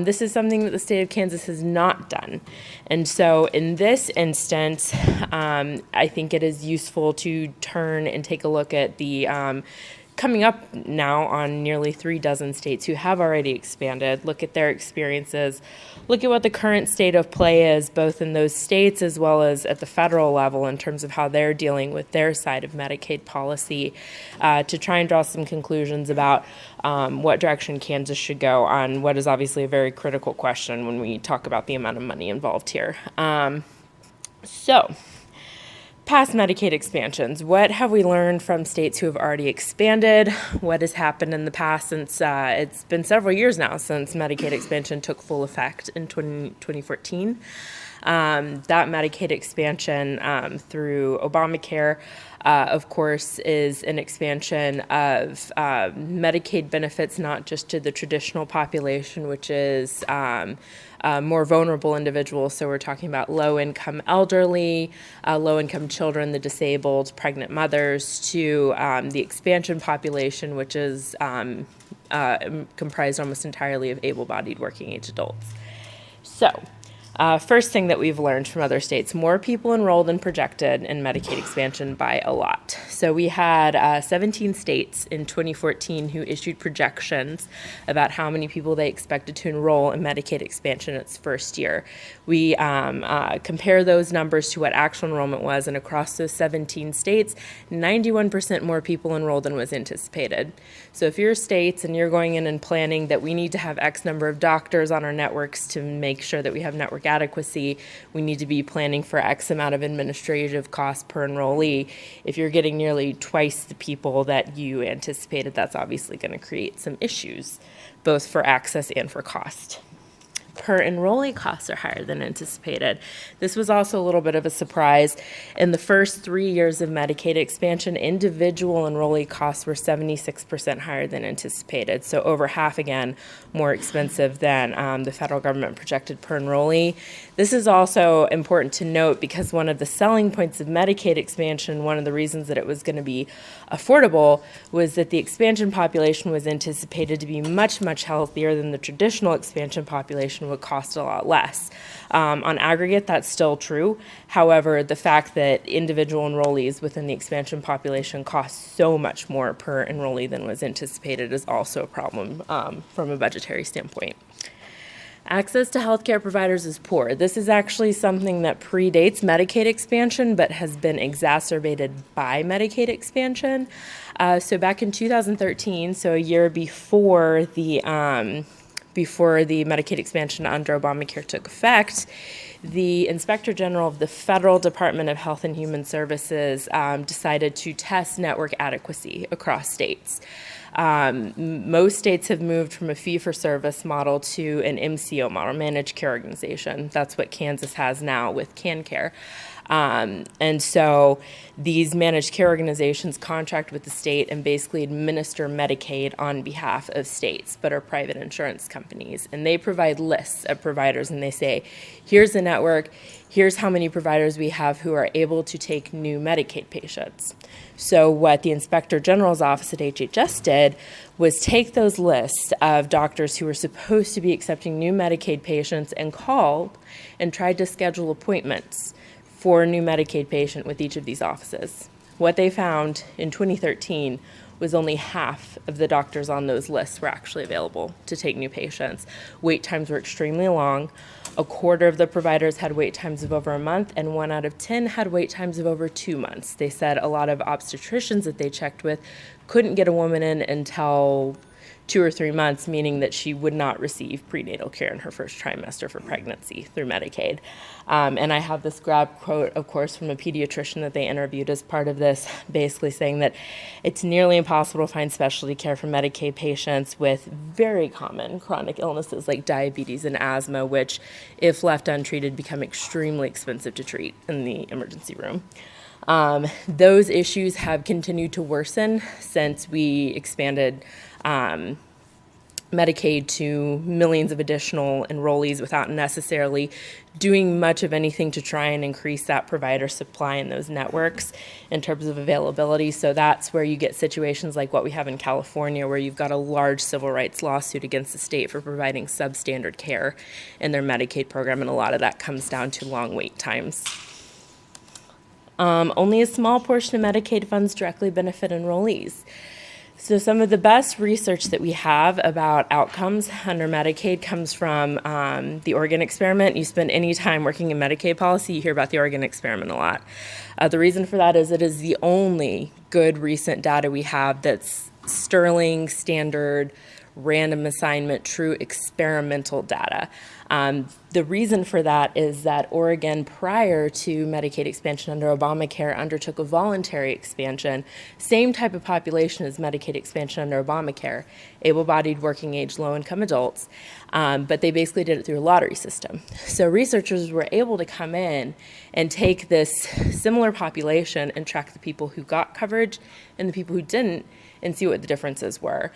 this is something that the state of Kansas has not done. And so in this instance, I think it is useful to turn and take a look at the coming up now on nearly 36 states who have already expanded, look at their experiences, look at what the current state of play is, both in those states as well as at the federal level in terms of how they're dealing with their side of Medicaid policy, to try and draw some conclusions about what direction Kansas should go on what is obviously a very critical question when we talk about the amount of money involved here. So past Medicaid expansions. What have we learned from states who have already expanded? What has happened in the past since it's been several years now since Medicaid expansion took full effect in 2014? That Medicaid expansion through Obamacare, of course, is an expansion of Medicaid benefits, not just to the traditional population, which is more vulnerable individuals. So we're talking about low-income elderly, low-income children, the disabled, pregnant mothers, to the expansion population, which is comprised almost entirely of able-bodied working-age adults. So, first thing that we've learned from other states, more people enrolled than projected in Medicaid expansion by a lot. So we had 17 states in 2014 who issued projections about how many people they expected to enroll in Medicaid expansion its first year. We compare those numbers to what actual enrollment was, and across those 17 states, 91% more people enrolled than was anticipated. So if you're states and you're going in and planning that we need to have X number of doctors on our networks to make sure that we have network adequacy, we need to be planning for X amount of administrative costs per enrollee. If you're getting nearly twice the people that you anticipated, that's obviously going to create some issues, both for access and for cost. Per enrollee costs are higher than anticipated. This was also a little bit of a surprise. In the first 3 years of Medicaid expansion, individual enrollee costs were 76% higher than anticipated. So over half, again, more expensive than the federal government projected per enrollee. This is also important to note because one of the selling points of Medicaid expansion, one of the reasons that it was going to be affordable, was that the expansion population was anticipated to be much, much healthier than the traditional expansion population would cost a lot less. On aggregate, that's still true. However, the fact that individual enrollees within the expansion population cost so much more per enrollee than was anticipated is also a problem from a budgetary standpoint. Access to healthcare providers is poor. This is actually something that predates Medicaid expansion, but has been exacerbated by Medicaid expansion. So back in 2013, so a year before the Medicaid expansion under Obamacare took effect, the Inspector General of the Federal Department of Health and Human Services decided to test network adequacy across states. Most states have moved from a fee-for-service model to an MCO model, managed care organization. That's what Kansas has now with CanCare. And so these managed care organizations contract with the state and basically administer Medicaid on behalf of states, but are private insurance companies. And they provide lists of providers, and they say, here's the network, here's how many providers we have who are able to take new Medicaid patients. So what the Inspector General's office at HHS did was take those lists of doctors who were supposed to be accepting new Medicaid patients and called and tried to schedule appointments for a new Medicaid patient with each of these offices. What they found in 2013 was only half of the doctors on those lists were actually available to take new patients. Wait times were extremely long. A quarter of the providers had wait times of over a month, and 1 out of 10 had wait times of over 2 months. They said a lot of obstetricians that they checked with couldn't get a woman in until 2 or 3 months, meaning that she would not receive prenatal care in her first trimester for pregnancy through Medicaid. And I have this grab quote, of course, from a pediatrician that they interviewed as part of this, basically saying that it's nearly impossible to find specialty care for Medicaid patients with very common chronic illnesses like diabetes and asthma, which, if left untreated, become extremely expensive to treat in the emergency room. Those issues have continued to worsen since we expanded Medicaid to millions of additional enrollees without necessarily doing much of anything to try and increase that provider supply in those networks in terms of availability. So that's where you get situations like what we have in California, where you've got a large civil rights lawsuit against the state for providing substandard care in their Medicaid program, and a lot of that comes down to long wait times. Only a small portion of Medicaid funds directly benefit enrollees. So some of the best research that we have about outcomes under Medicaid comes from the Oregon experiment. You spend any time working in Medicaid policy, you hear about the Oregon experiment a lot. The reason for that is it is the only good recent data we have that's sterling, standard, random assignment, true experimental data. The reason for that is that Oregon, prior to Medicaid expansion under Obamacare, undertook a voluntary expansion, same type of population as Medicaid expansion under Obamacare, able-bodied, working-age, low-income adults, but they basically did it through a lottery system. So researchers were able to come in and take this similar population and track the people who got coverage and the people who didn't and see what the differences were.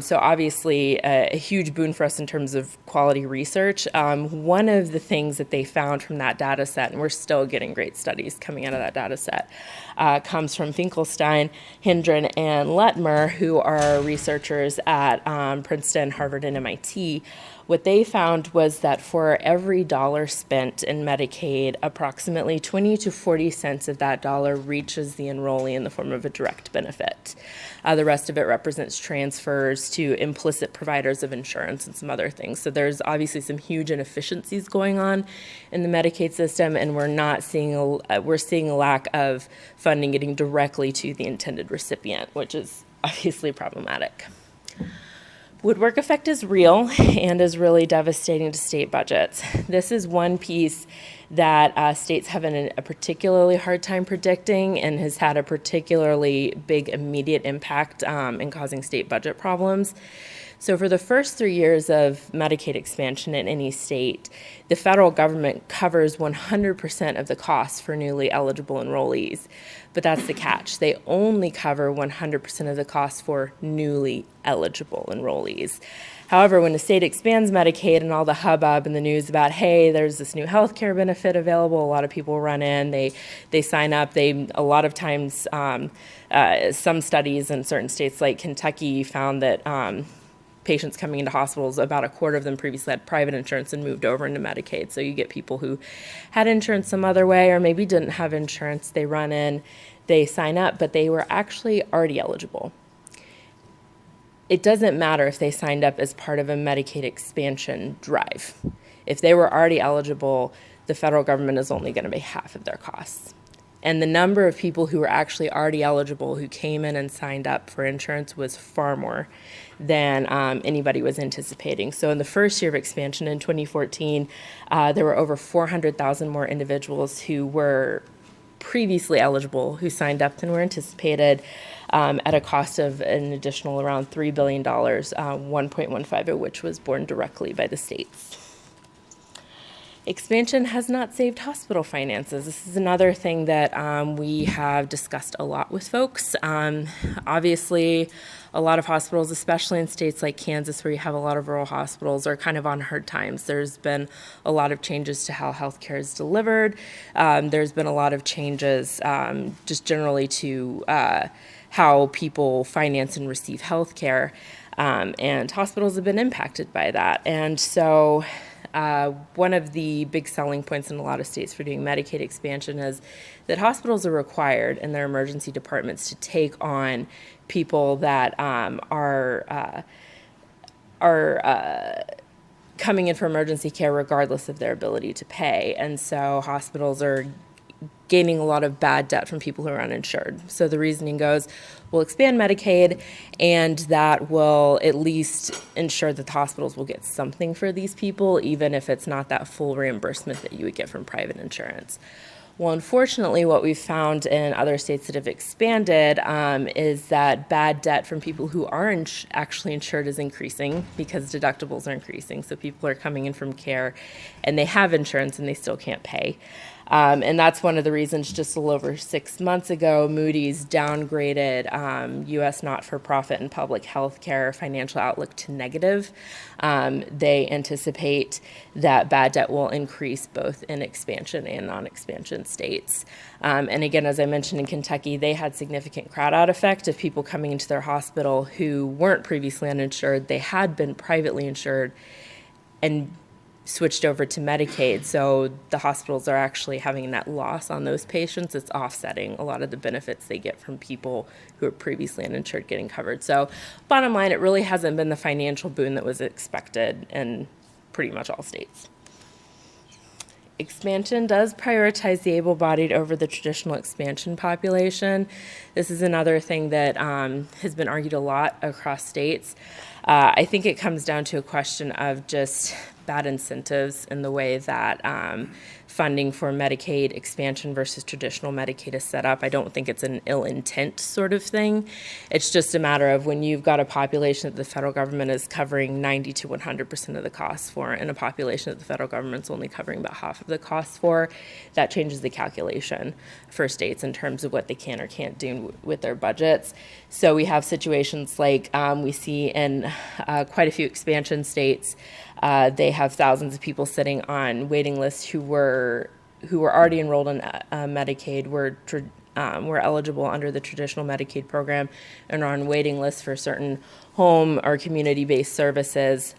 So obviously a huge boon for us in terms of quality research. One of the things that they found from that data set, and we're still getting great studies coming out of that data set, comes from Finkelstein, Hendren, and Letmer, who are researchers at Princeton, Harvard, and MIT. What they found was that for every dollar spent in Medicaid, approximately 20 to 40 cents of that dollar reaches the enrollee in the form of a direct benefit. The rest of it represents transfers to implicit providers of insurance and some other things. So there's obviously some huge inefficiencies going on in the Medicaid system, and we're seeing a lack of funding getting directly to the intended recipient, which is obviously problematic. Woodwork effect is real and is really devastating to state budgets. This is one piece that states have a particularly hard time predicting and has had a particularly big immediate impact in causing state budget problems. So for the first 3 years of Medicaid expansion in any state, the federal government covers 100% of the costs for newly eligible enrollees. But that's the catch. They only cover 100% of the costs for newly eligible enrollees. However, when the state expands Medicaid and all the hubbub and the news about, hey, there's this new health care benefit available, a lot of people run in, they sign up. A lot of times, some studies in certain states like Kentucky found that patients coming into hospitals, about a quarter of them previously had private insurance and moved over into Medicaid. So you get people who had insurance some other way or maybe didn't have insurance. They run in, they sign up, but they were actually already eligible. It doesn't matter if they signed up as part of a Medicaid expansion drive. If they were already eligible, the federal government is only going to pay half of their costs. And the number of people who were actually already eligible who came in and signed up for insurance was far more than anybody was anticipating. So in the first year of expansion in 2014, there were over 400,000 more individuals who were previously eligible who signed up than were anticipated at a cost of an additional around $3 billion, 1.15 of which was borne directly by the states. Expansion has not saved hospital finances. This is another thing that we have discussed a lot with folks. Obviously, a lot of hospitals, especially in states like Kansas, where you have a lot of rural hospitals, are kind of on hard times. There's been a lot of changes to how healthcare is delivered. There's been a lot of changes just generally to how people finance and receive healthcare, and hospitals have been impacted by that. And so one of the big selling points in a lot of states for doing Medicaid expansion is that hospitals are required in their emergency departments to take on people that are coming in for emergency care regardless of their ability to pay. And so hospitals are gaining a lot of bad debt from people who are uninsured. So the reasoning goes, we'll expand Medicaid, and that will at least ensure that the hospitals will get something for these people, even if it's not that full reimbursement that you would get from private insurance. Well, unfortunately, what we've found in other states that have expanded is that bad debt from people who aren't actually insured is increasing because deductibles are increasing. So people are coming in from care and they have insurance and they still can't pay. And that's one of the reasons just a little over 6 months ago, Moody's downgraded U.S. not-for-profit and public health care financial outlook to negative. They anticipate that bad debt will increase both in expansion and non-expansion states. And again, as I mentioned in Kentucky, they had significant crowd-out effect of people coming into their hospital who weren't previously uninsured. They had been privately insured and switched over to Medicaid, so the hospitals are actually having a net loss on those patients. It's offsetting a lot of the benefits they get from people who are previously uninsured getting covered. So bottom line, it really hasn't been the financial boon that was expected in pretty much all states. Expansion does prioritize the able-bodied over the traditional expansion population. This is another thing that has been argued a lot across states. I think it comes down to a question of just bad incentives in the way that funding for Medicaid expansion versus traditional Medicaid is set up. I don't think it's an ill intent sort of thing. It's just a matter of when you've got a population that the federal government is covering 90 to 100% of the costs for, and a population that the federal government's only covering about half of the costs for, that changes the calculation for states in terms of what they can or can't do with their budgets. So we have situations like we see in quite a few expansion states. They have thousands of people sitting on waiting lists who were already enrolled in Medicaid, were eligible under the traditional Medicaid program, and are on waiting lists for certain home or community-based services.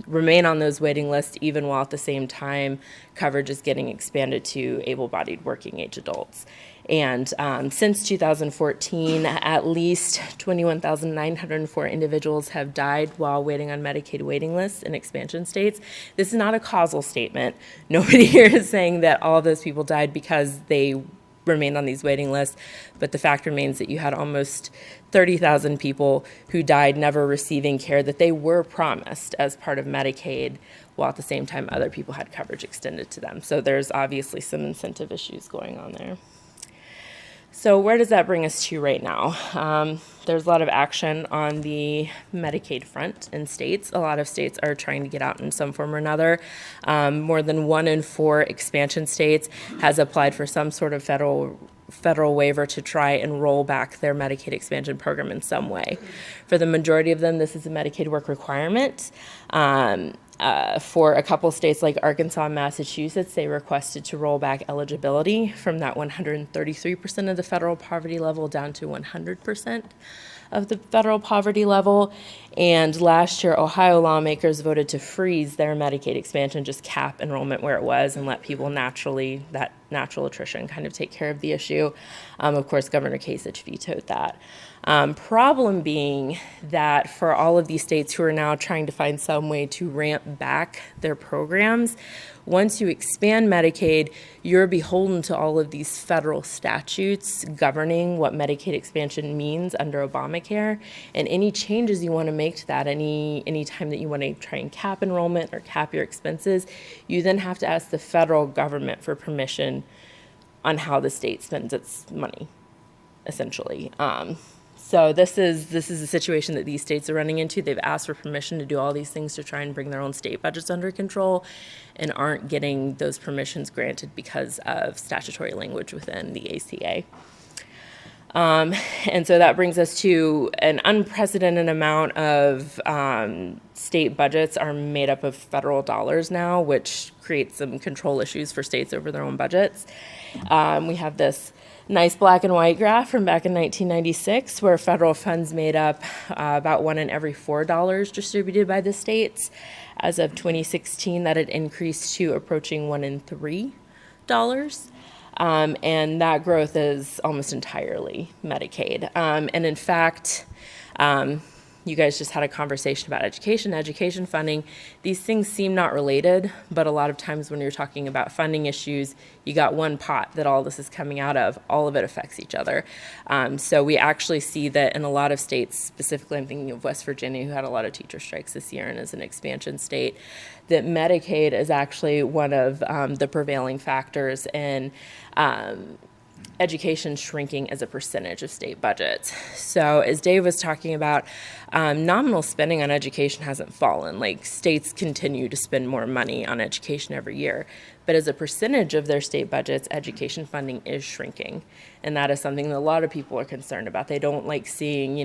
Remain on those waiting lists even while at the same time coverage is getting expanded to able-bodied working age adults. And since 2014, at least 21,904 individuals have died while waiting on Medicaid waiting lists in expansion states. This is not a causal statement. Nobody here is saying that all of those people died because they remained on these waiting lists, but the fact remains that you had almost 30,000 people who died never receiving care that they were promised as part of Medicaid, while at the same time other people had coverage extended to them. So there's obviously some incentive issues going on there. So where does that bring us to right now? There's a lot of action on the Medicaid front in states. A lot of states are trying to get out in some form or another. More than 1 in 4 expansion states has applied for some sort of federal waiver to try and roll back their Medicaid expansion program in some way. For the majority of them, this is a Medicaid work requirement. For a couple states like Arkansas and Massachusetts, they requested to roll back eligibility from that 133% of the federal poverty level down to 100% of the federal poverty level. And last year, Ohio lawmakers voted to freeze their Medicaid expansion, just cap enrollment where it was and let people that natural attrition kind of take care of the issue. Of course, Governor Kasich vetoed that. Problem being that for all of these states who are now trying to find some way to ramp back their programs, once you expand Medicaid, you're beholden to all of these federal statutes governing what Medicaid expansion means under Obamacare. And any changes you want to make to that, any time that you want to try and cap enrollment or cap your expenses, you then have to ask the federal government for permission on how the state spends its money, essentially. So this is a situation that these states are running into. They've asked for permission to do all these things to try and bring their own state budgets under control and aren't getting those permissions granted because of statutory language within the ACA. And so that brings us to an unprecedented amount of state budgets are made up of federal dollars now, which creates some control issues for states over their own budgets. We have this nice black and white graph from back in 1996 where federal funds made up about 1 in every $4 distributed by the states. As of 2016, that had increased to approaching 1 in $3. And that growth is almost entirely Medicaid. And in fact, you guys just had a conversation about education funding. These things seem not related, but a lot of times when you're talking about funding issues, you got one pot that all this is coming out of. All of it affects each other. So we actually see that in a lot of states, specifically I'm thinking of West Virginia, who had a lot of teacher strikes this year and is an expansion state, that Medicaid is actually one of the prevailing factors in education shrinking as a percentage of state budgets. So as Dave was talking about, nominal spending on education hasn't fallen. Like states continue to spend more money on education every year. But as a percentage of their state budgets, education funding is shrinking. And that is something that a lot of people are concerned about. They don't like seeing,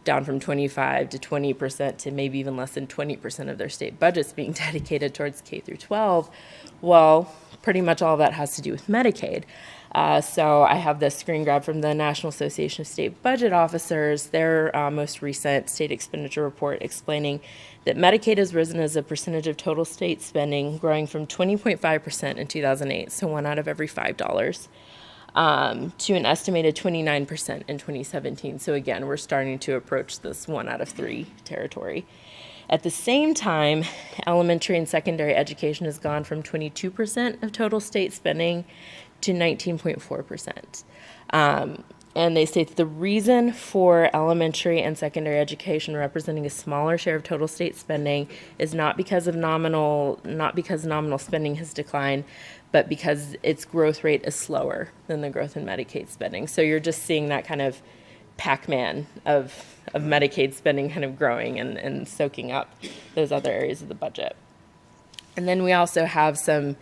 down from 25 to 20% to maybe even less than 20% of their state budgets being dedicated towards K through 12. Well, pretty much all of that has to do with Medicaid. So I have this screen grab from the National Association of State Budget Officers, their most recent state expenditure report explaining that Medicaid has risen as a percentage of total state spending, growing from 20.5% in 2008, so 1 out of every $5, to an estimated 29% in 2017. So again, we're starting to approach this 1 out of 3 territory. At the same time, elementary and secondary education has gone from 22% of total state spending to 19.4%. And they state that the reason for elementary and secondary education representing a smaller share of total state spending is not because nominal spending has declined, but because its growth rate is slower than the growth in Medicaid spending. So you're just seeing that kind of Pac-Man of Medicaid spending kind of growing and soaking up those other areas of the budget. And then we also have some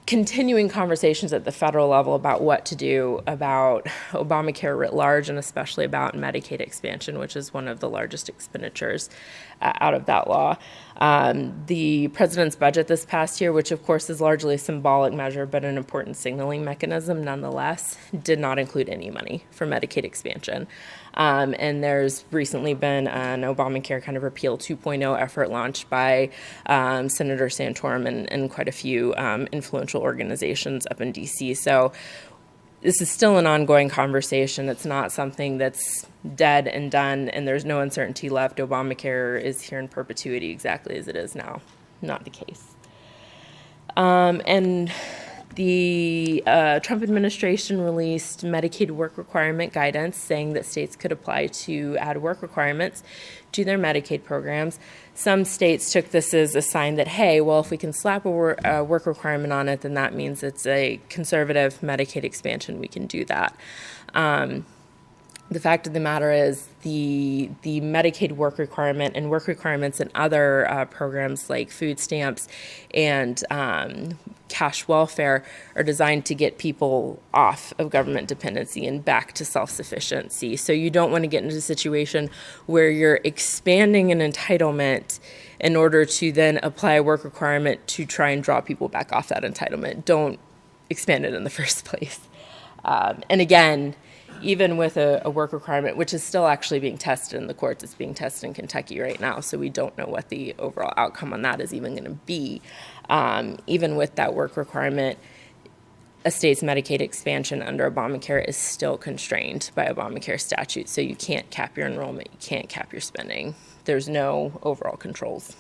continuing conversations at the federal level about what to do about Obamacare writ large, and especially about Medicaid expansion, which is one of the largest expenditures out of that law. The president's budget this past year, which of course is largely a symbolic measure but an important signaling mechanism nonetheless, did not include any money for Medicaid expansion. And there's recently been an Obamacare kind of repeal 2.0 effort launched by Senator Santorum and quite a few influential organizations up in DC. So this is still an ongoing conversation. It's not something that's dead and done, and there's no uncertainty left. Obamacare is here in perpetuity exactly as it is now. Not the case. And the Trump administration released Medicaid work requirement guidance saying that states could apply to add work requirements to their Medicaid programs. Some states took this as a sign that, hey, well, if we can slap a work requirement on it, then that means it's a conservative Medicaid expansion. We can do that. The fact of the matter is the Medicaid work requirement and work requirements in other programs like food stamps and cash welfare are designed to get people off of government dependency and back to self-sufficiency. So you don't want to get into a situation where you're expanding an entitlement in order to then apply a work requirement to try and draw people back off that entitlement. Don't expand it in the first place. And again, even with a work requirement, which is still actually being tested in the courts, it's being tested in Kentucky right now, so we don't know what the overall outcome on that is even going to be. Even with that work requirement, a state's Medicaid expansion under Obamacare is still constrained by Obamacare statute, so you can't cap your enrollment, you can't cap your spending. There's no overall controls.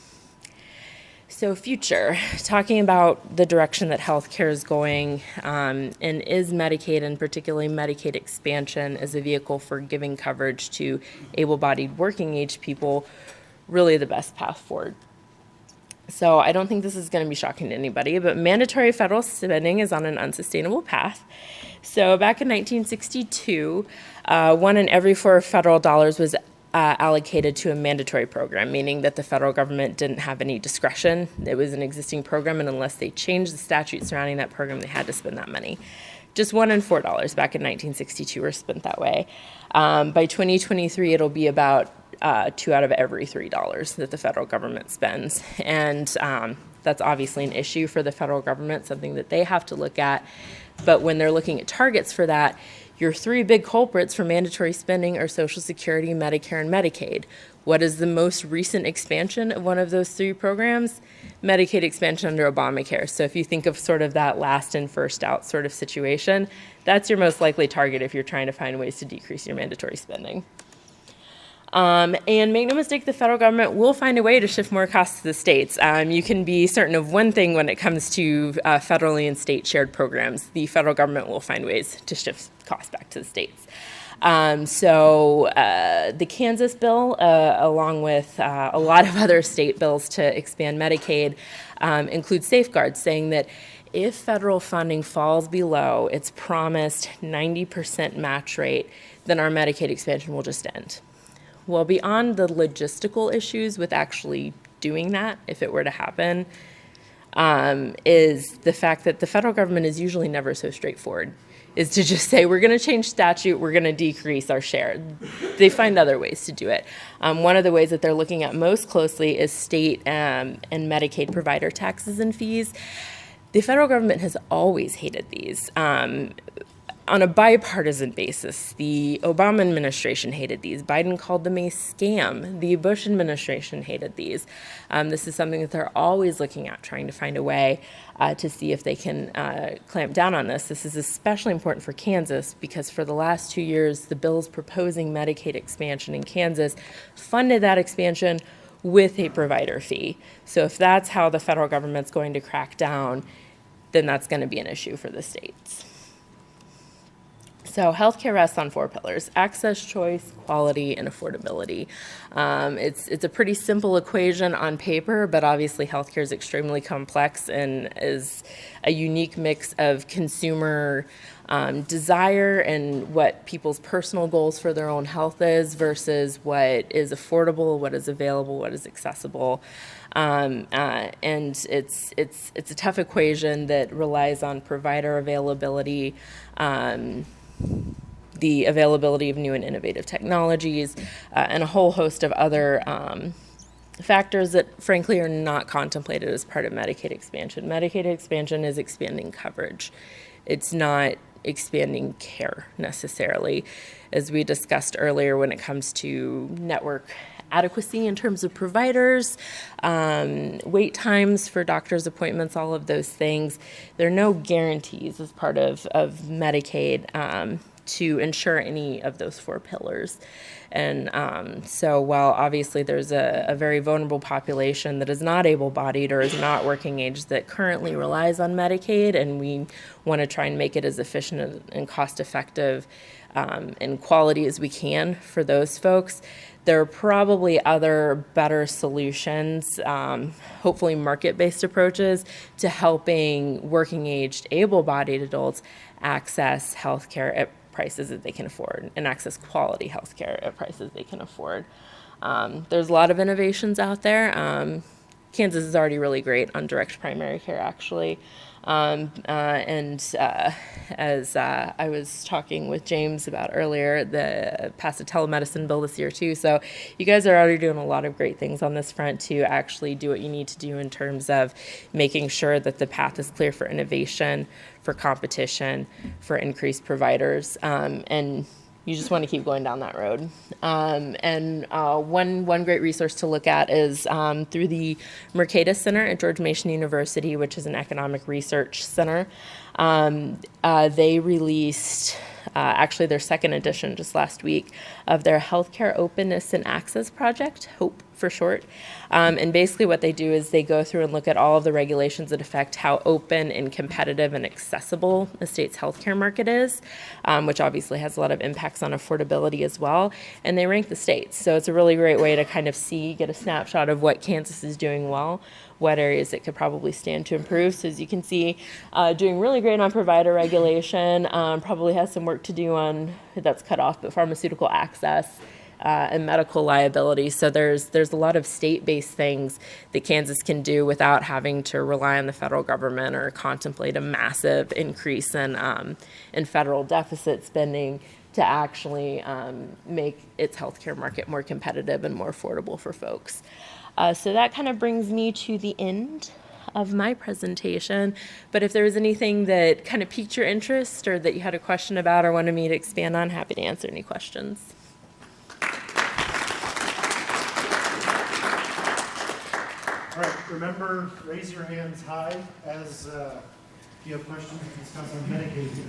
So future, talking about the direction that healthcare is going, and is Medicaid, and particularly Medicaid expansion as a vehicle for giving coverage to able-bodied working age people, really the best path forward. So I don't think this is going to be shocking to anybody, but mandatory federal spending is on an unsustainable path. So back in 1962, 1 in every 4 federal dollars was allocated to a mandatory program, meaning that the federal government didn't have any discretion. It was an existing program, and unless they changed the statute surrounding that program, they had to spend that money. Just 1 in 4 dollars back in 1962 were spent that way. By 2023, it'll be about 2 out of every $3 that the federal government spends. And that's obviously an issue for the federal government, something that they have to look at. But when they're looking at targets for that, your 3 big culprits for mandatory spending are Social Security, Medicare, and Medicaid. What is the most recent expansion of one of those 3 programs? Medicaid expansion under Obamacare. So if you think of sort of that last in, first out sort of situation, that's your most likely target if you're trying to find ways to decrease your mandatory spending. And make no mistake, the federal government will find a way to shift more costs to the states. You can be certain of one thing when it comes to federally and state shared programs. The federal government will find ways to shift costs back to the states. So the Kansas bill, along with a lot of other state bills to expand Medicaid, include safeguards saying that if federal funding falls below its promised 90% match rate, then our Medicaid expansion will just end. Well, beyond the logistical issues with actually doing that, if it were to happen, is the fact that the federal government is usually never so straightforward, is to just say, we're going to change statute, we're going to decrease our share. They find other ways to do it. One of the ways that they're looking at most closely is state and Medicaid provider taxes and fees. The federal government has always hated these. On a bipartisan basis, the Obama administration hated these. Biden called them a scam. The Bush administration hated these. This is something that they're always looking at, trying to find a way to see if they can clamp down on this. This is especially important for Kansas because for the last 2 years, the bills proposing Medicaid expansion in Kansas funded that expansion with a provider fee. So if that's how the federal government's going to crack down, then that's going to be an issue for the states. So healthcare rests on 4 pillars: access, choice, quality, and affordability. It's a pretty simple equation on paper, but obviously healthcare is extremely complex and is a unique mix of consumer desire and what people's personal goals for their own health is versus what is affordable, what is available, what is accessible. And it's a tough equation that relies on provider availability, the availability of new and innovative technologies, and a whole host of other factors that frankly are not contemplated as part of Medicaid expansion. Medicaid expansion is expanding coverage. It's not expanding care necessarily. As we discussed earlier, when it comes to network adequacy in terms of providers, wait times for doctor's appointments, all of those things, there are no guarantees as part of Medicaid to ensure any of those 4 pillars. And so while obviously there's a very vulnerable population that is not able-bodied or is not working age that currently relies on Medicaid, and we want to try and make it as efficient and cost-effective and quality as we can for those folks, there are probably other better solutions, hopefully market-based approaches to helping working-aged, able-bodied adults access healthcare at prices that they can afford and access quality healthcare at prices they can afford. There's a lot of innovations out there. Kansas is already really great on direct primary care, actually. As I was talking with James about earlier, passed a telemedicine bill this year too. So you guys are already doing a lot of great things on this front to actually do what you need to do in terms of making sure that the path is clear for innovation, for competition, for increased providers, and you just want to keep going down that road. One great resource to look at is through the Mercatus Center at George Mason University, which is an economic research center. They released actually their 2nd edition just last week of their Healthcare Openness and Access Project, HOPE for short. And basically what they do is they go through and look at all of the regulations that affect how open and competitive and accessible a state's healthcare market is, which obviously has a lot of impacts on affordability as well. And they rank the states. So it's a really great way to kind of get a snapshot of what Kansas is doing well, what areas it could probably stand to improve. So as you can see, doing really great on provider regulation, probably has some work to do on, that's cut off, but pharmaceutical access and medical liability. So there's a lot of state-based things that Kansas can do without having to rely on the federal government or contemplate a massive increase in federal deficit spending to actually make its healthcare market more competitive and more affordable for folks. So that kind of brings me to the end of my presentation. But if there was anything that kind of piqued your interest or that you had a question about or wanted me to expand on, happy to answer any questions. All right, remember, raise your hands high as you have questions to discuss on Medicaid here.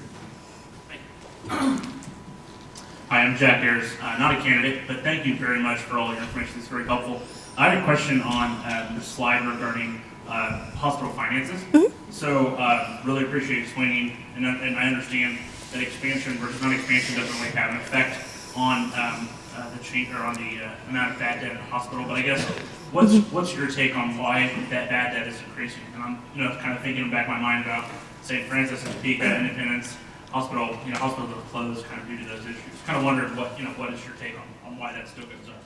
Hi, I'm Jack Ayers, not a candidate, but thank you very much for all your information. It's very helpful. I had a question on the slide regarding hospital finances. So really appreciate explaining, and I understand that expansion versus non-expansion doesn't really have an effect on the change or on the amount of bad debt in the hospital. But I guess what's your take on why that bad debt is increasing? And I'm kind of thinking back in my mind about St. Francis and Topeka, Independence Hospital. Hospitals that are closed kind of due to those issues. Kind of wondered what is your take on why that still goes up?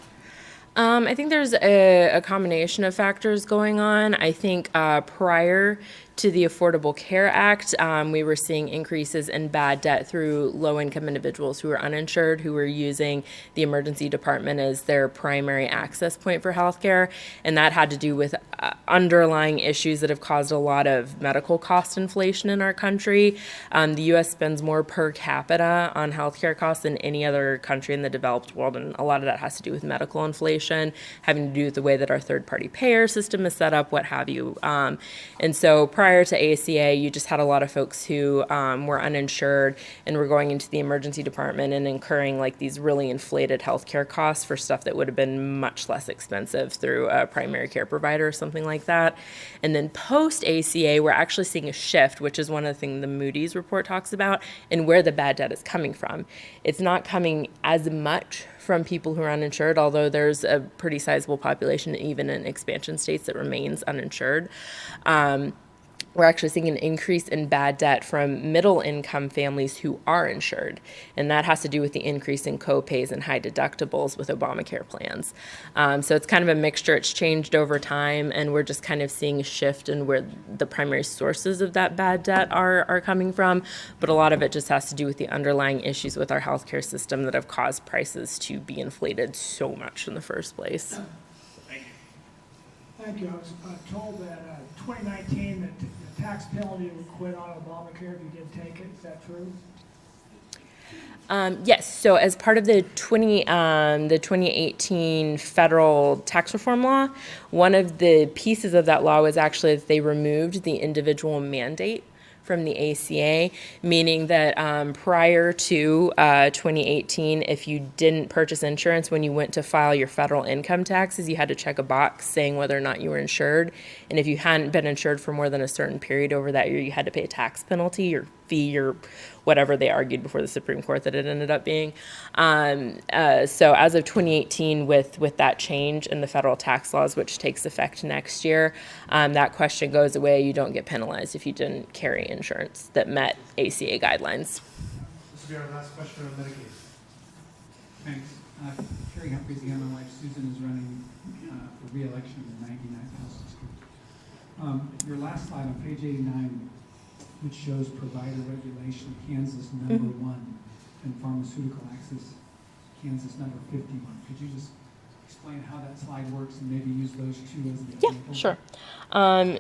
I think there's a combination of factors going on. I think prior to the Affordable Care Act, we were seeing increases in bad debt through low-income individuals who were uninsured, who were using the emergency department as their primary access point for healthcare, and that had to do with underlying issues that have caused a lot of medical cost inflation in our country. The U.S. spends more per capita on healthcare costs than any other country in the developed world, and a lot of that has to do with medical inflation. population, having to do with the way that our third-party payer system is set up, what have you. And so prior to ACA, you just had a lot of folks who were uninsured and were going into the emergency department and incurring like these really inflated healthcare costs for stuff that would have been much less expensive through a primary care provider or something like that. And then post-ACA, we're actually seeing a shift, which is one of the things the Moody's report talks about, and where the bad debt is coming from. It's not coming as much from people who are uninsured, although there's a pretty sizable population, even in expansion states, that remains uninsured. We're actually seeing an increase in bad debt from middle-income families who are insured, and that has to do with the increase in co-pays and high deductibles with Obamacare plans. So it's kind of a mixture. It's changed over time, and we're just kind of seeing a shift in where the primary sources of that bad debt are coming from, but a lot of it just has to do with the underlying issues with our healthcare system that have caused prices to be inflated so much in the first place. Thank you. I was told that 2019 that the tax penalty would quit on Obamacare if you did take it. Is that true? Yes. So as part of the 2018 federal tax reform law, one of the pieces of that law was actually that they removed the individual mandate from the ACA, meaning that prior to 2018, if you didn't purchase insurance when you went to file your federal income taxes, you had to check a box saying whether or not you were insured. And if you hadn't been insured for more than a certain period over that year, you had to pay a tax penalty or fee or whatever they argued before the Supreme Court that it ended up being. So as of 2018, with that change in the federal tax laws, which takes effect next year, that question goes away. You don't get penalized if you didn't carry insurance that met ACA guidelines. This will be our last question on Medicaid. Thanks. Carrie Humphreys again. My wife Susan is running for re-election in the 99th House District. Your last slide on page 89, which shows provider regulation, Kansas number 1, and pharmaceutical access, Kansas number 51. Could you just explain how that slide works and maybe use those two as the example? Yeah, sure.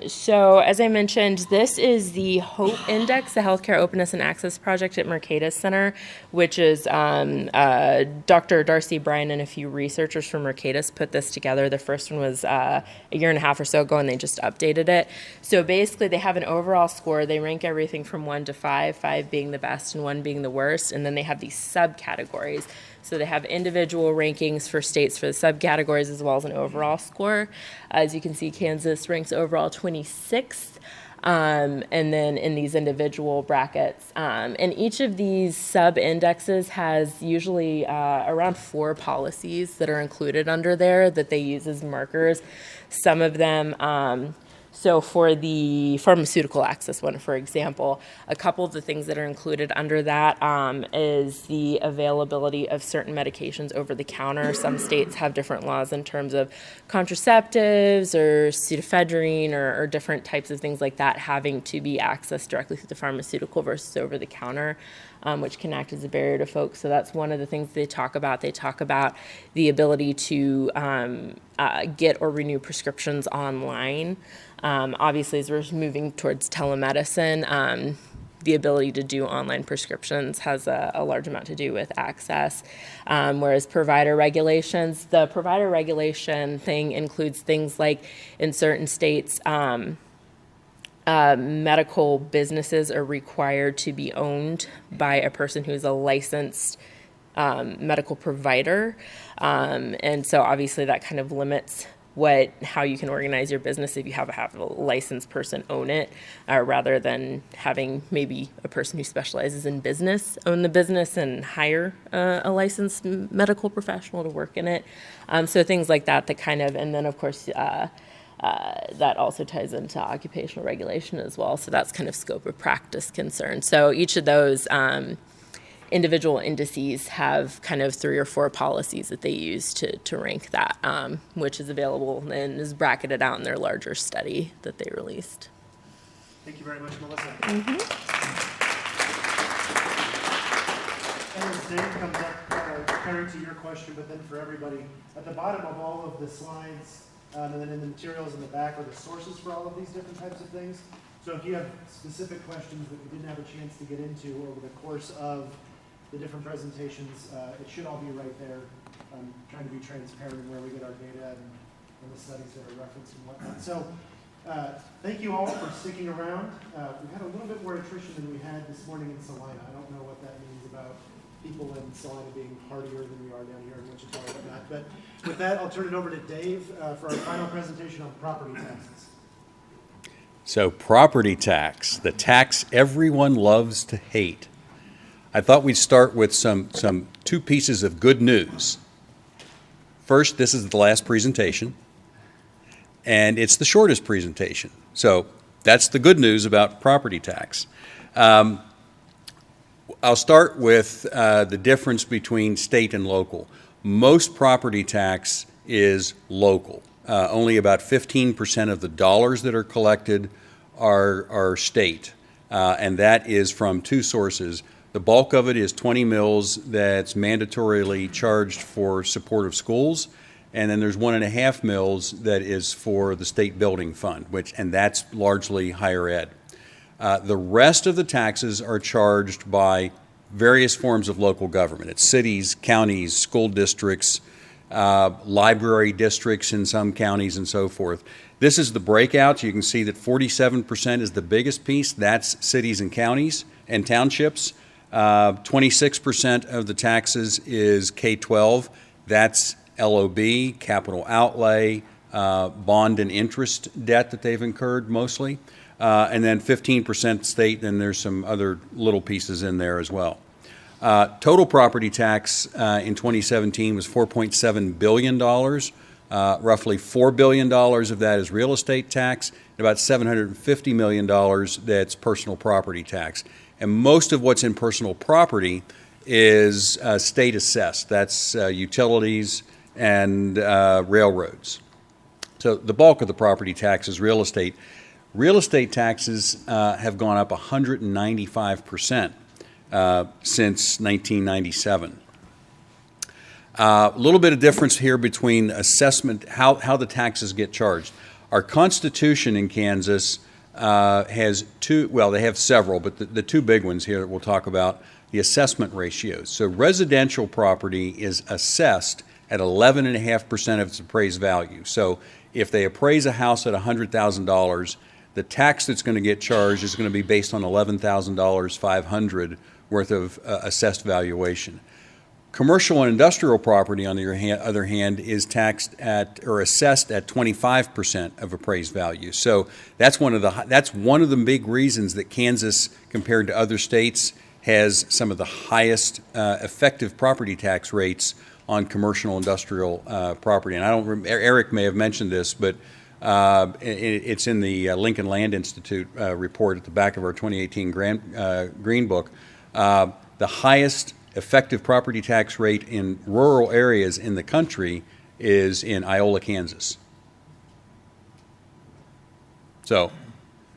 So as I mentioned, this is the HOPE Index, the Healthcare Openness and Access Project at Mercatus Center, which is Dr. Darcy Bryan and a few researchers from Mercatus put this together. The first one was a year and a half or so ago, and they just updated it. So basically, they have an overall score. They rank everything from 1 to 5, 5 being the best and 1 being the worst, and then they have these subcategories. So they have individual rankings for states for the subcategories as well as an overall score. As you can see, Kansas ranks overall 26th, and then in these individual brackets. And each of these sub-indexes has usually around 4 policies that are included under there that they use as markers. Some of them... So for the pharmaceutical access one, for example, a couple of the things that are included under that is the availability of certain medications over the counter. Some states have different laws in terms of contraceptives or pseudoephedrine or different types of things like that having to be accessed directly through the pharmaceutical versus over the counter. Which can act as a barrier to folks. So that's one of the things they talk about. They talk about the ability to get or renew prescriptions online. Obviously, as we're moving towards telemedicine, the ability to do online prescriptions has a large amount to do with access. Whereas provider regulations, the provider regulation thing includes things like in certain states, medical businesses are required to be owned by a person who's a licensed medical provider. And so obviously that kind of limits how you can organize your business if you have a licensed person own it, rather than having maybe a person who specializes in business own the business and hire a licensed medical professional to work in it. So things like that kind of, and then of course, that also ties into occupational regulation as well. So that's kind of scope of practice concern. So each of those individual indices have kind of 3 or 4 policies that they use to rank that, which is available and is bracketed out in their larger study that they released. Thank you very much, Melissa. Mm-hmm. And as Dave comes up, Carrie, to your question, but then for everybody, at the bottom of all of the slides, and then in the materials in the back are the sources for all of these different types of things. So if you have specific questions that we didn't have a chance to get into over the course of the different presentations, it should all be right there I'm trying to be transparent in where we get our data and the studies that are referenced and whatnot. So thank you all for sticking around. We've had a little bit more attrition than we had this morning in Salina. I don't know what that means about people in Salina being hardier than we are down here in Wichita or whatnot. But with that, I'll turn it over to Dave for our final presentation on property taxes. So property tax, the tax everyone loves to hate. I thought we'd start with some two pieces of good news. First, this is the last presentation, and it's the shortest presentation. So that's the good news about property tax. I'll start with the difference between state and local. Most property tax is local. Only about 15% of the dollars that are collected are state, and that is from two sources. The bulk of it is 20 mills that's mandatorily charged for support of schools, and then there's 1.5 mills that is for the state building fund, and that's largely higher ed. The rest of the taxes are charged by various forms of local government. It's cities, counties, school districts, library districts in some counties, and so forth. This is the breakout. You can see that 47% is the biggest piece. That's cities and counties and townships. 26% of the taxes is K12. That's LOB, capital outlay, bond and interest debt that they've incurred mostly. And then 15% state, and there's some other little pieces in there as well. Total property tax in 2017 was $4.7 billion. Roughly $4 billion of that is real estate tax, and about $750 million that's personal property tax. And most of what's in personal property is state assessed. That's utilities and railroads. So the bulk of the property tax is real estate. Real estate taxes have gone up 195% since 1997. A little bit of difference here between assessment, how the taxes get charged. Our Constitution in Kansas has two, well, they have several, but the two big ones here that we'll talk about, the assessment ratios. So residential property is assessed at 11.5% of its appraised value. So if they appraise a house at $100,000, the tax that's going to get charged is going to be based on $11,500 worth of assessed valuation. Commercial and industrial property, on the other hand, is taxed at or assessed at 25% of appraised value. So that's one of the big reasons that Kansas, compared to other states, has some of the highest effective property tax rates on commercial industrial property. And I don't remember, Eric may have mentioned this, but it's in the Lincoln Land Institute report at the back of our 2018 Green Book. The highest effective property tax rate in rural areas in the country is in Iola, Kansas. So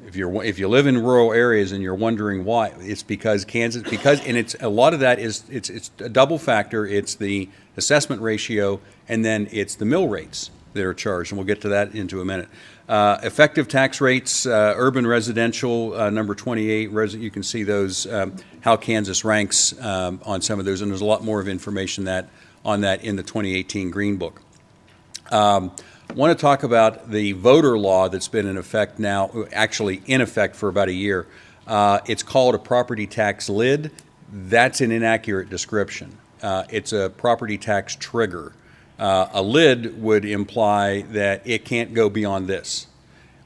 if you live in rural areas and you're wondering why, it's because Kansas, and it's a lot of that is it's a double factor. It's the assessment ratio, and then it's the mill rates that are charged, and we'll get to that into a minute. Effective tax rates, urban residential, number 28, you can see those, how Kansas ranks on some of those, and there's a lot more of information on that in the 2018 Green Book. I want to talk about the voter law that's been in effect now, actually in effect for about a year. It's called a property tax lid. That's an inaccurate description. It's a property tax trigger. A lid would imply that it can't go beyond this.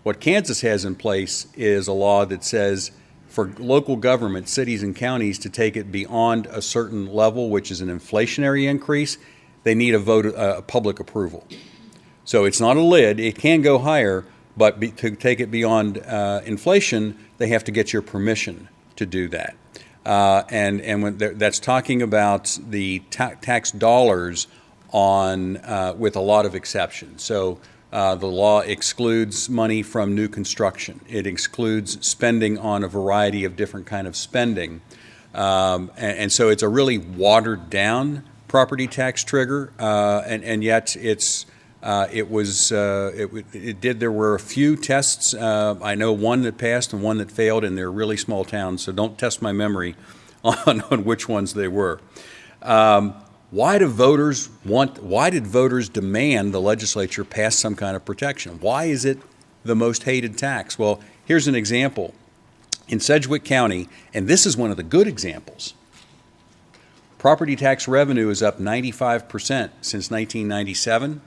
What Kansas has in place is a law that says for local government, cities and counties, to take it beyond a certain level, which is an inflationary increase, they need a public approval. So it's not a lid. It can go higher, but to take it beyond inflation, they have to get your permission to do that. And when that's talking about the tax dollars on with a lot of exceptions. So the law excludes money from new construction. It excludes spending on a variety of different kind of spending. And so it's a really watered down property tax trigger, and yet there were a few tests. I know one that passed and one that failed, and they're really small towns, so don't test my memory on which ones they were. why did voters demand the legislature pass some kind of protection? Why is it the most hated tax? Well, here's an example. In Sedgwick County, and this is one of the good examples, property tax revenue is up 95% since 1997,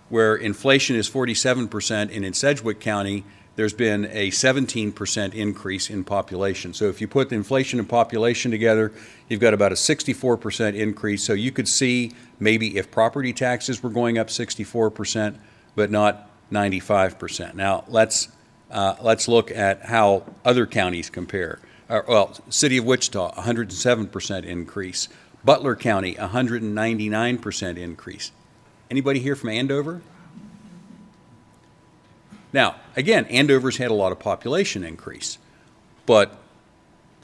where inflation is 47%, and in Sedgwick County, there's been a 17% increase in population. So if you put the inflation and population together, you've got about a 64% increase. So you could see maybe if property taxes were going up 64%, but not 95%. Now let's look at how other counties compare. Well, City of Wichita, 107% increase. Butler County, 199% increase. Anybody here from Andover? Now, again, Andover's had a lot of population increase, but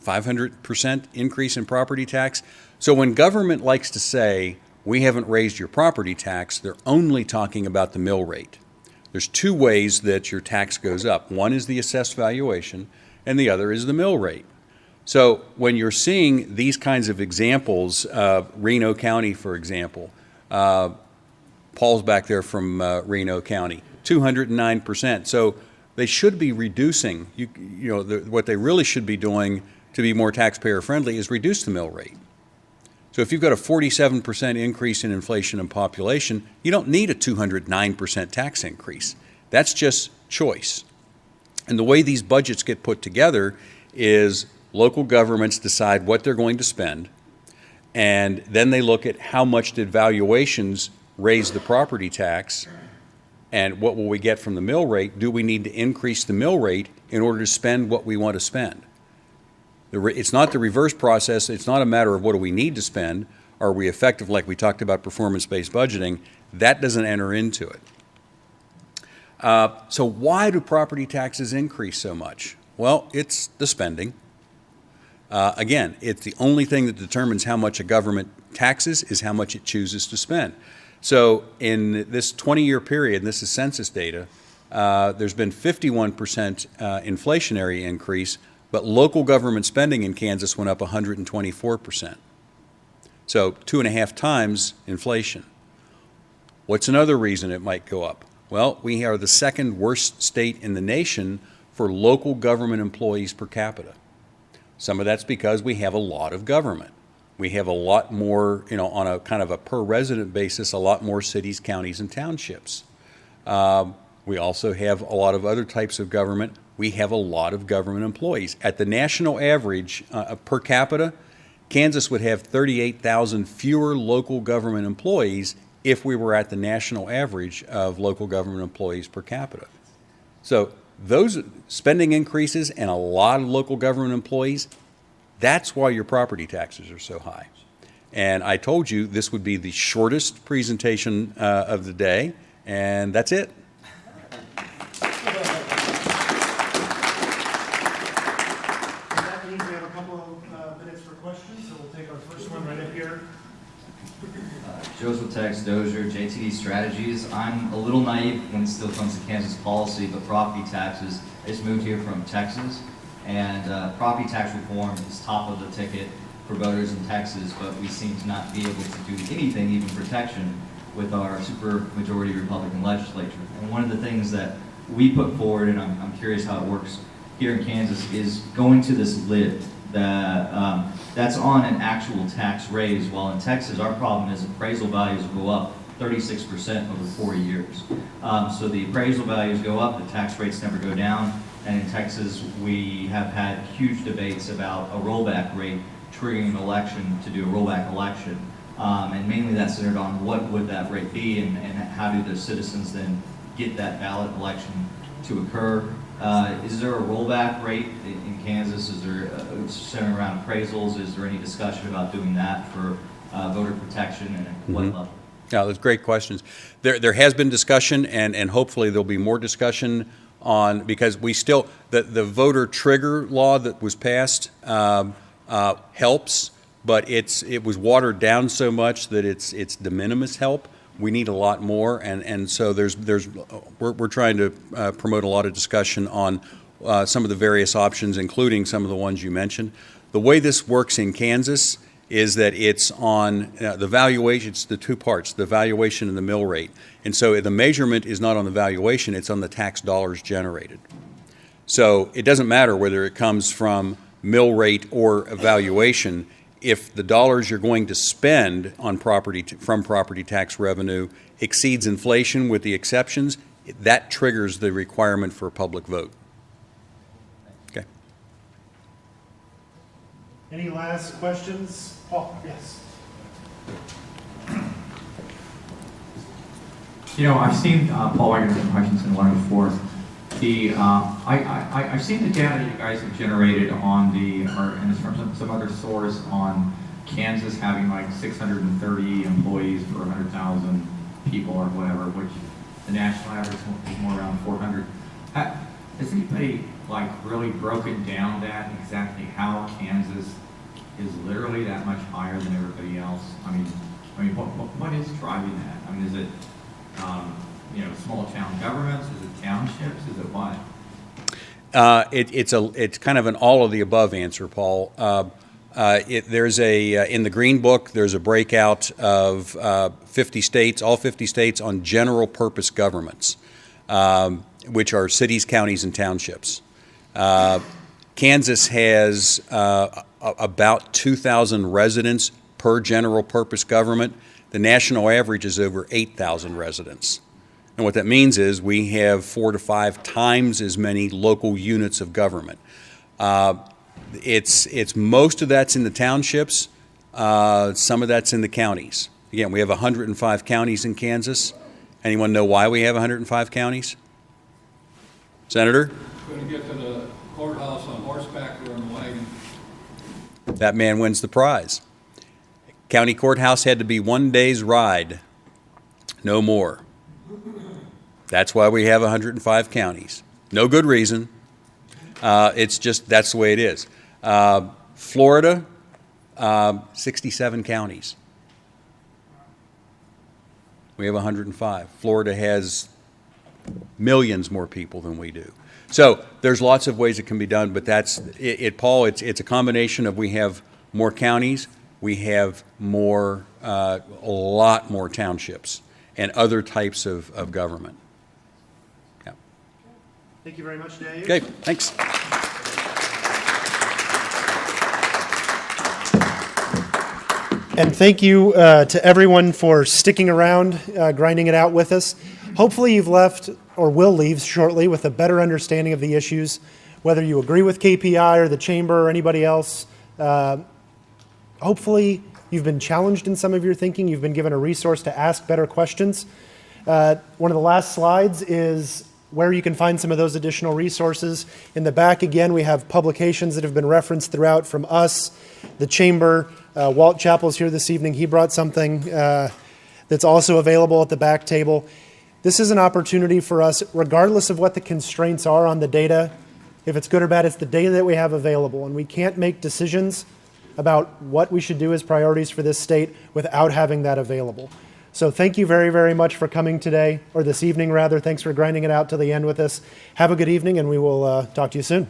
500% increase in property tax. So when government likes to say, we haven't raised your property tax, they're only talking about the mill rate. There's two ways that your tax goes up. One is the assessed valuation, and the other is the mill rate. So when you're seeing these kinds of examples, Reno County, for example, Paul's back there from Reno County, 209%. So they should be reducing, what they really should be doing to be more taxpayer friendly is reduce the mill rate. So if you've got a 47% increase in inflation and population, you don't need a 209% tax increase. That's just choice. And the way these budgets get put together is local governments decide what they're going to spend, and then they look at how much did valuations raise the property tax, and what will we get from the mill rate? Do we need to increase the mill rate in order to spend what we want to spend? It's not the reverse process. It's not a matter of what do we need to spend. Are we effective, like we talked about performance-based budgeting? That doesn't enter into it. So why do property taxes increase so much? Well, it's the spending. Again, it's the only thing that determines how much a government taxes is how much it chooses to spend. So in this 20-year period, and this is census data, there's been 51% inflationary increase, but local government spending in Kansas went up 124%. So 2.5 times inflation. What's another reason it might go up? Well, we are the second worst state in the nation for local government employees per capita. Some of that's because we have a lot of government. We have a lot more, on a kind of a per resident basis, a lot more cities, counties, and townships. We also have a lot of other types of government. We have a lot of government employees. At the national average per capita, Kansas would have 38,000 fewer local government employees if we were at the national average of local government employees per capita. So those spending increases and a lot of local government employees, that's why your property taxes are so high. And I told you this would be the shortest presentation of the day, and that's it. That means we have a couple of minutes for questions, so we'll take our first one right up here. Joseph Tex Dozier, JTD Strategies. I'm a little naive when it still comes to Kansas policy, but property taxes, I just moved here from Texas, and property tax reform is top of the ticket for voters in Texas, but we seem to not be able to do anything, even protection, with our supermajority Republican legislature. And one of the things that we put forward, and I'm curious how it works here in Kansas, is going to this lid that that's on an actual tax raise, while in Texas our problem is appraisal values go up 36% over 4 years. So the appraisal values go up, the tax rates never go down, and in Texas we have had huge debates about a rollback rate triggering an election to do a rollback election. And mainly that's centered on what would that rate be, and how do the citizens then get that ballot election to occur. Is there a rollback rate in Kansas? Is there centered around appraisals? Is there any discussion about doing that for voter protection, and at what level? Yeah, those great questions. There has been discussion, and hopefully there'll be more discussion on, because we still, the voter trigger law that was passed helps, but it was watered down so much that it's de minimis help. We need a lot more, and so we're trying to promote a lot of discussion on some of the various options, including some of the ones you mentioned. The way this works in Kansas is that it's on the valuation. It's the two parts, the valuation and the mill rate. And so the measurement is not on the valuation, it's on the tax dollars generated. So it doesn't matter whether it comes from mill rate or valuation. If the dollars you're going to spend on from property tax revenue exceeds inflation with the exceptions, that triggers the requirement for a public vote. Okay. Any last questions? Paul, yes. You know, I've seen Paul Wagner from Hutchinson 104th. I've seen the data you guys have generated on and it's from some other source on Kansas having like 630 employees per 100,000 people or whatever, which the national average is more around 400. Has anybody like really broken down that exactly how Kansas is literally that much higher than everybody else? I mean, what is driving that? I mean, is it small town governments? Is it townships? Is it what? It's kind of an all of the above answer, Paul. There's in the Green Book, there's a breakout of 50 states, all 50 states on general purpose governments, which are cities, counties, and townships. Kansas has about 2,000 residents per general purpose government. The national average is over 8,000 residents. And what that means is we have 4 to 5 times as many local units of government. It's most of that's in the townships, some of that's in the counties. Again, we have 105 counties in Kansas. Anyone know why we have 105 counties? Senator? Going to get to the courthouse on horseback or in a wagon. That man wins the prize. County courthouse had to be 1 day's ride, no more. That's why we have 105 counties. No good reason. It's just, that's the way it is. Florida, 67 counties. We have 105. Florida has millions more people than we do. So there's lots of ways it can be done, but that's it, Paul. It's a combination of we have more counties, we have a lot more townships and other types of government. Yeah. Thank you very much, Dave. Okay, thanks. And thank you to everyone for sticking around, grinding it out with us. Hopefully you've left or will leave shortly with a better understanding of the issues, whether you agree with KPI or the chamber or anybody else. Hopefully you've been challenged in some of your thinking. You've been given a resource to ask better questions. One of the last slides is where you can find some of those additional resources. In the back, again, we have publications that have been referenced throughout from us, the chamber. Walt Chappell's here this evening. He brought something that's also available at the back table. This is an opportunity for us, regardless of what the constraints are on the data. If it's good or bad, it's the data that we have available, and we can't make decisions about what we should do as priorities for this state without having that available. So thank you very, very much for coming today, or this evening rather. Thanks for grinding it out to the end with us. Have a good evening, and we will talk to you soon.